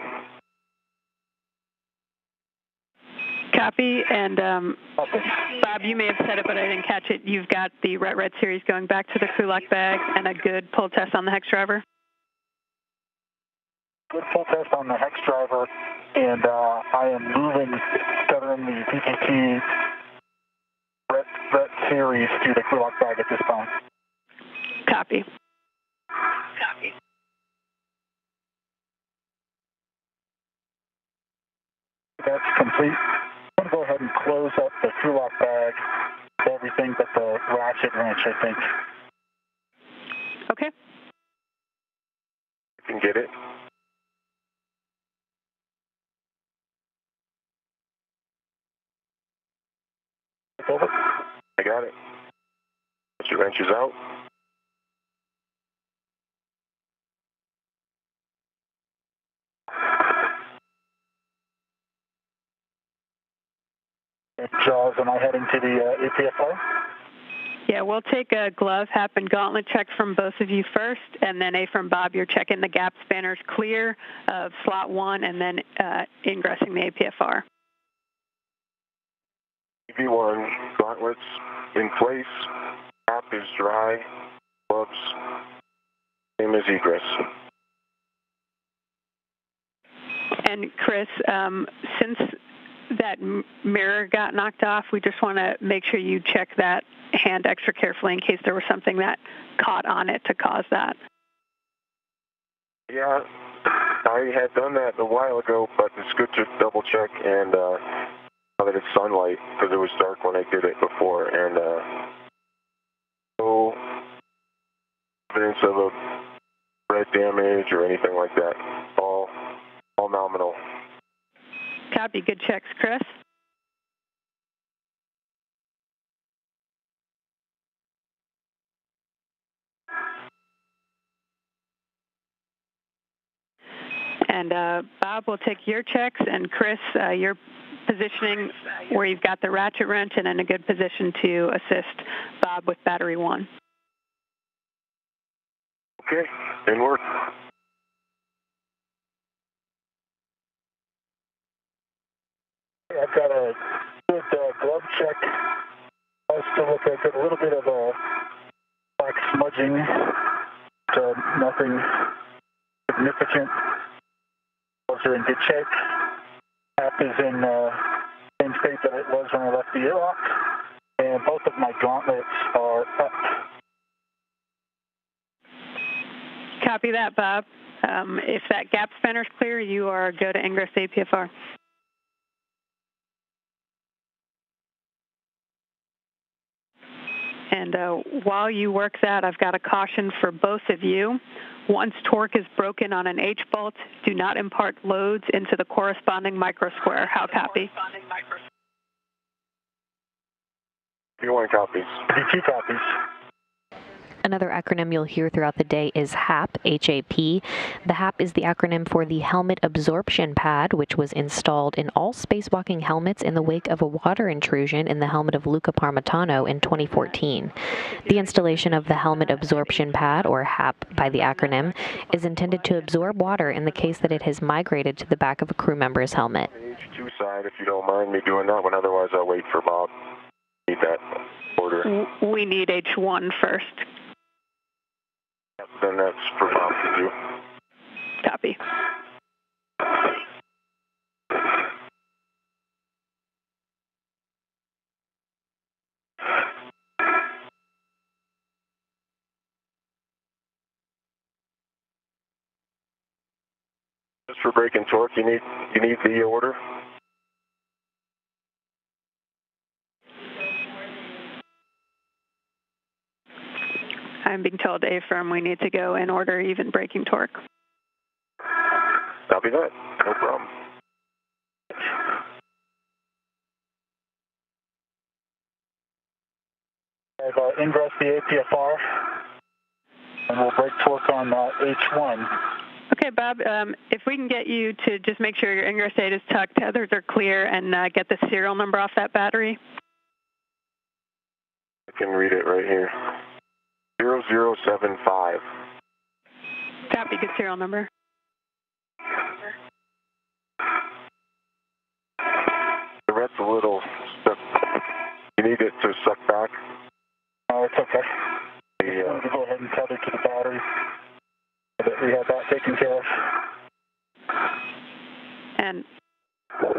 Speaker 8: Copy, and Bob, you may have said it, but I didn't catch it. You've got the red series going back to the crew lock bag and a good pull test on the hex driver?
Speaker 5: Good pull test on the hex driver, and I am moving, tethering the PGT red series to the crew lock bag at this time.
Speaker 8: Copy.
Speaker 5: Copy. That's complete. I'm going to go ahead and close up the crew lock bag, everything but the ratchet wrench, I think.
Speaker 8: Okay.
Speaker 6: You can get it.
Speaker 5: Over.
Speaker 6: I got it. Your wrench is out.
Speaker 5: Jaws, am I heading to the APFR?
Speaker 8: Yeah, we'll take a glove, hap, and gauntlet check from both of you first, and then from Bob, you're checking the gap spanners clear of slot 1 and then ingressing the APFR.
Speaker 6: V1, gauntlets in place, hap is dry, gloves, same as egress.
Speaker 8: And Chris, since that mirror got knocked off, we just want to make sure you check that hand extra carefully in case there was something that caught on it to cause that.
Speaker 6: Yeah, I had done that a while ago, but it's good to double check and now that it's sunlight, because it was dark when I did it before, and no evidence of a red damage or anything like that. All nominal.
Speaker 8: Copy. Good checks, Chris. And Bob will take your checks, and Chris, your positioning where you've got the ratchet wrench and in a good position to assist Bob with battery 1.
Speaker 6: Okay, in work.
Speaker 5: I've got a good glove check. I still look like a little bit of a black smudging, so nothing significant. Gloves are in good shape. Tap is in the same state that it was when I left the airlock, and both of my gauntlets are up.
Speaker 8: Copy that, Bob. If that gap spanner's clear, you are go to ingress APFR. And while you work that, I've got a caution for both of you. Once torque is broken on an H-bolt, do not impart loads into the corresponding microsquare. How copy?
Speaker 6: P1 copies.
Speaker 5: P2 copies.
Speaker 1: Another acronym you'll hear throughout the day is HAP, H-A-P. The HAP is the acronym for the Helmet Absorption Pad, which was installed in all spacewalking helmets in the wake of a water intrusion in the helmet of Luca Parmitano in 2014. The installation of the Helmet Absorption Pad, or HAP by the acronym, is intended to absorb water in the case that it has migrated to the back of a crew member's helmet.
Speaker 6: H2 side, if you don't mind me doing that one, otherwise I'll wait for Bob. Need that order.
Speaker 8: We need H1 first.
Speaker 6: Then that's for Bob to do.
Speaker 8: Copy.
Speaker 6: Just for breaking torque, you need the order.
Speaker 8: I'm being told to affirm we need to go in order, even breaking torque.
Speaker 6: Copy that. No problem.
Speaker 5: I've ingressed the APFR, and we'll break torque on H1.
Speaker 8: Okay, Bob, if we can get you to just make sure your ingress date is tucked, tethers are clear, and get the serial number off that battery.
Speaker 6: I can read it right here. 0075.
Speaker 8: Copy, good serial number.
Speaker 6: The red's a little stuck. You need it to suck back?
Speaker 5: Oh, it's okay. I'm going to go ahead and tether to the battery so that we have that taken care of.
Speaker 8: And
Speaker 5: Go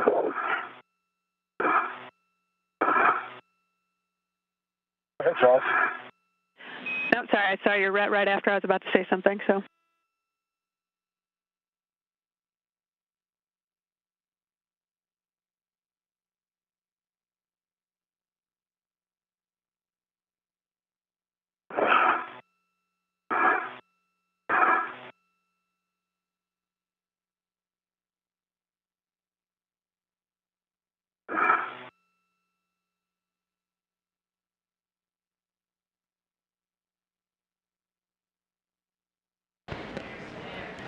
Speaker 5: ahead, Josh.
Speaker 8: no, sorry, I saw your right after I was about to say something, so.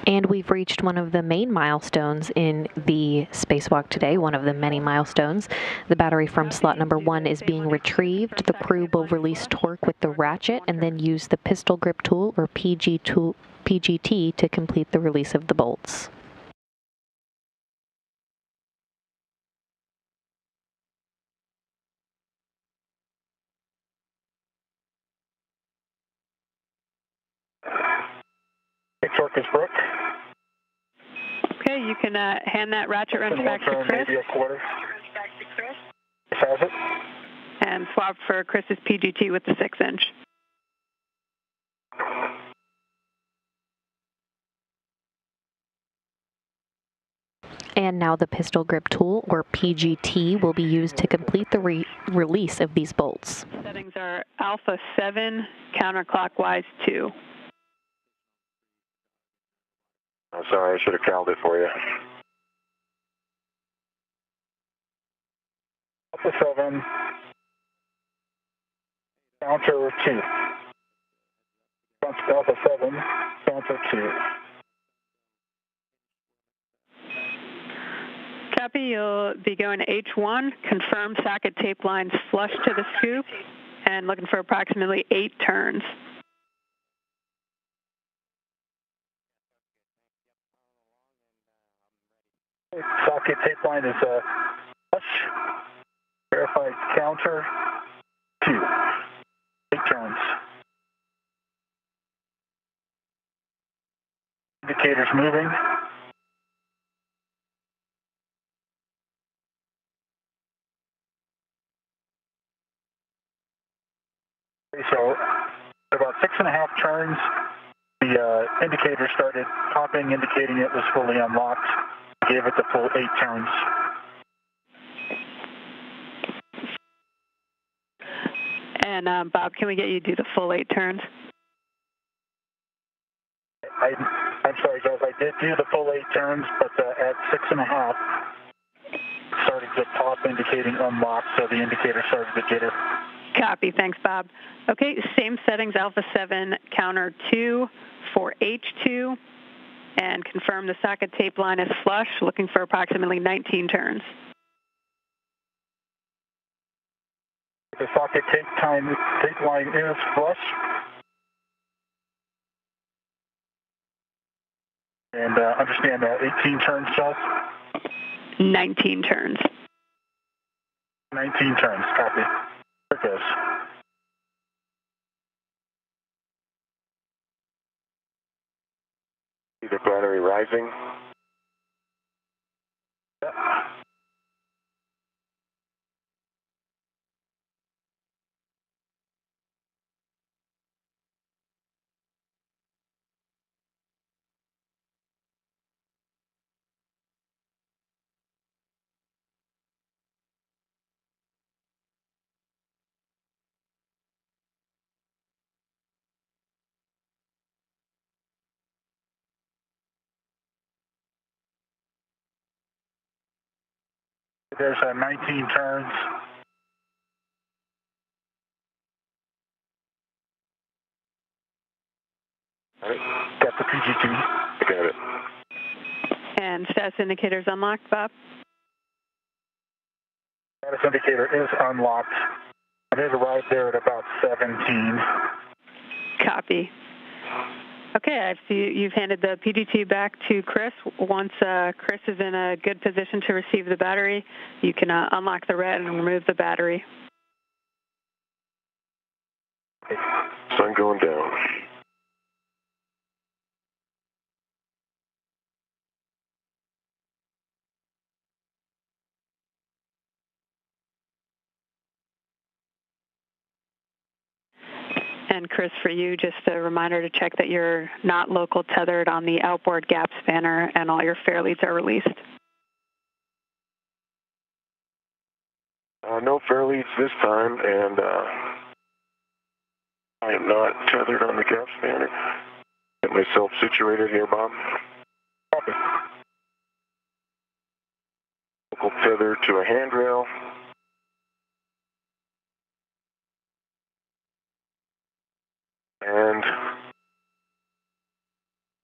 Speaker 1: And we've reached one of the main milestones in the spacewalk today, one of the many milestones. The battery from slot number 1 is being retrieved. The crew will release torque with the ratchet and then use the pistol grip tool, or PGT, to complete the release of the bolts.
Speaker 5: Torque is broke.
Speaker 8: Okay, you can hand that ratchet wrench back to Chris.
Speaker 5: Maybe a quarter. Chris has it.
Speaker 8: And swap for Chris's PGT with the 6-inch.
Speaker 1: And now the pistol grip tool, or PGT, will be used to complete the release of these bolts.
Speaker 8: Settings are alpha 7, counterclockwise 2.
Speaker 6: I'm sorry, I should have called it for you.
Speaker 5: Alpha 7, counter 2. Alpha 7, counter 2.
Speaker 8: Copy, you'll be going to H1, confirm socket tape lines flush to the scoop, and looking for approximately 8 turns.
Speaker 5: Socket tape line is flush. Verified counter 2. 8 turns. Indicators moving. So about 6.5 turns, the indicator started popping, indicating it was fully unlocked. Gave it the full 8 turns.
Speaker 8: And Bob, can we get you to do the full 8 turns?
Speaker 5: I'm sorry, guys. I did do the full 8 turns, but at 6.5, started to pop, indicating unlocked. So the indicator started to jitter.
Speaker 8: Copy. Thanks, Bob. Okay, same settings, alpha 7, counter 2 for H2, and confirm the socket tape line is flush, looking for approximately 19 turns.
Speaker 5: The socket tape line is flush. And understand that 18 turns, Josh?
Speaker 8: 19 turns.
Speaker 5: 19 turns, copy. There it goes.
Speaker 6: See the battery rising?
Speaker 5: Yeah. There's 19 turns.
Speaker 6: All right.
Speaker 5: Got the PGT.
Speaker 6: Got it.
Speaker 8: And status indicators unlocked, Bob?
Speaker 5: Status indicator is unlocked. It has arrived there at about 17.
Speaker 8: Copy. Okay, I see you've handed the PGT back to Chris. Once Chris is in a good position to receive the battery, you can unlock the red and remove the battery.
Speaker 6: Sun going down.
Speaker 8: And Chris, for you, just a reminder to check that you're not local tethered on the outboard gap spanner and all your fair leads are released.
Speaker 6: No fair leads this time, and I am not tethered on the gap spanner. Get myself situated here, Bob.
Speaker 5: Copy.
Speaker 6: Local tether to a handrail. And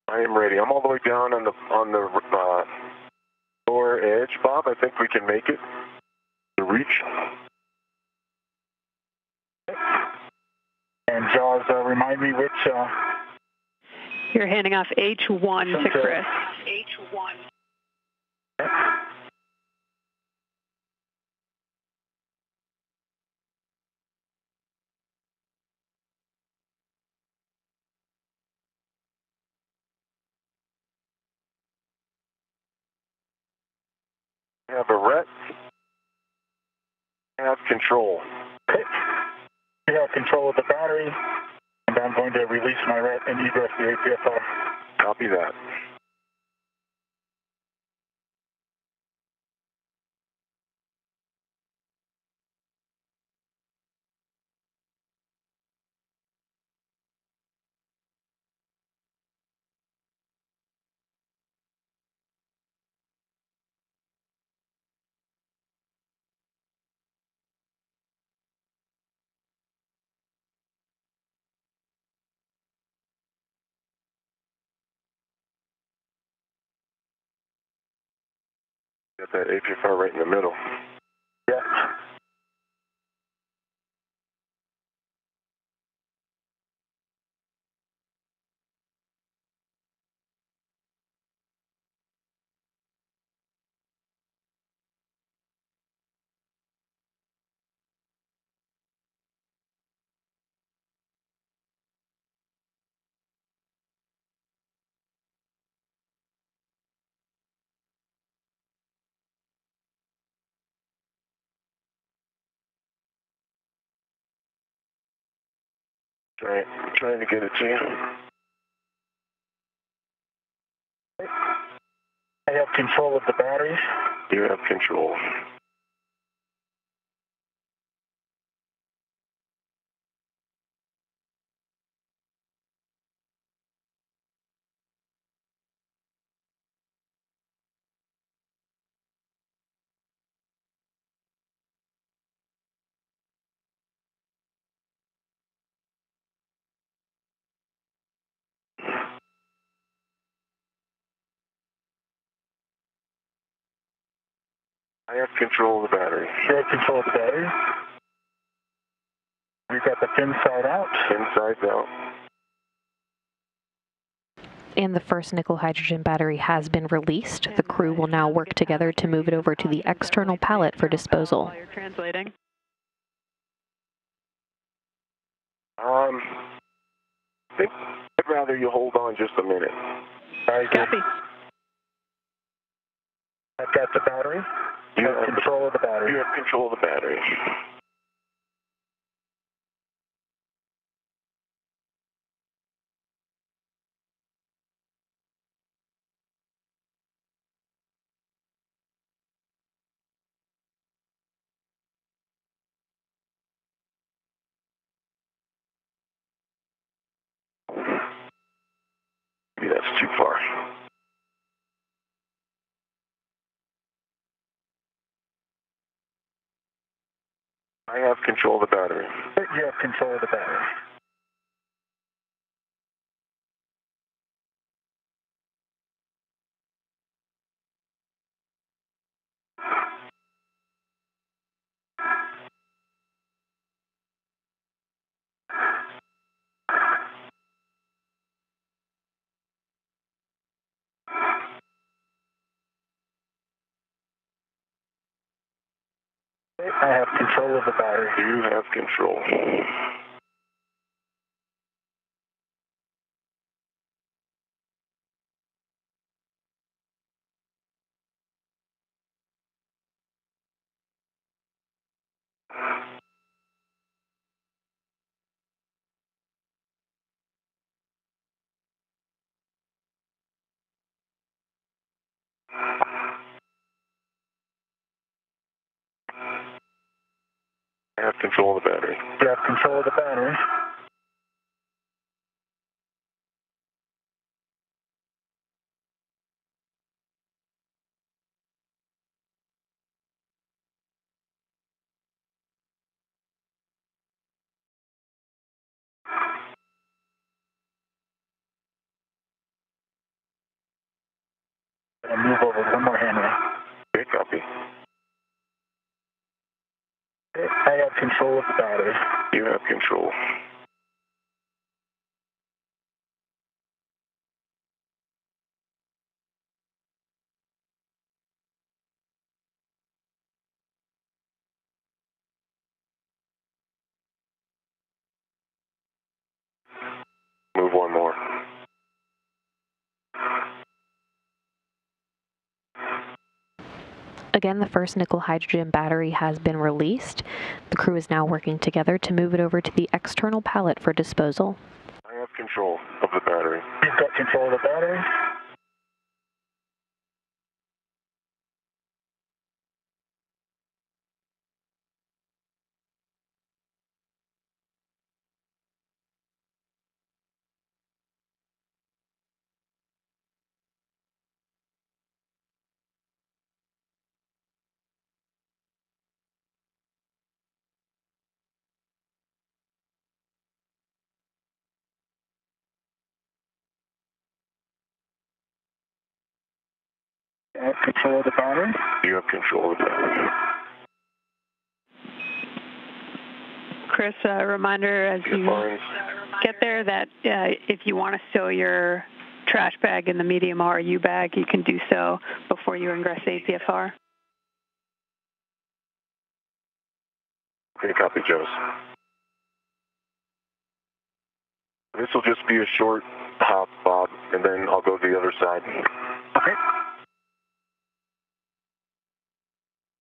Speaker 6: I am ready. I'm all the way down on the lower edge, Bob. I think we can make it to reach.
Speaker 5: And Jaws, remind me which...
Speaker 8: You're handing off H1 to Chris.
Speaker 5: H1.
Speaker 6: Have a ret. Have control.
Speaker 5: Okay. You have control of the battery, and I'm going to release my ret and egress the APFR.
Speaker 6: Copy that. Got that APFR right in the middle.
Speaker 5: Yeah.
Speaker 6: Trying to get it to you.
Speaker 5: I have control of the batteries.
Speaker 6: You have control. I have control of the battery.
Speaker 5: You have control of the battery. We've got the pin side out.
Speaker 6: Inside out.
Speaker 1: And the first nickel hydrogen battery has been released. The crew will now work together to move it over to the external pallet for disposal.
Speaker 8: While you're translating.
Speaker 6: I think I'd rather you hold on just a minute.
Speaker 8: Copy.
Speaker 5: I've got the battery.
Speaker 6: You
Speaker 5: have control of the battery.
Speaker 6: You have control of the battery. Maybe that's too far. I have control of the battery.
Speaker 5: You have control of the battery. I have control of the battery.
Speaker 6: You have control. I have control of the battery.
Speaker 5: You have control of the battery. I'm going to move over one more hand ring.
Speaker 6: Okay, copy.
Speaker 5: I have control of the battery.
Speaker 6: You have control. Move one more.
Speaker 1: Again, the first nickel hydrogen battery has been released. The crew is now working together to move it over to the external pallet for disposal.
Speaker 6: I have control of the battery.
Speaker 5: You've got control of the battery. Control of the battery?
Speaker 6: You have control of the battery.
Speaker 8: Chris, a reminder as you get there that if you want to stow your trash bag in the medium RU bag, you can do so before you ingress APFR.
Speaker 6: Okay, copy, Joes. This will just be a short hop, Bob, and then I'll go to the other side.
Speaker 5: Okay.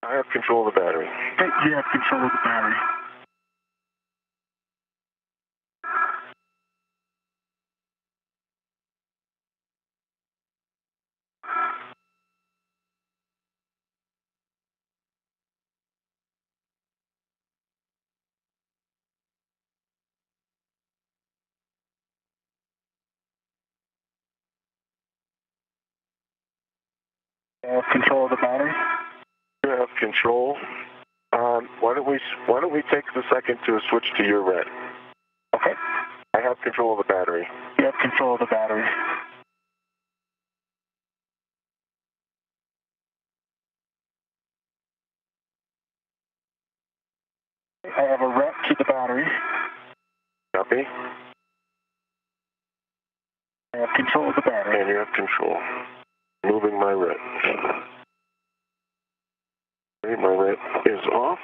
Speaker 6: I have control of the battery.
Speaker 5: Okay, you have control of the battery. Control of the battery.
Speaker 6: You have control. Why don't we take the second to switch to your red?
Speaker 5: Okay.
Speaker 6: I have control of the battery.
Speaker 5: You have control of the battery. I have a rep to the battery.
Speaker 6: Copy.
Speaker 5: I have control of the battery.
Speaker 6: And you have control. Moving my red. Okay, my red is off.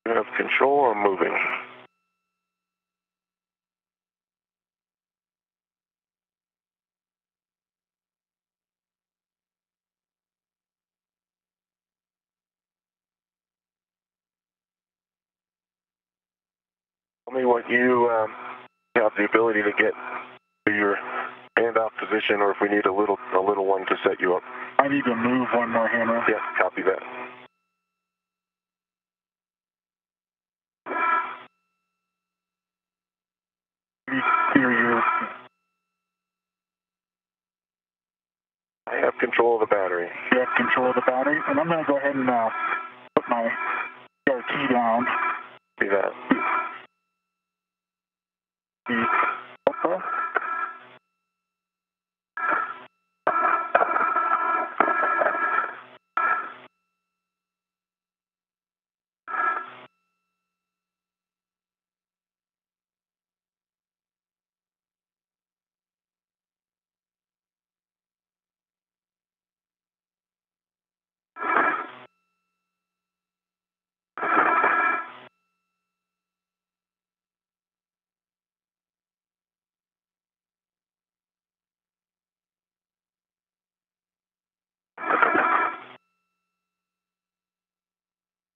Speaker 6: You have control. I'm moving. Tell me what you have the ability to get to your handoff position, or if we need a little one to set you up.
Speaker 5: I need to move one more hammer.
Speaker 6: Yes, copy that.
Speaker 5: Clear you.
Speaker 6: I have control of the battery.
Speaker 5: You have control of the battery, and I'm going to go ahead and put my RT down.
Speaker 6: See that.
Speaker 5: The okla.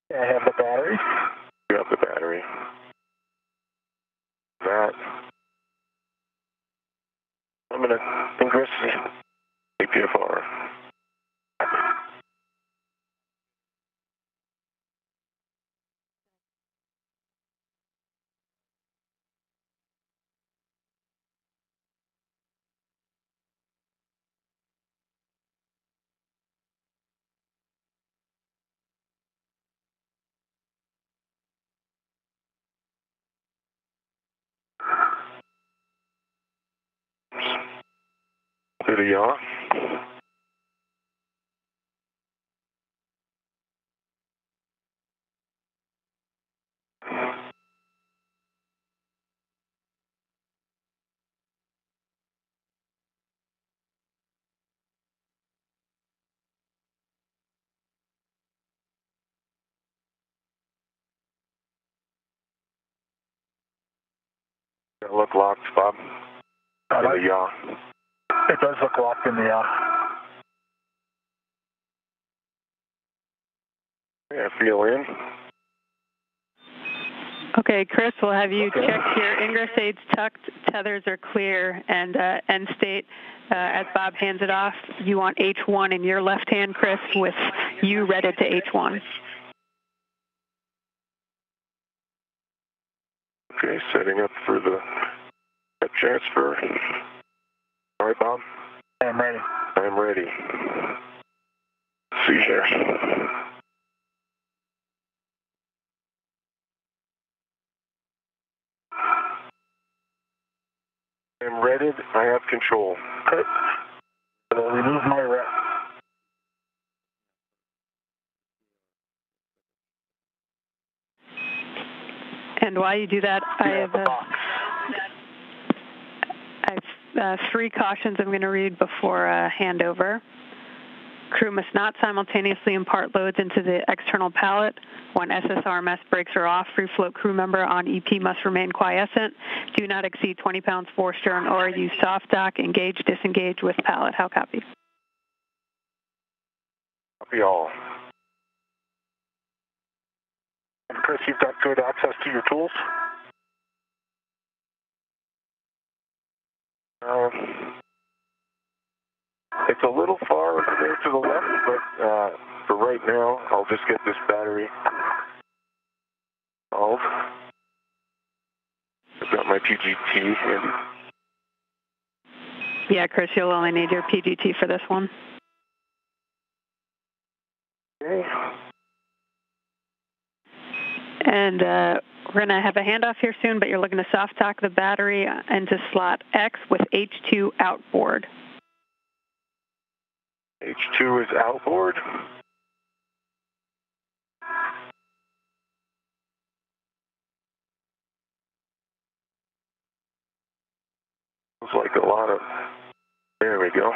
Speaker 5: I have the battery.
Speaker 6: You have the battery. That. I'm going to ingress the APFR. To the yaw. Look locked, Bob. To the yaw.
Speaker 5: It does look locked in the
Speaker 6: Yeah, feel in.
Speaker 8: Okay, Chris, we'll have you check your ingress aids tucked, tethers are clear, and end state. As Bob hands it off, you want H1 in your left hand, Chris, with you ready to H1.
Speaker 6: Okay, setting up for the transfer. All right, Bob?
Speaker 5: I'm ready.
Speaker 6: I'm ready. Let's see here. I'm ready. I have control.
Speaker 5: Okay. I'll remove my rep.
Speaker 8: And while you do that, I have 3 cautions I'm going to read before handover. Crew must not simultaneously impart loads into the external pallet. When SSRMS brakes are off, free float crew member on EP must remain quiescent. Do not exceed 20 pounds forestern or use soft dock. Engage, disengage with pallet. How copy?
Speaker 6: Copy all.
Speaker 5: And Chris, you've got good access to your tools?
Speaker 6: It's a little far over there to the left, but for right now, I'll just get this battery solved. I've got my PGT in.
Speaker 8: Yeah, Chris, you'll only need your PGT for this one.
Speaker 6: Okay.
Speaker 8: And we're going to have a handoff here soon, but you're looking to soft dock the battery into slot X with H2 outboard.
Speaker 6: H2 is outboard. Looks like a lot of... There we go.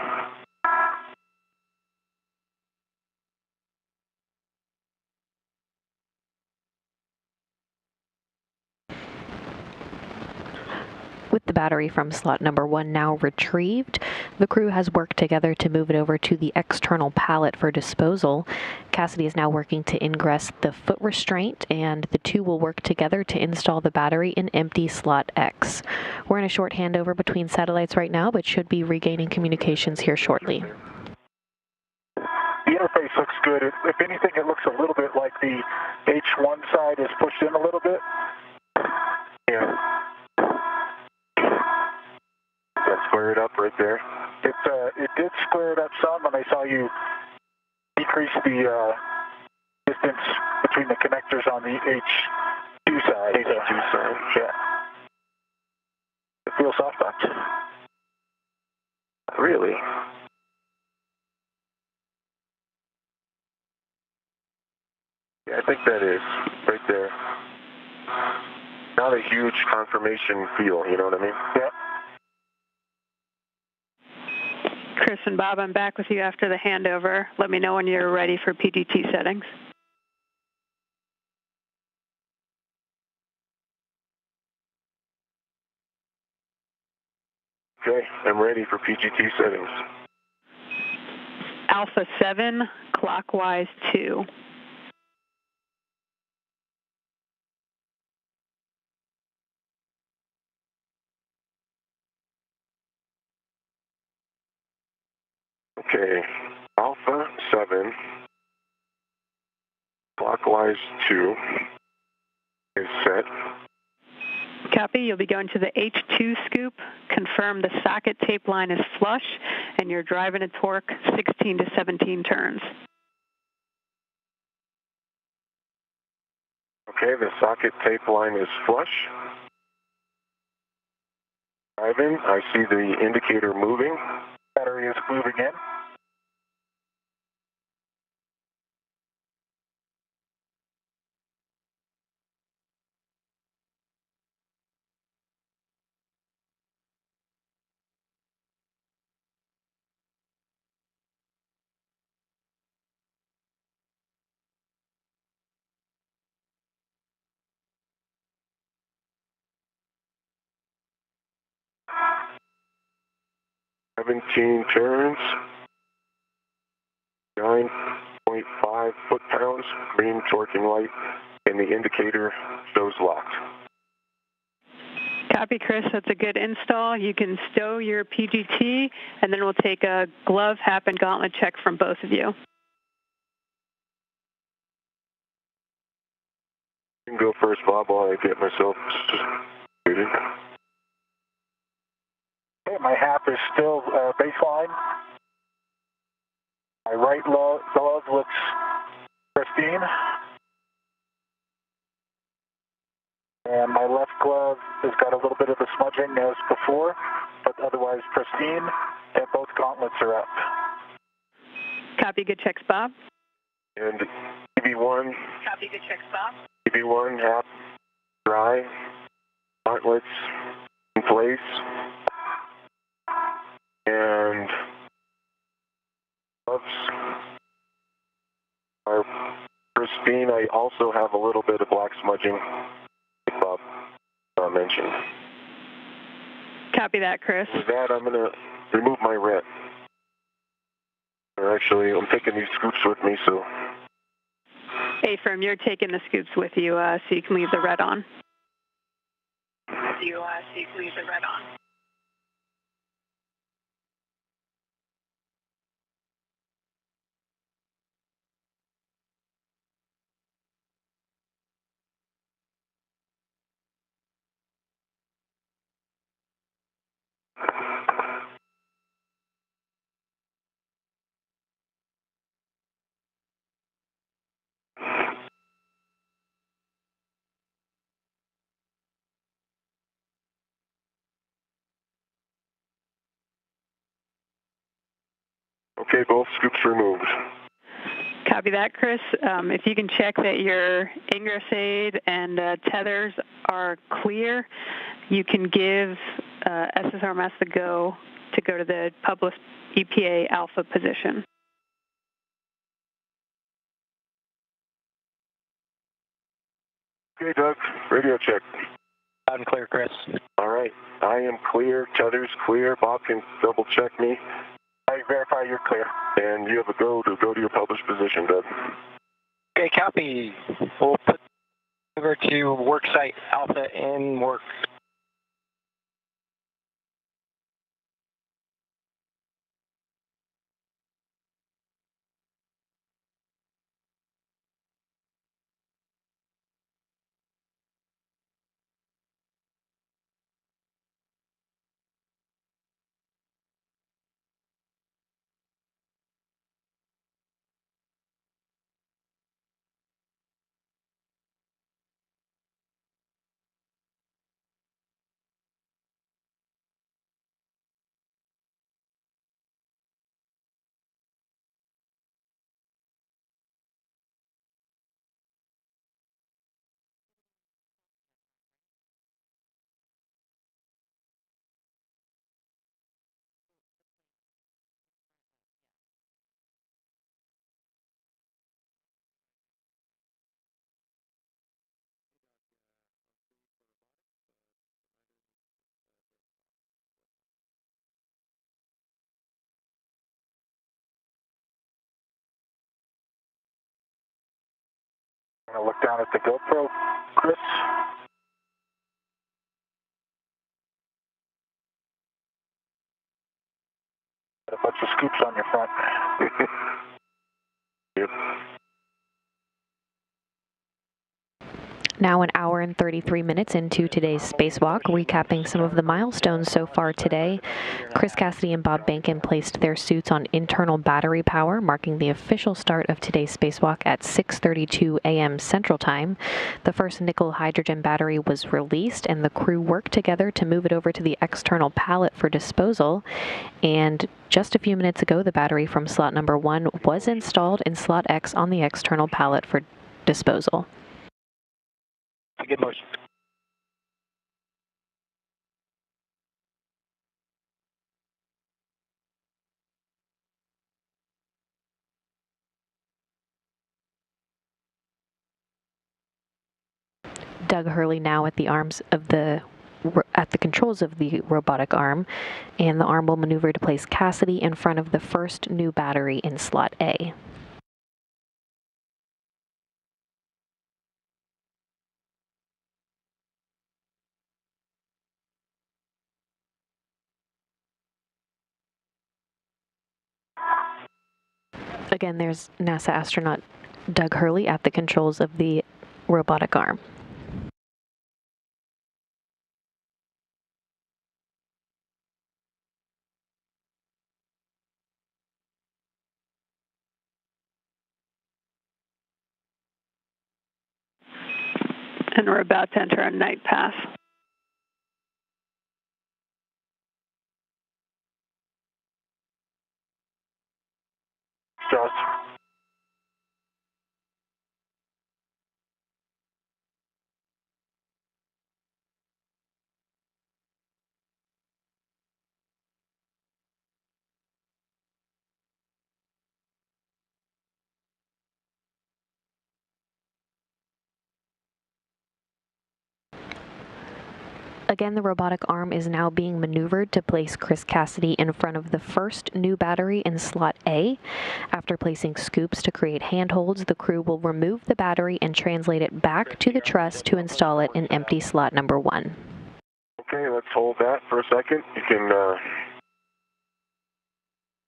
Speaker 1: With the battery from slot number 1 now retrieved, the crew has worked together to move it over to the external pallet for disposal. Cassidy is now working to ingress the foot restraint, and the two will work together to install the battery in empty slot X. We're in a short handover between satellites right now, but should be regaining communications here shortly.
Speaker 5: The interface looks good. If anything, it looks a little bit like the H1 side is pushed in a little bit.
Speaker 6: Yeah. That square it up right there.
Speaker 5: It did square it up some, and I saw you decrease the distance between the connectors on the H2 side.
Speaker 6: H2 side.
Speaker 5: Yeah. It feels soft docked.
Speaker 6: Really? Yeah, I think that is right there. Not a huge confirmation feel, you know what I mean?
Speaker 5: Yeah.
Speaker 8: Chris and Bob, I'm back with you after the handover. Let me know when you're ready for PGT settings.
Speaker 6: Okay, I'm ready for PGT settings.
Speaker 8: Alpha 7, clockwise 2.
Speaker 6: Okay, Alpha 7, clockwise 2 is set.
Speaker 8: Copy. You'll be going to the H2 scoop. Confirm the socket tape line is flush, and you're driving a torque 16 to 17 turns.
Speaker 6: Okay, the socket tape line is flush. Driving, I see the indicator moving.
Speaker 5: Battery is moving in.
Speaker 6: $17 turns, 9.5 foot-pounds, green torquing light, and the indicator shows locked.
Speaker 8: Copy, Chris. That's a good install. You can stow your PGT, and then we'll take a glove, hap, and gauntlet check from both of you.
Speaker 6: You can go first, Bob, while I get myself suited.
Speaker 5: Okay, my hap is still baseline. My right glove looks pristine. And my left glove has got a little bit of a smudging as before, but otherwise pristine, and both gauntlets are up.
Speaker 8: Copy, good checks, Bob.
Speaker 6: And EV1.
Speaker 8: Copy, good checks, Bob.
Speaker 6: EV1, hap, dry, outlets in place. And gloves are pristine. I also have a little bit of black smudging, like Bob mentioned.
Speaker 8: Copy that, Chris.
Speaker 6: With that, I'm going to remove my red. Or actually, I'm taking these scoops with me, so...
Speaker 8: A-firm, you're taking the scoops with you, so you can leave the red on.
Speaker 6: Okay, both scoops removed.
Speaker 8: Copy that, Chris. If you can check that your ingress aid and tethers are clear, you can give SSR mass the go to go to the published EPA alpha position.
Speaker 6: Okay, Doug, radio check.
Speaker 4: Loud and clear, Chris.
Speaker 6: All right, I am clear, tethers clear. Bob can double check me.
Speaker 4: I verify you're clear.
Speaker 6: And you have a go to your published position, Doug.
Speaker 4: Okay, copy. We'll put over to worksite alpha in work.
Speaker 5: I'm going to look down at the GoPro, Chris. Got a bunch of scoops on your front.
Speaker 6: Yep.
Speaker 1: Now an hour and 33 minutes into today's spacewalk, recapping some of the milestones so far today. Chris Kэssиди and Bob Bенken placed their suits on internal battery power, marking the official start of today's spacewalk at 6:32 a.m. Central Time. The first nickel hydrogen battery was released, and the crew worked together to move it over to the external pallet for disposal. And just a few minutes ago, the battery from slot number 1 was installed in slot X on the external pallet for disposal.
Speaker 4: Good motion.
Speaker 1: Doug Hurley now at the controls of the robotic arm, and the arm will maneuver to place Kэssиди in front of the first new battery in slot A. Again, there's NASA astronaut Doug Hurley at the controls of the robotic arm.
Speaker 8: And we're about to enter a night path.
Speaker 5: Just.
Speaker 1: Again, the robotic arm is now being maneuvered to place Chris Kэssidi in front of the first new battery in slot A. After placing scoops to create handholds, the crew will remove the battery and translate it back to the truss to install it in empty slot number 1.
Speaker 6: Okay, let's hold that for a second. You can,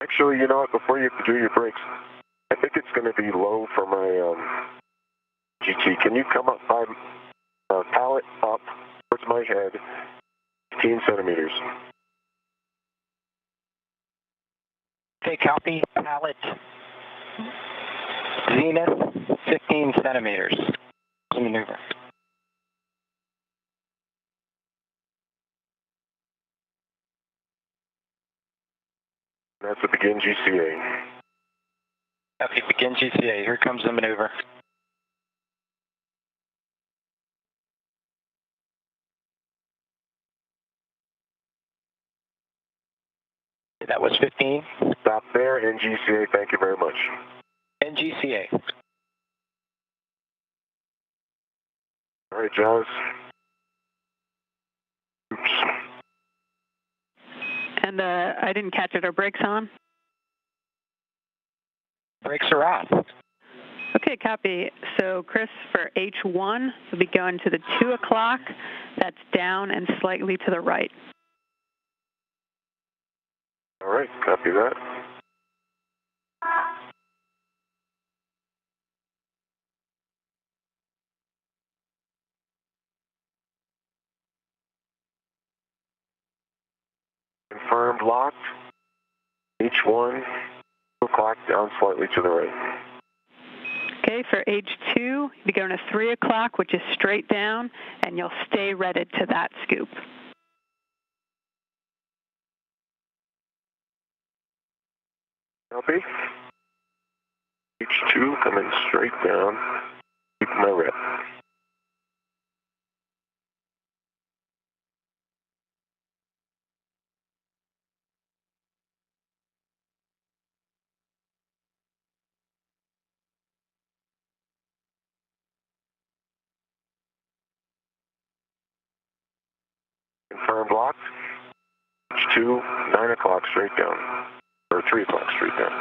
Speaker 6: actually, you know what, before you do your brakes, I think it's going to be low for my GT. Can you come up by pallet up towards my head, 15 centimeters?
Speaker 4: Okay, copy. Pallet zenith, 15 centimeters. Maneuver.
Speaker 6: That's a begin GCA.
Speaker 4: Copy, begin GCA. Here comes the maneuver. That was 15.
Speaker 6: Stop there, NGCA, thank you very much.
Speaker 4: NGCA.
Speaker 6: All right, Jaws. Oops.
Speaker 8: And I didn't catch it. Are brakes on?
Speaker 4: Brakes are on.
Speaker 8: Okay, copy. So, Chris, for H1, we'll be going to the 2 o'clock. That's down and slightly to the right.
Speaker 6: All right, copy that. Confirmed locked. H1, 2 o'clock, down slightly to the right.
Speaker 8: Okay, for H2, you'll be going to 3 o'clock, which is straight down, and you'll stay redded to that scoop.
Speaker 6: Copy. H2 coming straight down. Keep my rep. Confirmed locked. H2, 9 o'clock straight down. Or 3 o'clock straight down.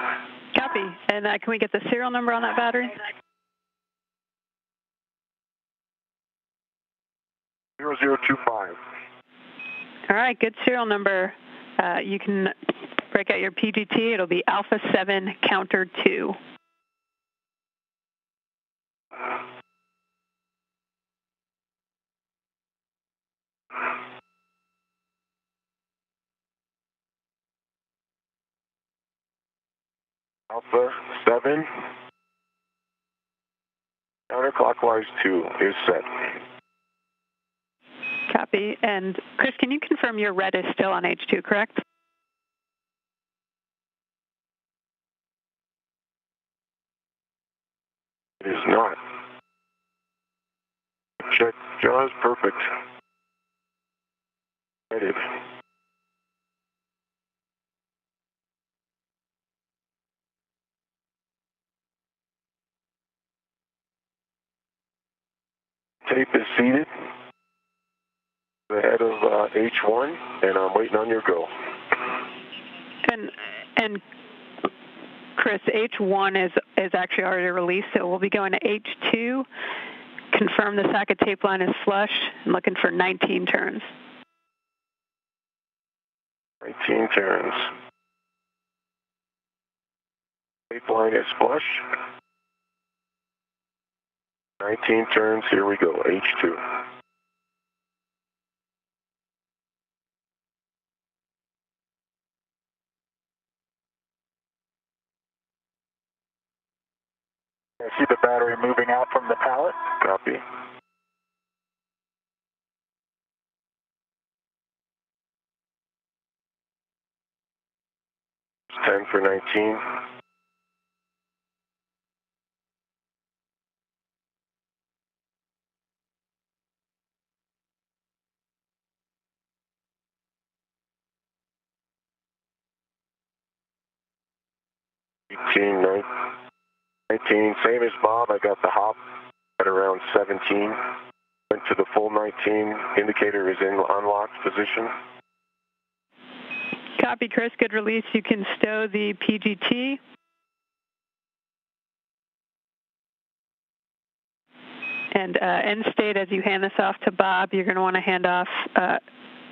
Speaker 8: Copy. And can we get the serial number on that battery?
Speaker 6: 0025.
Speaker 8: All right, good serial number. You can break out your PGT. It'll be Alpha 7 Counter 2.
Speaker 6: Alpha 7. Counterclockwise 2 is set.
Speaker 8: Copy. And Chris, can you confirm your red is still on H2, correct?
Speaker 6: It is not. Check Jaws, perfect. Ready. Tape is seated ahead of H1, and I'm waiting on your go.
Speaker 8: And Chris, H1 is actually already released, so we'll be going to H2. Confirm the socket tape line is flush. I'm looking for 19 turns.
Speaker 6: 19 turns. Tape line is flush. 19 turns, here we go, H2.
Speaker 5: I see the battery moving out from the pallet.
Speaker 6: Copy. It's 10 for 19. Eighteen, 19, same as Bob. I got the hop at around 17. Went to the full 19. Indicator is in unlocked position.
Speaker 8: Copy, Chris. Good release. You can stow the PGT. And end state, as you hand this off to Bob, you're going to want to hand off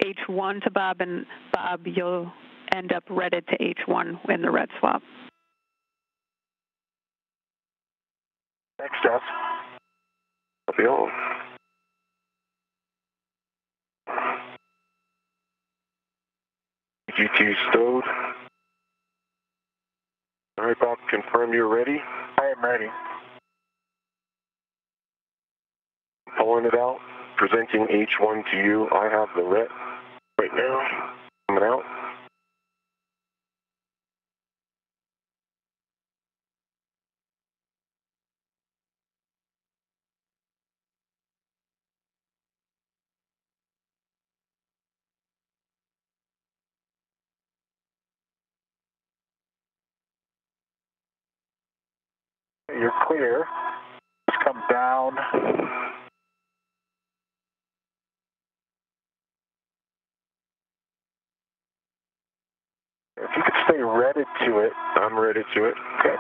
Speaker 8: H1 to Bob, and Bob, you'll end up redded to H1 in the red swap.
Speaker 5: Thanks, Jess.
Speaker 6: Copy all. GT stowed. All right, Bob, confirm you're ready.
Speaker 5: I am ready.
Speaker 6: Pulling it out, presenting H1 to you. I have the red right now. Coming out.
Speaker 5: You're clear. Just come down. If you could stay redded to it.
Speaker 6: I'm ready to it.
Speaker 5: Okay.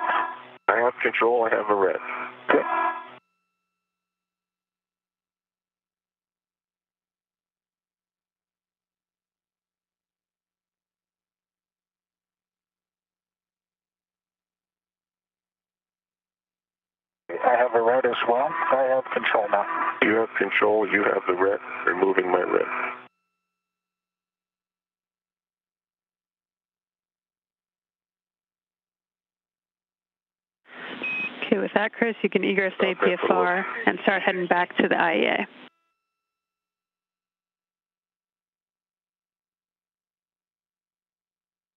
Speaker 6: I have control. I have a red.
Speaker 5: Okay. I have a red as well. I have control now.
Speaker 6: You have control. You have the red. Removing my red.
Speaker 8: Okay, with that, Chris, you can egress the APFR and start heading back to the IEA.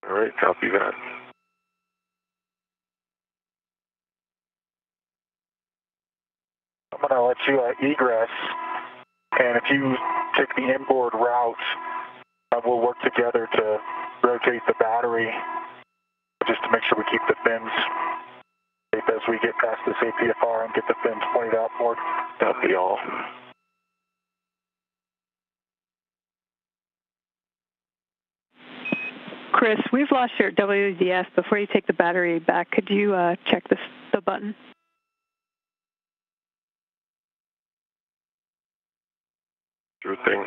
Speaker 6: All right, copy that.
Speaker 5: I'm going to let you egress, and if you take the inboard route, we'll work together to rotate the battery just to make sure we keep the fins safe as we get past this APFR and get the fins pointed outboard.
Speaker 6: Copy all.
Speaker 8: Chris, we've lost your WDS. Before you take the battery back, could you check the button?
Speaker 6: Sure thing.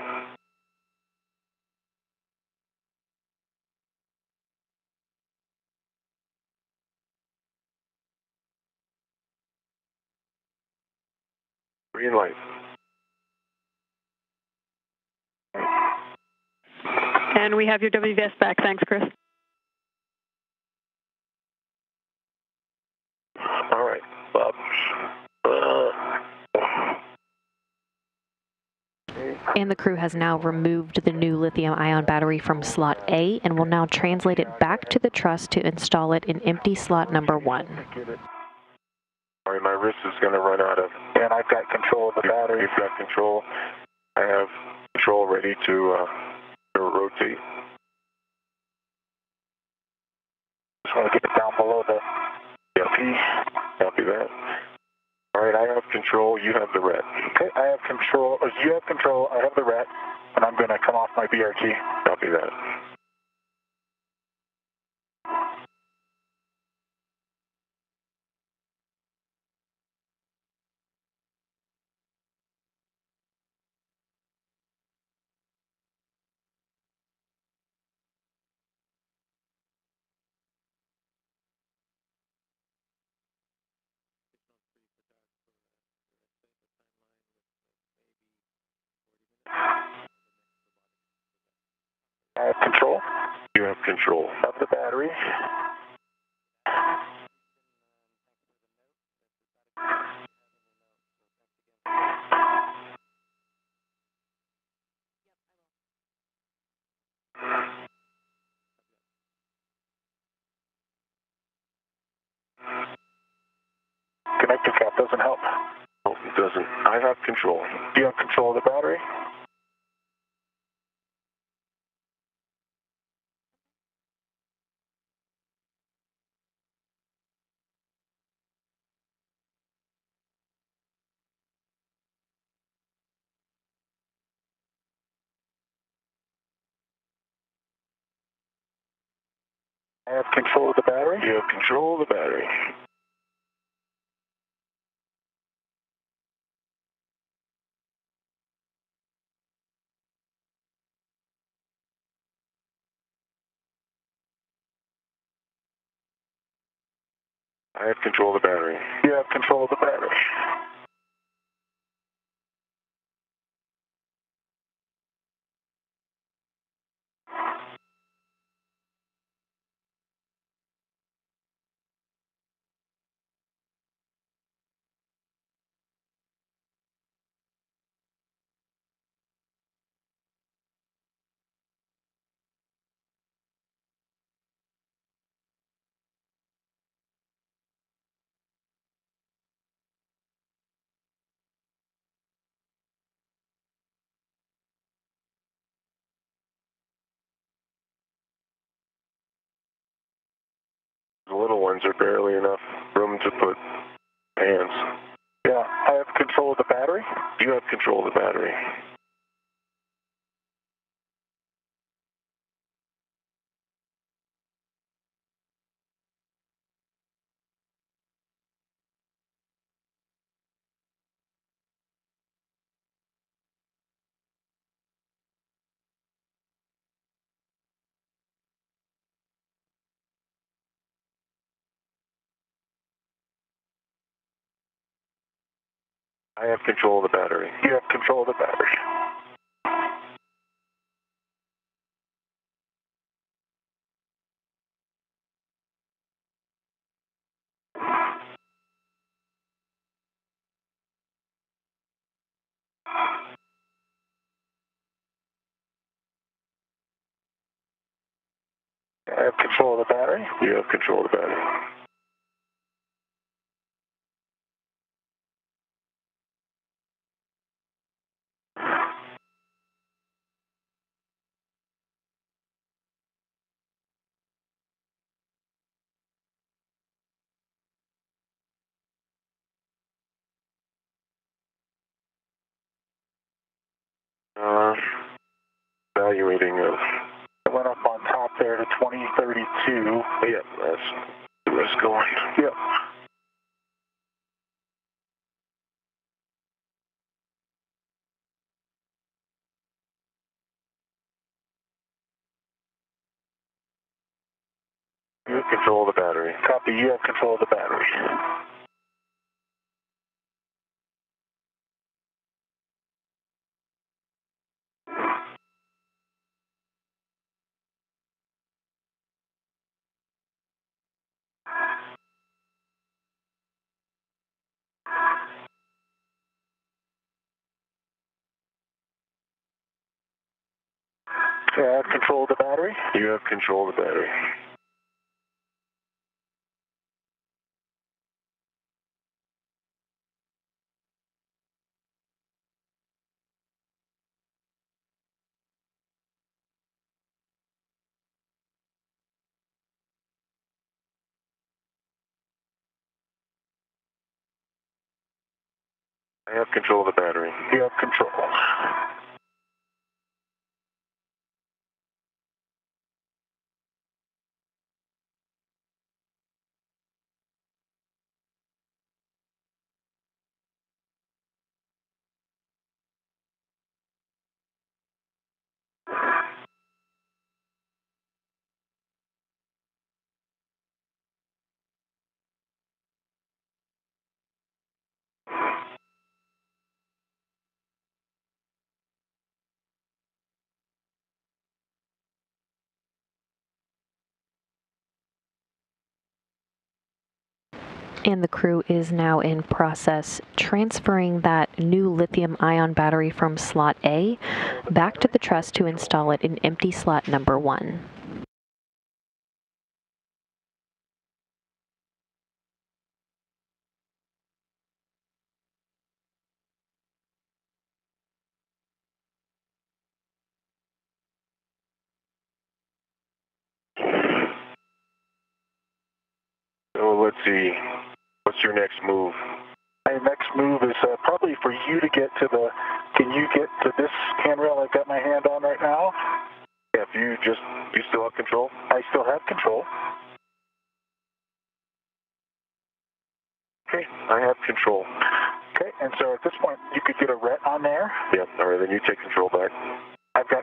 Speaker 6: Green light.
Speaker 8: And we have your WDS back. Thanks, Chris.
Speaker 6: All right, Bob.
Speaker 1: And the crew has now removed the new lithium-ion battery from slot A and will now translate it back to the truss to install it in empty slot number 1.
Speaker 6: All right, my wrist is going to run out of...
Speaker 5: And I've got control of the battery.
Speaker 6: You've got control. I have control ready to rotate.
Speaker 5: Just want to get it down below the
Speaker 6: P. Copy that. All right, I have control. You have the red.
Speaker 5: Okay, I have control. You have control. I have the red, and I'm going to come off my BRT.
Speaker 6: Copy that.
Speaker 5: I have control.
Speaker 6: You have control
Speaker 5: of the battery. Connector cap doesn't help.
Speaker 6: No, it doesn't. I have control.
Speaker 5: Do you have control of the battery? I have control of the battery.
Speaker 6: You have control of the battery. I have control of the battery.
Speaker 5: You have control of the battery.
Speaker 6: The little ones are barely enough room to put hands.
Speaker 5: Yeah, I have control of the battery.
Speaker 6: You have control of the battery. I have control of the battery.
Speaker 5: You have control of the battery. I have control of the battery.
Speaker 6: You have control of the battery. Evaluating
Speaker 5: It went up on top there to 2032.
Speaker 6: Yep, that's where it's going.
Speaker 5: Yep.
Speaker 6: You have control of the battery.
Speaker 5: Copy, you have control of the battery. Yeah, I have control of the battery.
Speaker 6: You have control of the battery. I have control of the battery.
Speaker 5: You have control.
Speaker 1: And the crew is now in process transferring that new lithium-ion battery from slot A back to the truss to install it in empty slot number 1.
Speaker 6: So let's see. What's your next move?
Speaker 5: My next move is probably for you to get to the. Can you get to this handrail I've got my hand on right now?
Speaker 6: Yeah, if you still have control?
Speaker 5: I still have control.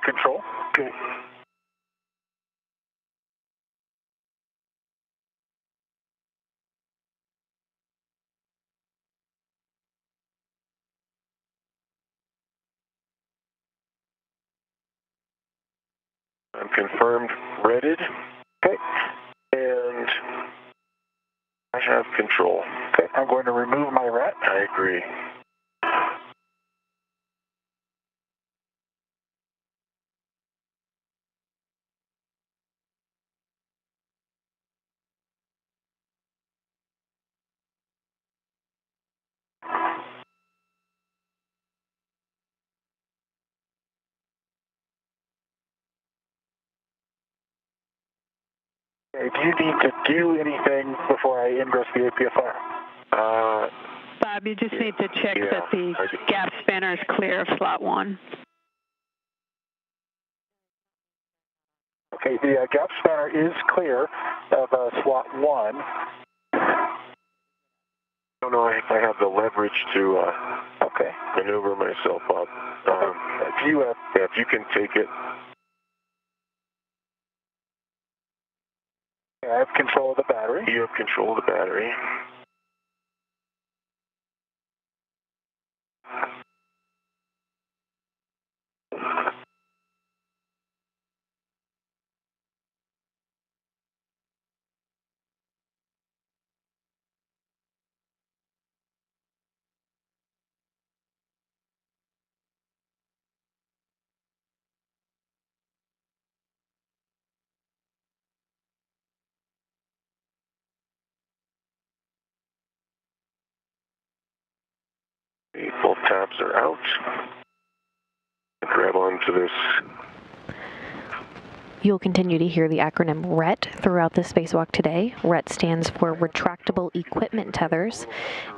Speaker 5: control.
Speaker 6: Okay. I'm confirmed redded.
Speaker 5: Okay.
Speaker 6: And I have control.
Speaker 5: Okay, I'm going to remove my rat.
Speaker 6: I agree.
Speaker 5: Okay, do you need to do anything before I ingress the APFR?
Speaker 8: Bob, you just need to check that the gap spanner is clear of slot 1.
Speaker 5: Okay, the gap spanner is clear of slot 1.
Speaker 6: I don't know if I have the leverage to
Speaker 5: Okay.
Speaker 6: maneuver myself up.
Speaker 5: If
Speaker 6: you can take it.
Speaker 5: I have control of the battery.
Speaker 6: You have control of the battery. Both tabs are out. Grab onto this.
Speaker 1: You'll continue to hear the acronym RET throughout the spacewalk today. RET stands for Retractable Equipment Tethers,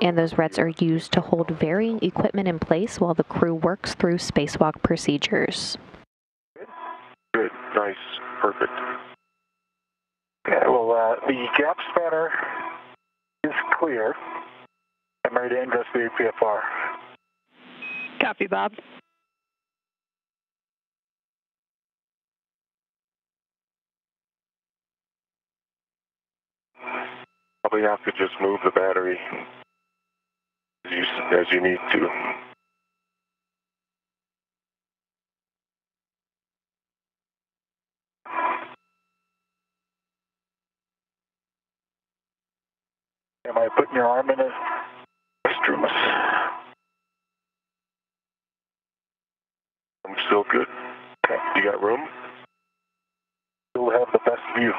Speaker 1: and those RETs are used to hold varying equipment in place while the crew works through spacewalk procedures.
Speaker 6: Good, nice, perfect.
Speaker 5: Okay, well, the gap spanner is clear. I'm ready to ingress the APFR.
Speaker 8: Copy, Bob.
Speaker 6: Probably have to just move the battery as you need to.
Speaker 5: Am I putting your arm in it?
Speaker 6: I'm still good.
Speaker 5: Okay.
Speaker 6: You got room?
Speaker 5: You'll have the best view.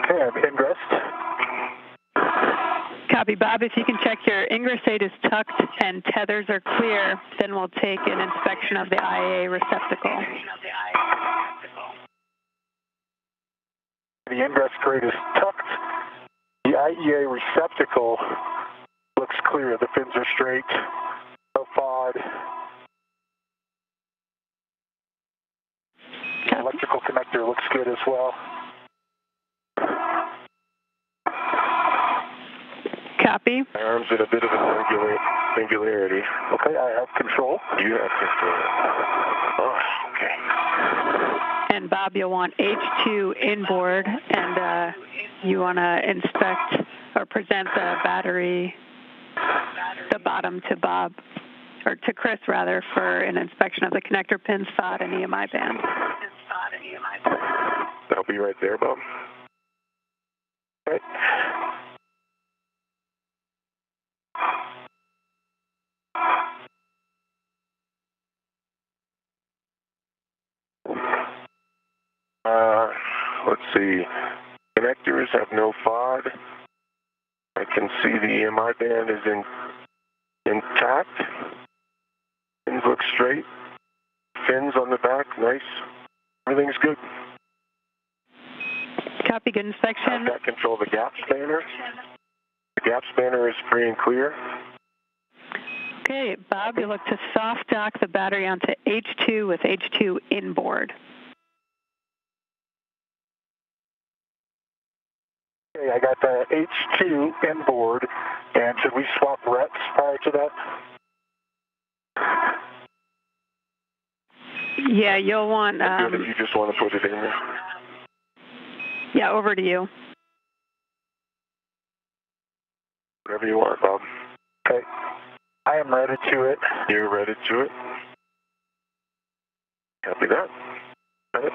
Speaker 5: Okay, I've ingressed.
Speaker 8: Copy, Bob. If you can check your ingress aid is tucked and tethers are clear, then we'll take an inspection of the IAA receptacle.
Speaker 5: The ingress crate is tucked. The IEA receptacle looks clear. The fins are straight. No pod. The electrical connector looks good as well.
Speaker 8: Copy.
Speaker 6: My arm's in a bit of a singularity.
Speaker 5: Okay, I have control.
Speaker 6: You have control. Oh, okay.
Speaker 8: And Bob, you'll want H2 inboard, and you want to inspect or present the battery, the bottom to Bob, or to Chris rather, for an inspection of the connector pin, SOT, and EMI band.
Speaker 6: I'll be right there, Bob. Okay. Let's see. Connectors have no FOD. I can see the EMI band is intact. Fins look straight. Fins on the back, nice. Everything's good.
Speaker 8: Copy, good inspection.
Speaker 6: I've got control of the gap spanner. The gap spanner is free and clear.
Speaker 8: Okay, Bob, you look to soft dock the battery onto H2 with H2 inboard.
Speaker 5: Okay, I got the H2 inboard, and should we swap reps prior to that?
Speaker 8: Yeah, you'll want...
Speaker 6: Good if you just want to put it in there.
Speaker 8: Yeah, over to you.
Speaker 6: Whatever you want, Bob.
Speaker 5: Okay. I am ready to it.
Speaker 6: You're ready to it. Copy that. Got it.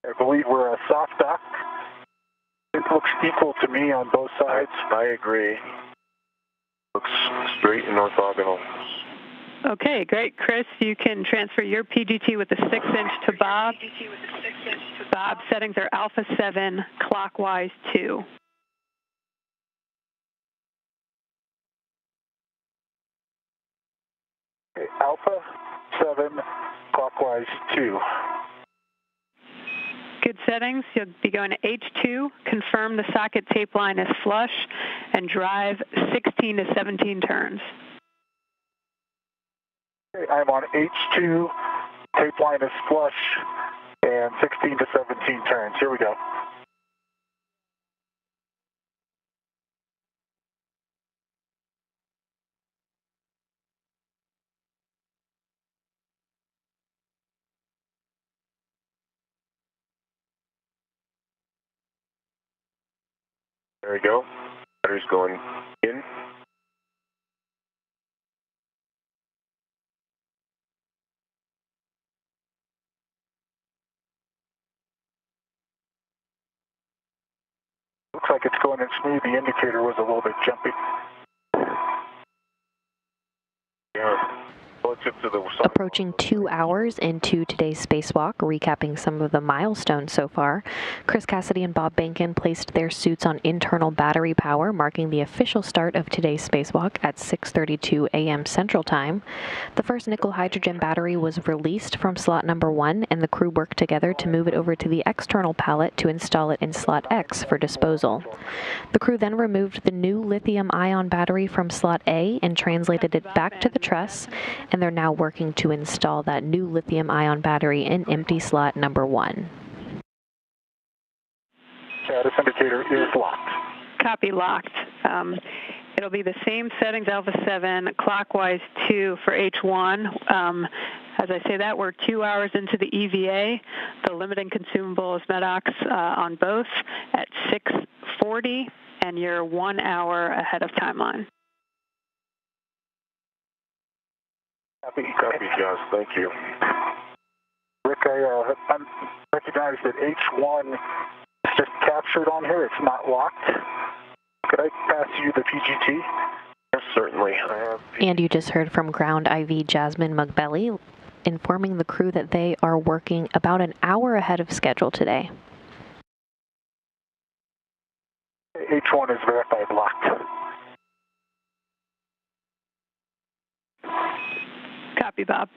Speaker 5: I believe we're a soft dock. It looks equal to me on both sides.
Speaker 6: I agree. Looks straight and orthogonal.
Speaker 8: Okay, great. Chris, you can transfer your PGT with the 6-inch to Bob. Bob's settings are alpha 7, clockwise 2.
Speaker 5: Okay, alpha 7, clockwise 2.
Speaker 8: Good settings. You'll be going to H2, confirm the socket tape line is flush, and drive 16 to 17 turns.
Speaker 5: Okay, I'm on H2, tape line is flush, and 16 to 17 turns. Here we go.
Speaker 6: There we go. Battery's going in.
Speaker 5: Looks like it's going in smooth. The indicator was a little bit jumpy.
Speaker 6: Yeah. Relative to the
Speaker 1: Approaching 2 hours into today's spacewalk, recapping some of the milestones so far, Chris Kэssиди and Bob Bенken placed their suits on internal battery power, marking the official start of today's spacewalk at 6:32 a.m. Central Time. The first nickel-hydrogen battery was released from slot number 1, and the crew worked together to move it over to the external pallet to install it in slot X for disposal. The crew then removed the new lithium-ion battery from slot A and translated it back to the truss, and they're now working to install that new lithium-ion battery in empty slot number 1.
Speaker 5: Status indicator is locked.
Speaker 8: Copy, locked. It'll be the same settings, alpha 7, clockwise 2 for H1. As I say that, we're 2 hours into the EVA. The limiting consumable is MEDOX on both at 6:40, and you're 1 hour ahead of timeline.
Speaker 6: Copy, Josh. Thank you.
Speaker 5: Rick, I recognize that H1 is just captured on here. It's not locked. Could I pass you the PGT?
Speaker 6: Yes, certainly. I have.
Speaker 1: And you just heard from Ground IV Jasmine Mugbelly informing the crew that they are working about an hour ahead of schedule today.
Speaker 5: H1 is verified locked.
Speaker 8: Copy, Bob.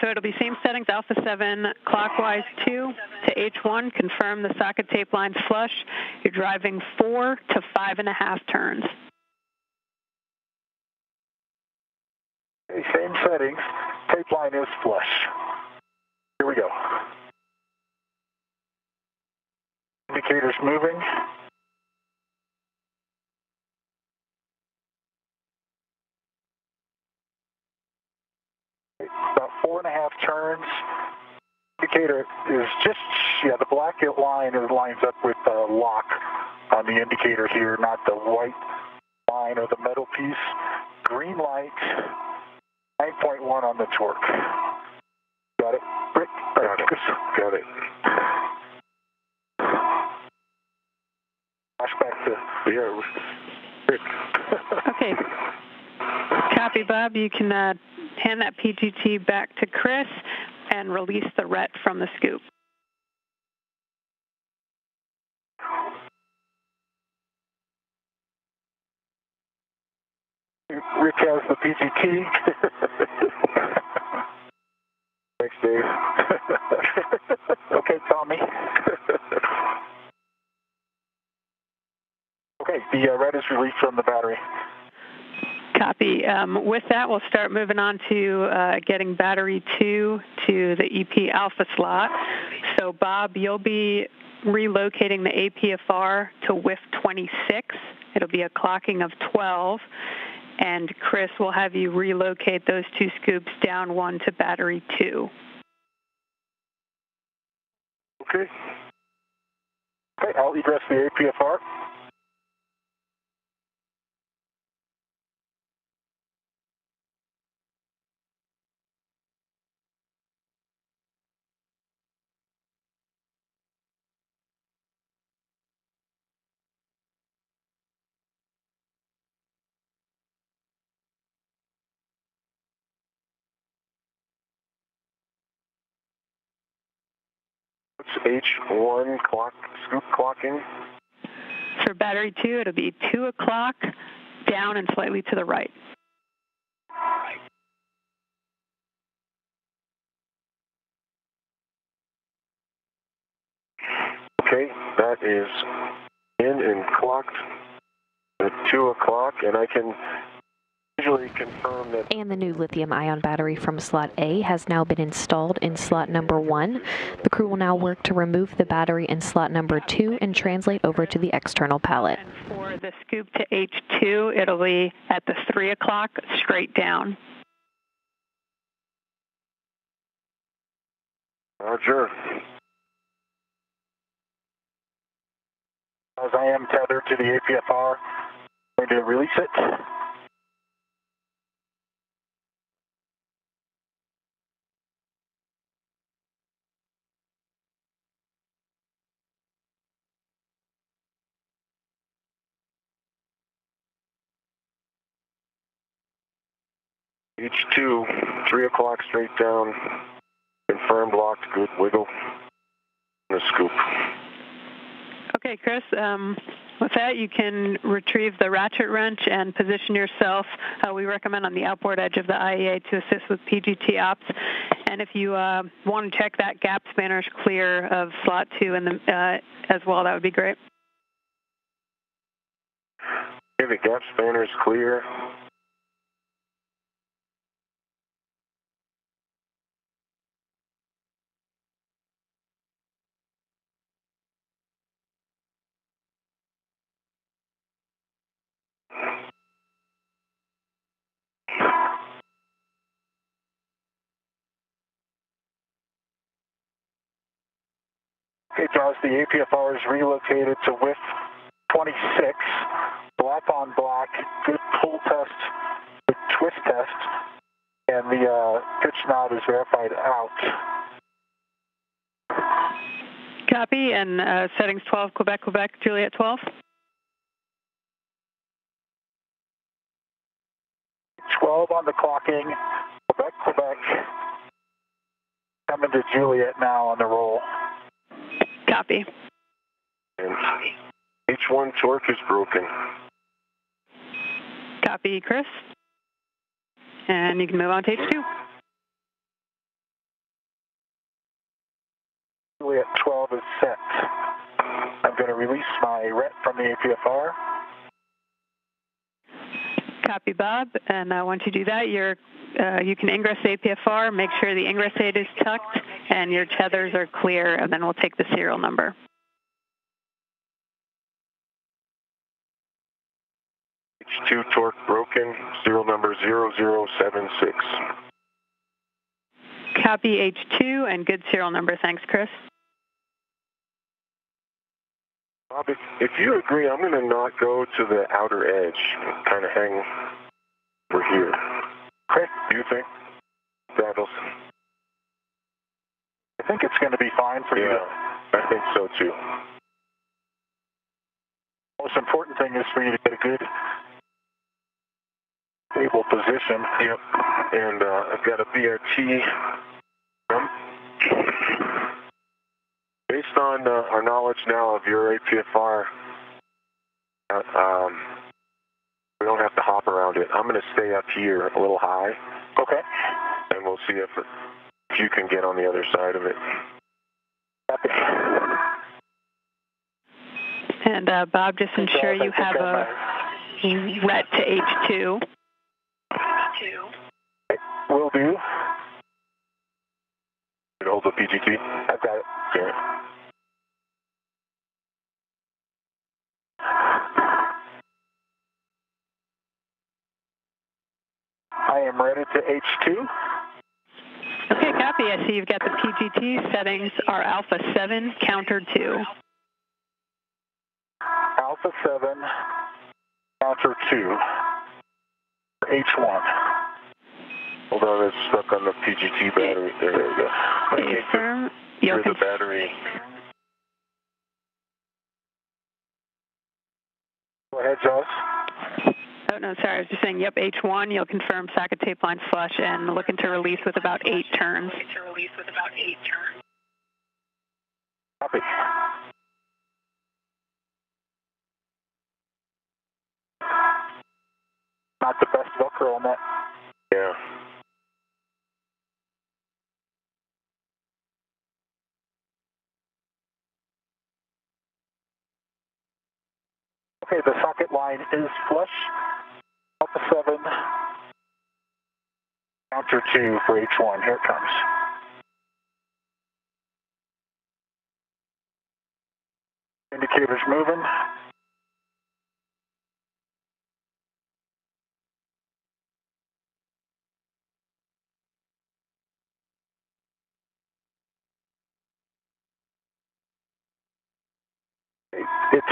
Speaker 8: So it'll be same settings, alpha 7, clockwise 2 to H1. Confirm the socket tape line's flush. You're driving 4 to 5.5 turns.
Speaker 5: Okay, same settings. Tape line is flush. Here we go. go. Indicators moving. About 4.5 turns. Indicator is just, the black line lines up with the lock on the indicator here, not the white line or the metal piece. Green light, 9.1 on the torque. Got it? Rick?
Speaker 6: Got it.
Speaker 5: Flashback to
Speaker 6: Rick.
Speaker 8: Okay. Copy, Bob. You can hand that PGT back to Chris and release the ret from the scoop.
Speaker 5: Rick has the PGT.
Speaker 6: Thanks, Dave.
Speaker 5: Okay, Tommy. Okay, the red is released from the battery.
Speaker 8: Copy. With that, we'll start moving on to getting battery 2 to the EP alpha slot. So, Bob, you'll be relocating the APFR to WIF 26. It'll be a clocking of 12. And Chris will have you relocate those 2 scoops down 1 to battery 2.
Speaker 6: Okay.
Speaker 5: Okay, I'll egress the APFR.
Speaker 6: What's H1 scoop clocking?
Speaker 8: For battery 2, it'll be 2 o'clock, down and slightly to the right.
Speaker 6: Okay, that is in and clocked at 2 o'clock, and I can visually confirm that.
Speaker 1: And the new lithium-ion battery from slot A has now been installed in slot number 1. The crew will now work to remove the battery in slot number 2 and translate over to the external pallet.
Speaker 8: And for the scoop to H2, it'll be at the 3 o'clock, straight down.
Speaker 6: Roger.
Speaker 5: As I am tethered to the APFR, I'm going to release it.
Speaker 6: H2, 3 o'clock straight down, confirmed locked, good wiggle, and a scoop.
Speaker 8: Okay, Chris, with that, you can retrieve the ratchet wrench and position yourself, we recommend, on the outboard edge of the IEA to assist with PGT ops. And if you want to check that gap spanner's clear of slot 2 in the, as well, that would be great.
Speaker 6: Okay, the gap spanner's clear.
Speaker 5: Okay, Jaws, the APFR is relocated to WIF 26. Black on black, good pull test, good twist test, and the pitch knob is verified out.
Speaker 8: Copy, and settings 12, Quebec, Quebec, Juliet 12.
Speaker 5: 12 on the clocking, Quebec, Quebec. Coming to Juliet now on the roll.
Speaker 8: Copy.
Speaker 6: And H1 torque is broken.
Speaker 8: Copy, Chris. And you can move on to H2.
Speaker 5: Juliet 12 is set. I'm going to release my ret from the APFR.
Speaker 8: Copy, Bob. And once you do that, your you can ingress the APFR, make sure the ingress aid is tucked and your tethers are clear, and then we'll take the serial number.
Speaker 6: H2 torque broken, serial number 0076.
Speaker 8: Copy H2 and good serial number. Thanks, Chris.
Speaker 6: Bob, if you agree, I'm going to not go to the outer edge, kind of hang over here.
Speaker 5: Chris,
Speaker 6: do you think? That'll...
Speaker 5: I think it's going to be fine for you.
Speaker 6: Yeah, I think so too.
Speaker 5: Most important thing is for you to get a good, stable position.
Speaker 6: Yep. And I've got a BRT. Based on our knowledge now of your APFR, we don't have to hop around it. I'm going to stay up here a little high.
Speaker 5: Okay.
Speaker 6: And we'll see if you can get on the other side of it.
Speaker 8: And Bob, just ensure you have a ret to H2.
Speaker 5: Will do.
Speaker 6: It holds a PGT.
Speaker 5: I've got it.
Speaker 6: Okay.
Speaker 5: I am ready to H2.
Speaker 8: Okay, copy. I see you've got the PGT settings are Alpha 7, counter 2.
Speaker 5: Alpha 7, counter 2, H1.
Speaker 6: Hold on, it's stuck on the PGT battery. There we go.
Speaker 8: Confirm.
Speaker 6: Here's the battery.
Speaker 5: Go ahead, Joss.
Speaker 8: Oh, no, sorry. I was just saying, yep, H1. You'll confirm socket tape line flush and looking to release with about 8 turns.
Speaker 5: Copy. Not the best Velcro on that.
Speaker 6: Yeah.
Speaker 5: Okay, the socket line is flush. Alpha 7, counter 2 for H1. Here it comes. Indicators moving. It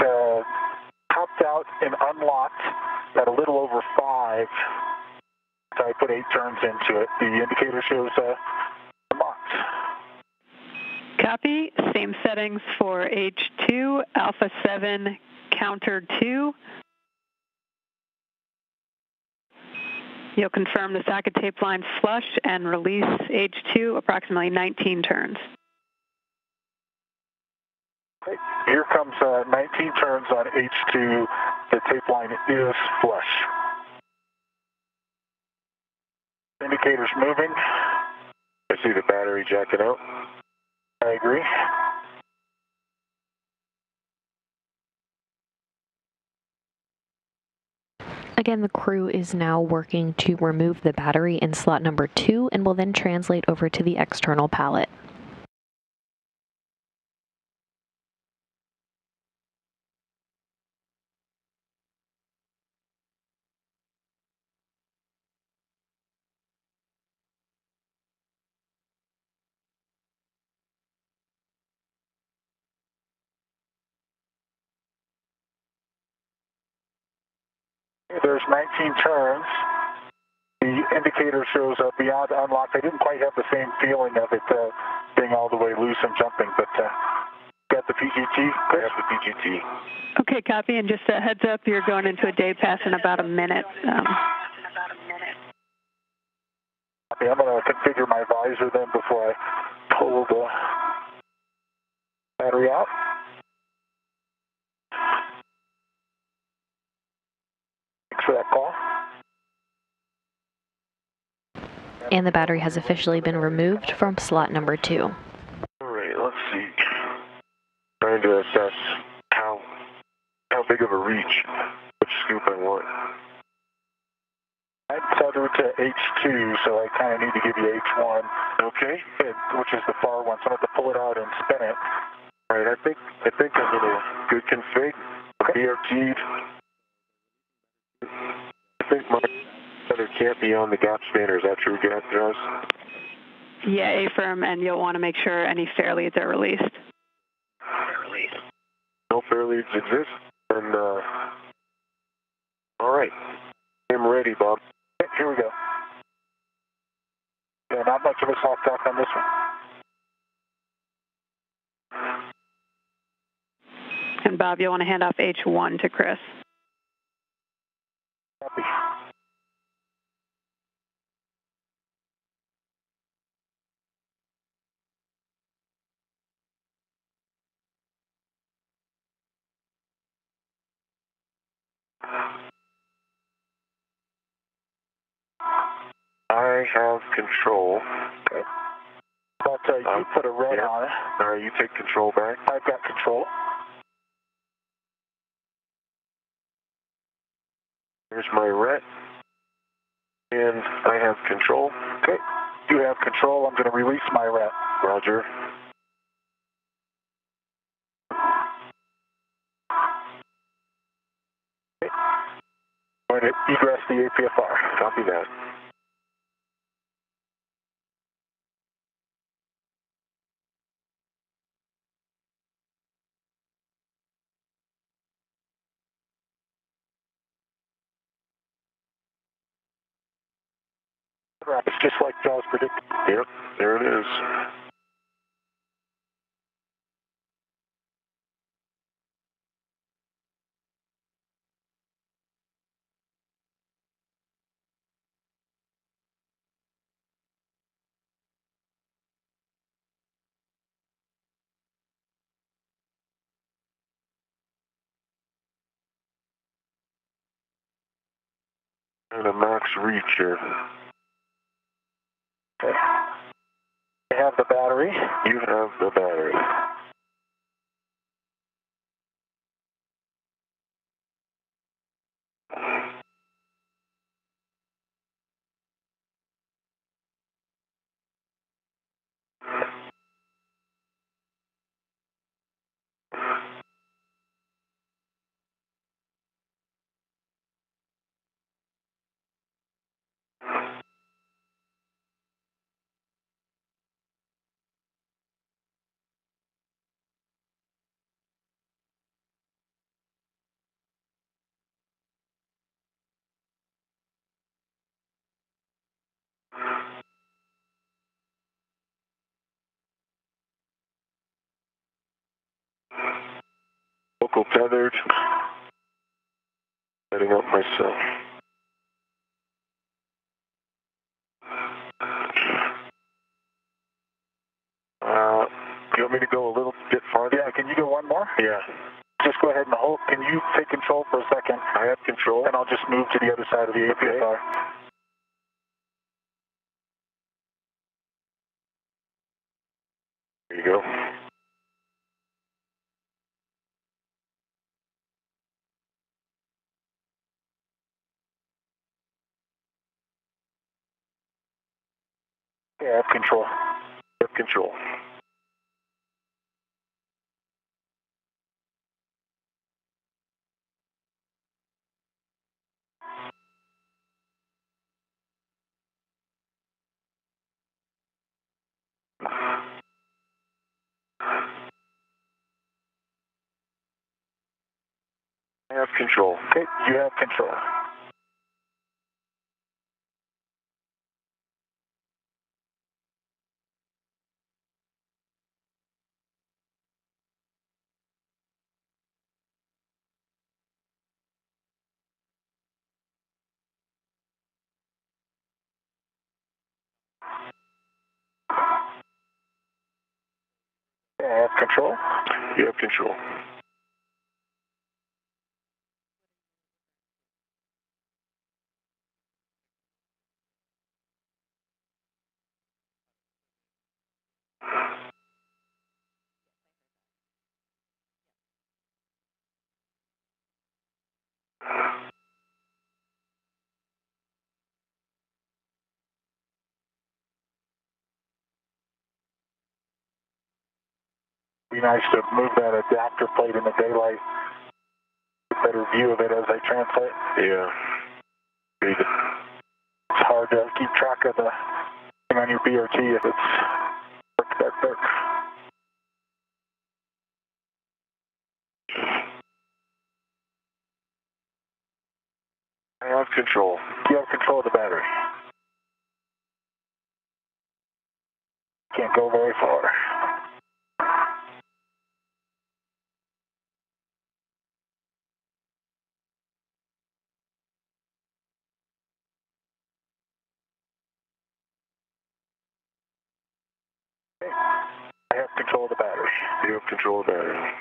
Speaker 5: popped out and unlocked at a little over 5. So I put 8 turns into it. The indicator shows unlocked.
Speaker 8: Copy. Same settings for H2, Alpha 7, counter 2. You'll confirm the socket tape line flush and release H2 approximately 19 turns.
Speaker 5: Okay. Here comes 19 turns on H2. The tape line is flush. Indicators moving.
Speaker 6: I see the battery jacking out.
Speaker 5: I agree.
Speaker 1: Again, the crew is now working to remove the battery in slot number 2 and will then translate over to the external pallet.
Speaker 5: There's 19 turns. The indicator shows beyond unlocked. I didn't quite have the same feeling of it being all the way loose and jumping, but got the PGT?
Speaker 6: I have the PGT.
Speaker 8: Okay, copy. And just a heads up, you're going into a day pass in about a minute.
Speaker 5: Okay, I'm going to configure my visor then before I pull the battery out. Thanks for that call.
Speaker 1: And the battery has officially been removed from slot number 2.
Speaker 6: All right, let's see. Trying to assess how big of a reach, which scoop I want.
Speaker 5: I'd tethered to H2, so I kind of need to give you H1.
Speaker 6: Okay.
Speaker 5: Which is the far one, so I'm going to have to pull it out and spin it.
Speaker 6: All right, I think I'm in a good config. BRT'd. I think my tether can't be on the gap spanner. Is that true, Joss?
Speaker 8: Yeah, A-firm, and you'll want to make sure any fair leads are released.
Speaker 6: No fair leads exist. And, all right. I'm ready, Bob.
Speaker 5: Here we go. Yeah, not much of a soft talk on this one.
Speaker 8: And Bob, you'll want to hand off H1 to Chris.
Speaker 5: Copy.
Speaker 6: I have control.
Speaker 5: Okay. But you put a red on it.
Speaker 6: All right, you take control back.
Speaker 5: I've got control.
Speaker 6: Here's my ret. And I have control.
Speaker 5: Okay. You have control. I'm going to release my ret.
Speaker 6: Roger.
Speaker 5: Okay. I'm going to egress the APFR.
Speaker 6: Copy that.
Speaker 5: It's just like Jaws predicted.
Speaker 6: Yep, there it is. And a max reach here.
Speaker 5: Okay. I have the battery.
Speaker 6: You have the battery. Local tethered. Setting up myself. You want me to go a little bit farther?
Speaker 5: Yeah, can you go one more?
Speaker 6: Yeah.
Speaker 5: Just go ahead and hold. Can you take control for a second?
Speaker 6: I have control.
Speaker 5: And I'll just move to the other side of the APFR.
Speaker 6: There you go.
Speaker 5: Yeah, I have control.
Speaker 6: I have control. I have control.
Speaker 5: Okay, you have control. Okay, I have control.
Speaker 6: You have control.
Speaker 5: Be nice to move that adapter plate in the daylight. Better view of it as I translate.
Speaker 6: Yeah.
Speaker 5: It's hard to keep track of the thing on your BRT if it's dark.
Speaker 6: I have control.
Speaker 5: You have control of the battery. Can't go very far. Okay. I have control of the battery.
Speaker 6: You have control of the battery.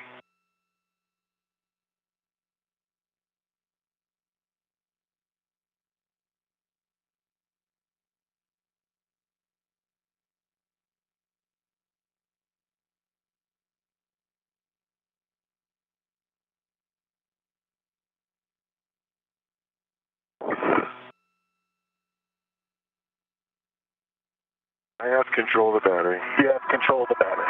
Speaker 6: I have control of the battery.
Speaker 5: You have control of the battery.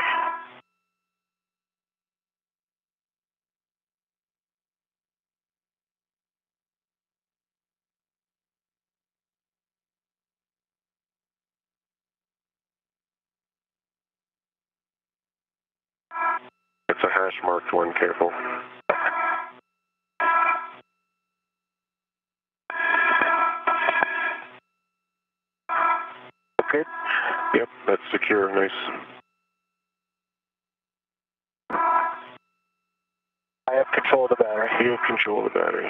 Speaker 6: It's a hash marked one, careful.
Speaker 5: Okay.
Speaker 6: Yep, that's secure, nice.
Speaker 5: I have control of the battery.
Speaker 6: You have control of the battery.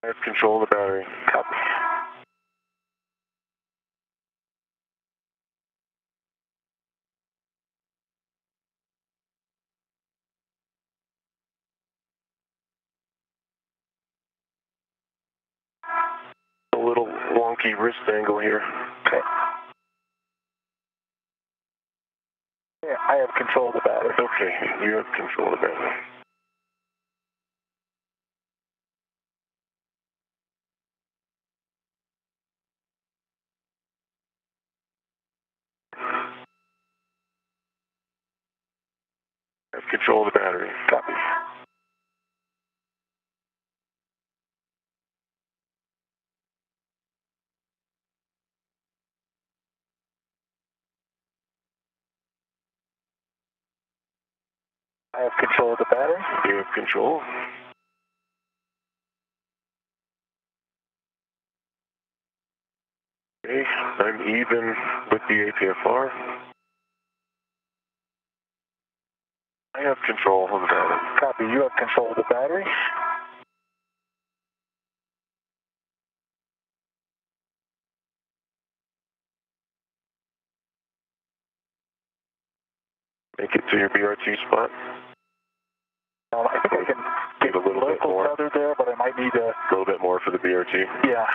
Speaker 6: I have control of the battery.
Speaker 5: Copy.
Speaker 6: A little wonky wrist angle here.
Speaker 5: Okay. Yeah, I have control of the battery.
Speaker 6: Okay, you have control of the battery. I have control of the battery.
Speaker 5: Copy. I have control of the battery.
Speaker 6: You have control. Okay, I'm even with the APFR. I have control of the battery.
Speaker 5: Copy. You have control of the battery.
Speaker 6: Make it to your BRT spot.
Speaker 5: I think I can get
Speaker 6: a little bit more.
Speaker 5: tether there, but I might need to.
Speaker 6: A little bit more for the BRT.
Speaker 5: Yeah.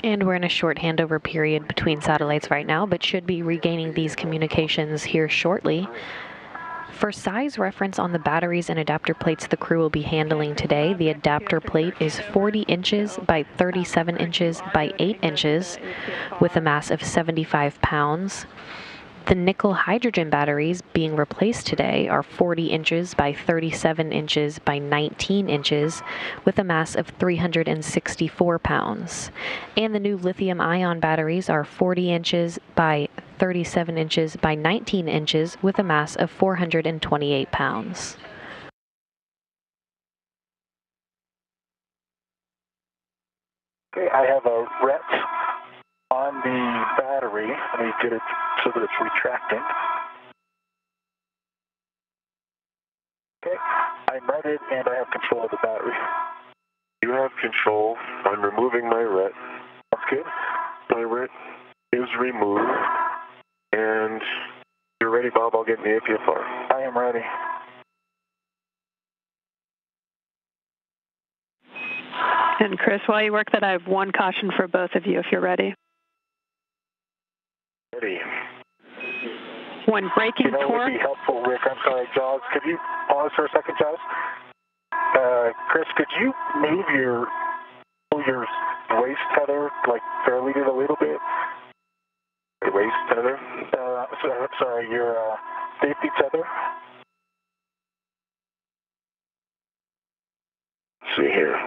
Speaker 1: And we're in a short handover period between satellites right now, but should be regaining these communications here shortly. For size reference on the batteries and adapter plates the crew will be handling today, the adapter plate is 40 inches by 37 inches by 8 inches with a mass of 75 pounds. The nickel hydrogen batteries being replaced today are 40 inches by 37 inches by 19 inches with a mass of 364 pounds. And the new lithium ion batteries are 40 inches by 37 inches by 19 inches with a mass of 428 pounds.
Speaker 5: Okay, I have a ret on the battery. Let me get it so that it's retracting. Okay, I'm reted and I have control of the battery.
Speaker 6: You have control. I'm removing my ret.
Speaker 5: That's good.
Speaker 6: My ret is removed. And you're ready, Bob. I'll get in the APFR.
Speaker 5: I am ready.
Speaker 8: And Chris, while you work that, I have one caution for both of you if you're ready.
Speaker 6: Ready.
Speaker 8: When braking
Speaker 5: Would
Speaker 8: torque...
Speaker 5: be helpful, Rick. I'm sorry, Jaws. Could you pause for a second, Jaws? Chris, could you move your waist tether, like, fairly a little bit?
Speaker 6: The waist tether?
Speaker 5: Sorry, your safety tether?
Speaker 6: Let's see here.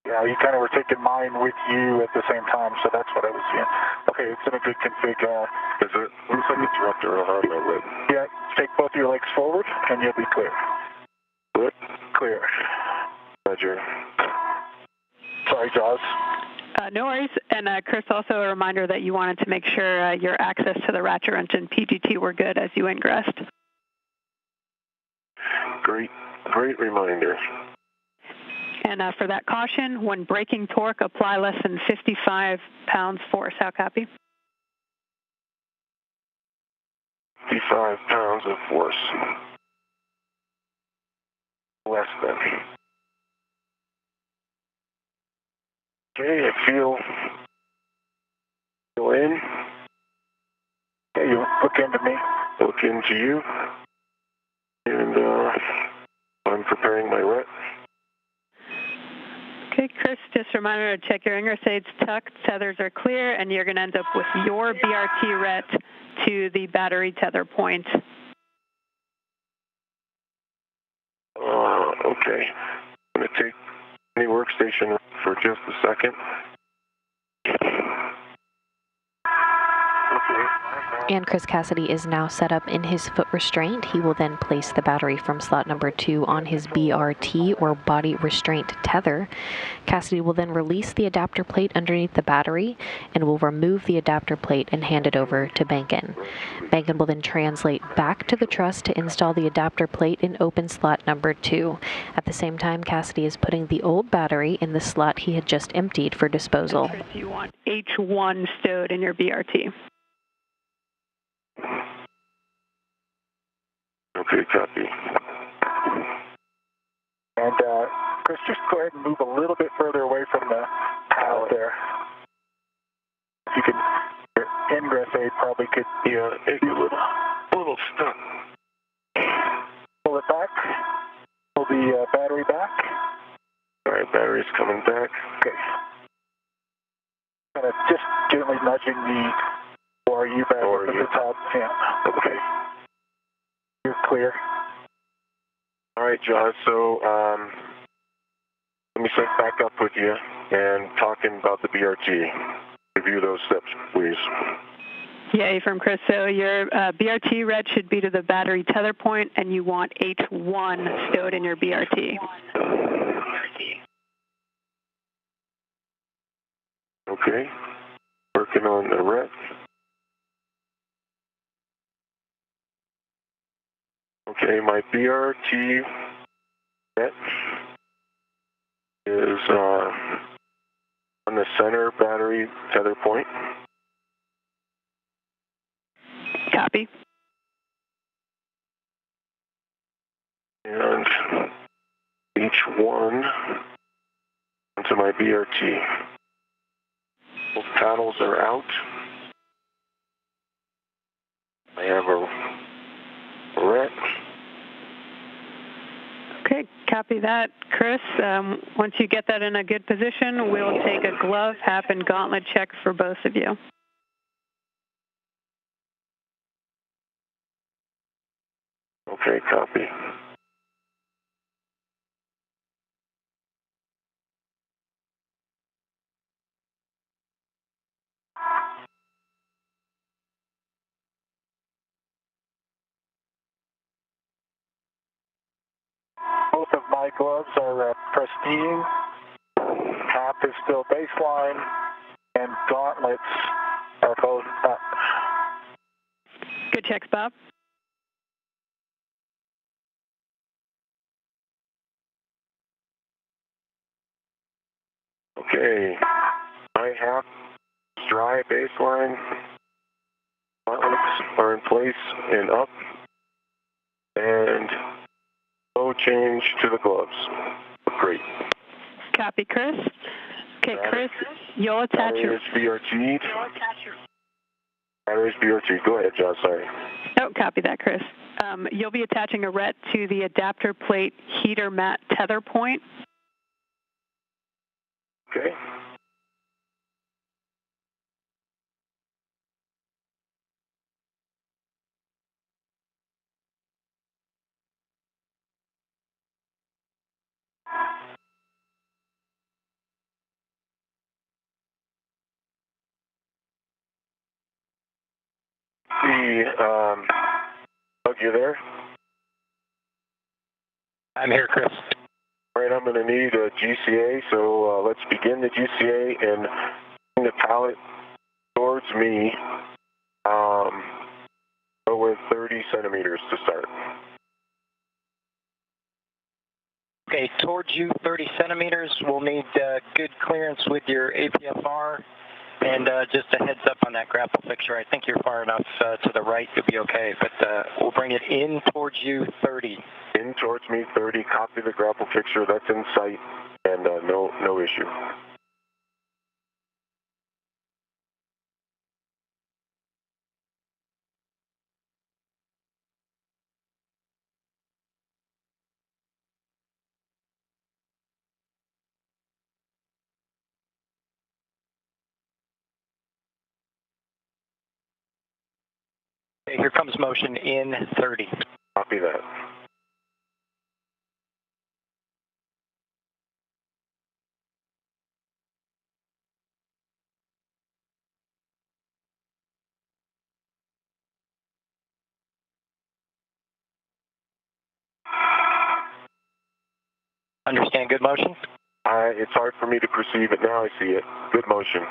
Speaker 5: Yeah, you kind of were taking mine with you at the same time, so that's what I was seeing. Okay, it's in a good config.
Speaker 6: Is it? Looks like it's wrapped around my leg.
Speaker 5: Yeah, take both your legs forward, and you'll be clear.
Speaker 6: Good?
Speaker 5: Clear.
Speaker 6: Roger.
Speaker 5: Sorry, Jaws.
Speaker 8: No worries. And Chris, also a reminder that you wanted to make sure your access to the Ratchet Wrench and PGT were good as you ingressed.
Speaker 6: Great reminder.
Speaker 8: And for that caution, when braking torque, apply less than 55 pounds force. How copy?
Speaker 6: 55 pounds of force. Less than. Okay, I feel in.
Speaker 5: Okay, you look into me.
Speaker 6: Look into you. And I'm preparing my ret.
Speaker 8: Okay, Chris, just a reminder to check your ingress aids tucked, tethers are clear, and you're going to end up with your BRT ret to the battery tether point.
Speaker 6: Okay. I'm going to take the workstation for just a second.
Speaker 1: And Chris Kэssidi is now set up in his foot restraint. He will then place the battery from slot number 2 on his BRT, or body restraint tether. Kэssidi will then release the adapter plate underneath the battery and will remove the adapter plate and hand it over to Bенken. Bенken will then translate back to the truss to install the adapter plate in open slot number 2. At the same time, Kэssidi is putting the old battery in the slot he had just emptied for disposal.
Speaker 8: Chris, you want H1 stowed in your BRT.
Speaker 6: Okay, copy.
Speaker 5: And Chris, just go ahead and move a little bit further away from the pallet there. If you could, your ingress aid probably could be
Speaker 6: a little stuck.
Speaker 5: Pull it back. Pull the battery back.
Speaker 6: All right, battery's coming back.
Speaker 5: Okay. Kind of just gently nudging the ORU back up at the top. Yeah. Okay. You're clear.
Speaker 6: All right, John. So let me sync back up with you and talking about the BRT. Review those steps, please.
Speaker 8: Yay from Chris. So your BRT red should be to the battery tether point, and you want H1 stowed in your BRT.
Speaker 6: Okay. Working on the red. Okay, my BRT net is on the center battery tether point.
Speaker 8: Copy.
Speaker 6: And H1 onto my BRT. Both paddles are out. I have a ret.
Speaker 8: Okay, copy that, Chris. Once you get that in a good position, we'll take a glove, hap, and gauntlet check for both of you.
Speaker 6: Okay, copy.
Speaker 5: Both of my gloves are pristine. Hap is still baseline, and gauntlets are both up.
Speaker 8: Good checks, Bob.
Speaker 6: Okay. I have dry baseline. Are in place and up. And no change to the gloves. Great.
Speaker 8: Copy, Chris. Okay, Chris, you'll attach your...
Speaker 6: Batteries BRT'd. Batteries BRT'd. Go ahead, John, sorry.
Speaker 8: Oh, copy that, Chris. You'll be attaching a RET to the adapter plate heater mat tether point.
Speaker 6: Okay. Doug, you there?
Speaker 4: I'm here, Chris.
Speaker 6: All right, I'm going to need a GCA, so let's begin the GCA and bring the pallet towards me. Go with 30 centimeters to start.
Speaker 4: Okay, towards you, 30 centimeters. We'll need good clearance with your APFR. And just a heads up on that grapple fixture. I think you're far enough to the right to be okay, but we'll bring it in towards you, 30.
Speaker 6: In towards me, 30. Copy the grapple fixture. That's in sight, and no issue.
Speaker 4: Okay, here comes motion in 30.
Speaker 6: Copy that.
Speaker 4: Understand good motion?
Speaker 6: It's hard for me to perceive it now. I see it. Good motion.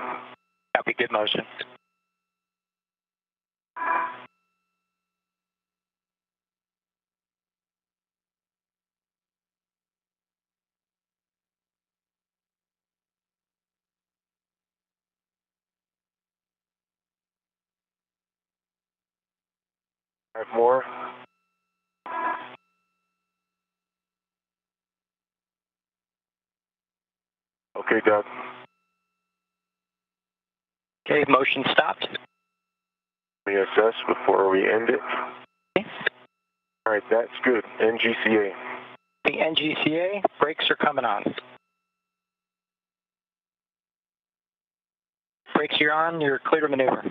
Speaker 4: Copy, good motion.
Speaker 6: Five more. Okay, Doug.
Speaker 4: Okay, motion stopped.
Speaker 6: Let me assess before we end it.
Speaker 4: Okay.
Speaker 6: All right, that's good. NGCA.
Speaker 4: The NGCA, brakes are coming on. Brakes are on, you're clear to maneuver.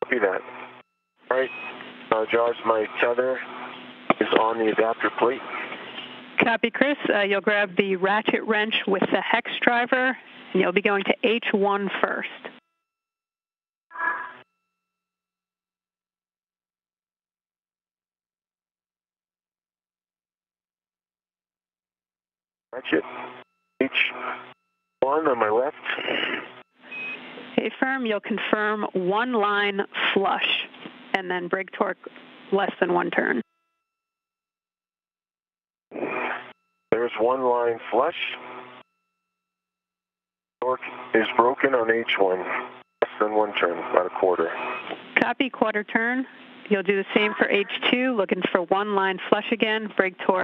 Speaker 6: Copy that. All right, Josh, my tether is on the adapter plate.
Speaker 8: Copy, Chris. You'll grab the ratchet wrench with the hex driver, and you'll be going to H1 first.
Speaker 6: Ratchet. H1 on my left.
Speaker 8: Okay, firm. You'll confirm one line flush, and then brake torque less than one turn.
Speaker 6: There's one line flush. Torque is broken on H1. Less than one turn, about a quarter.
Speaker 8: Copy, quarter turn. You'll do the same for H2, looking for one line flush again, brake torque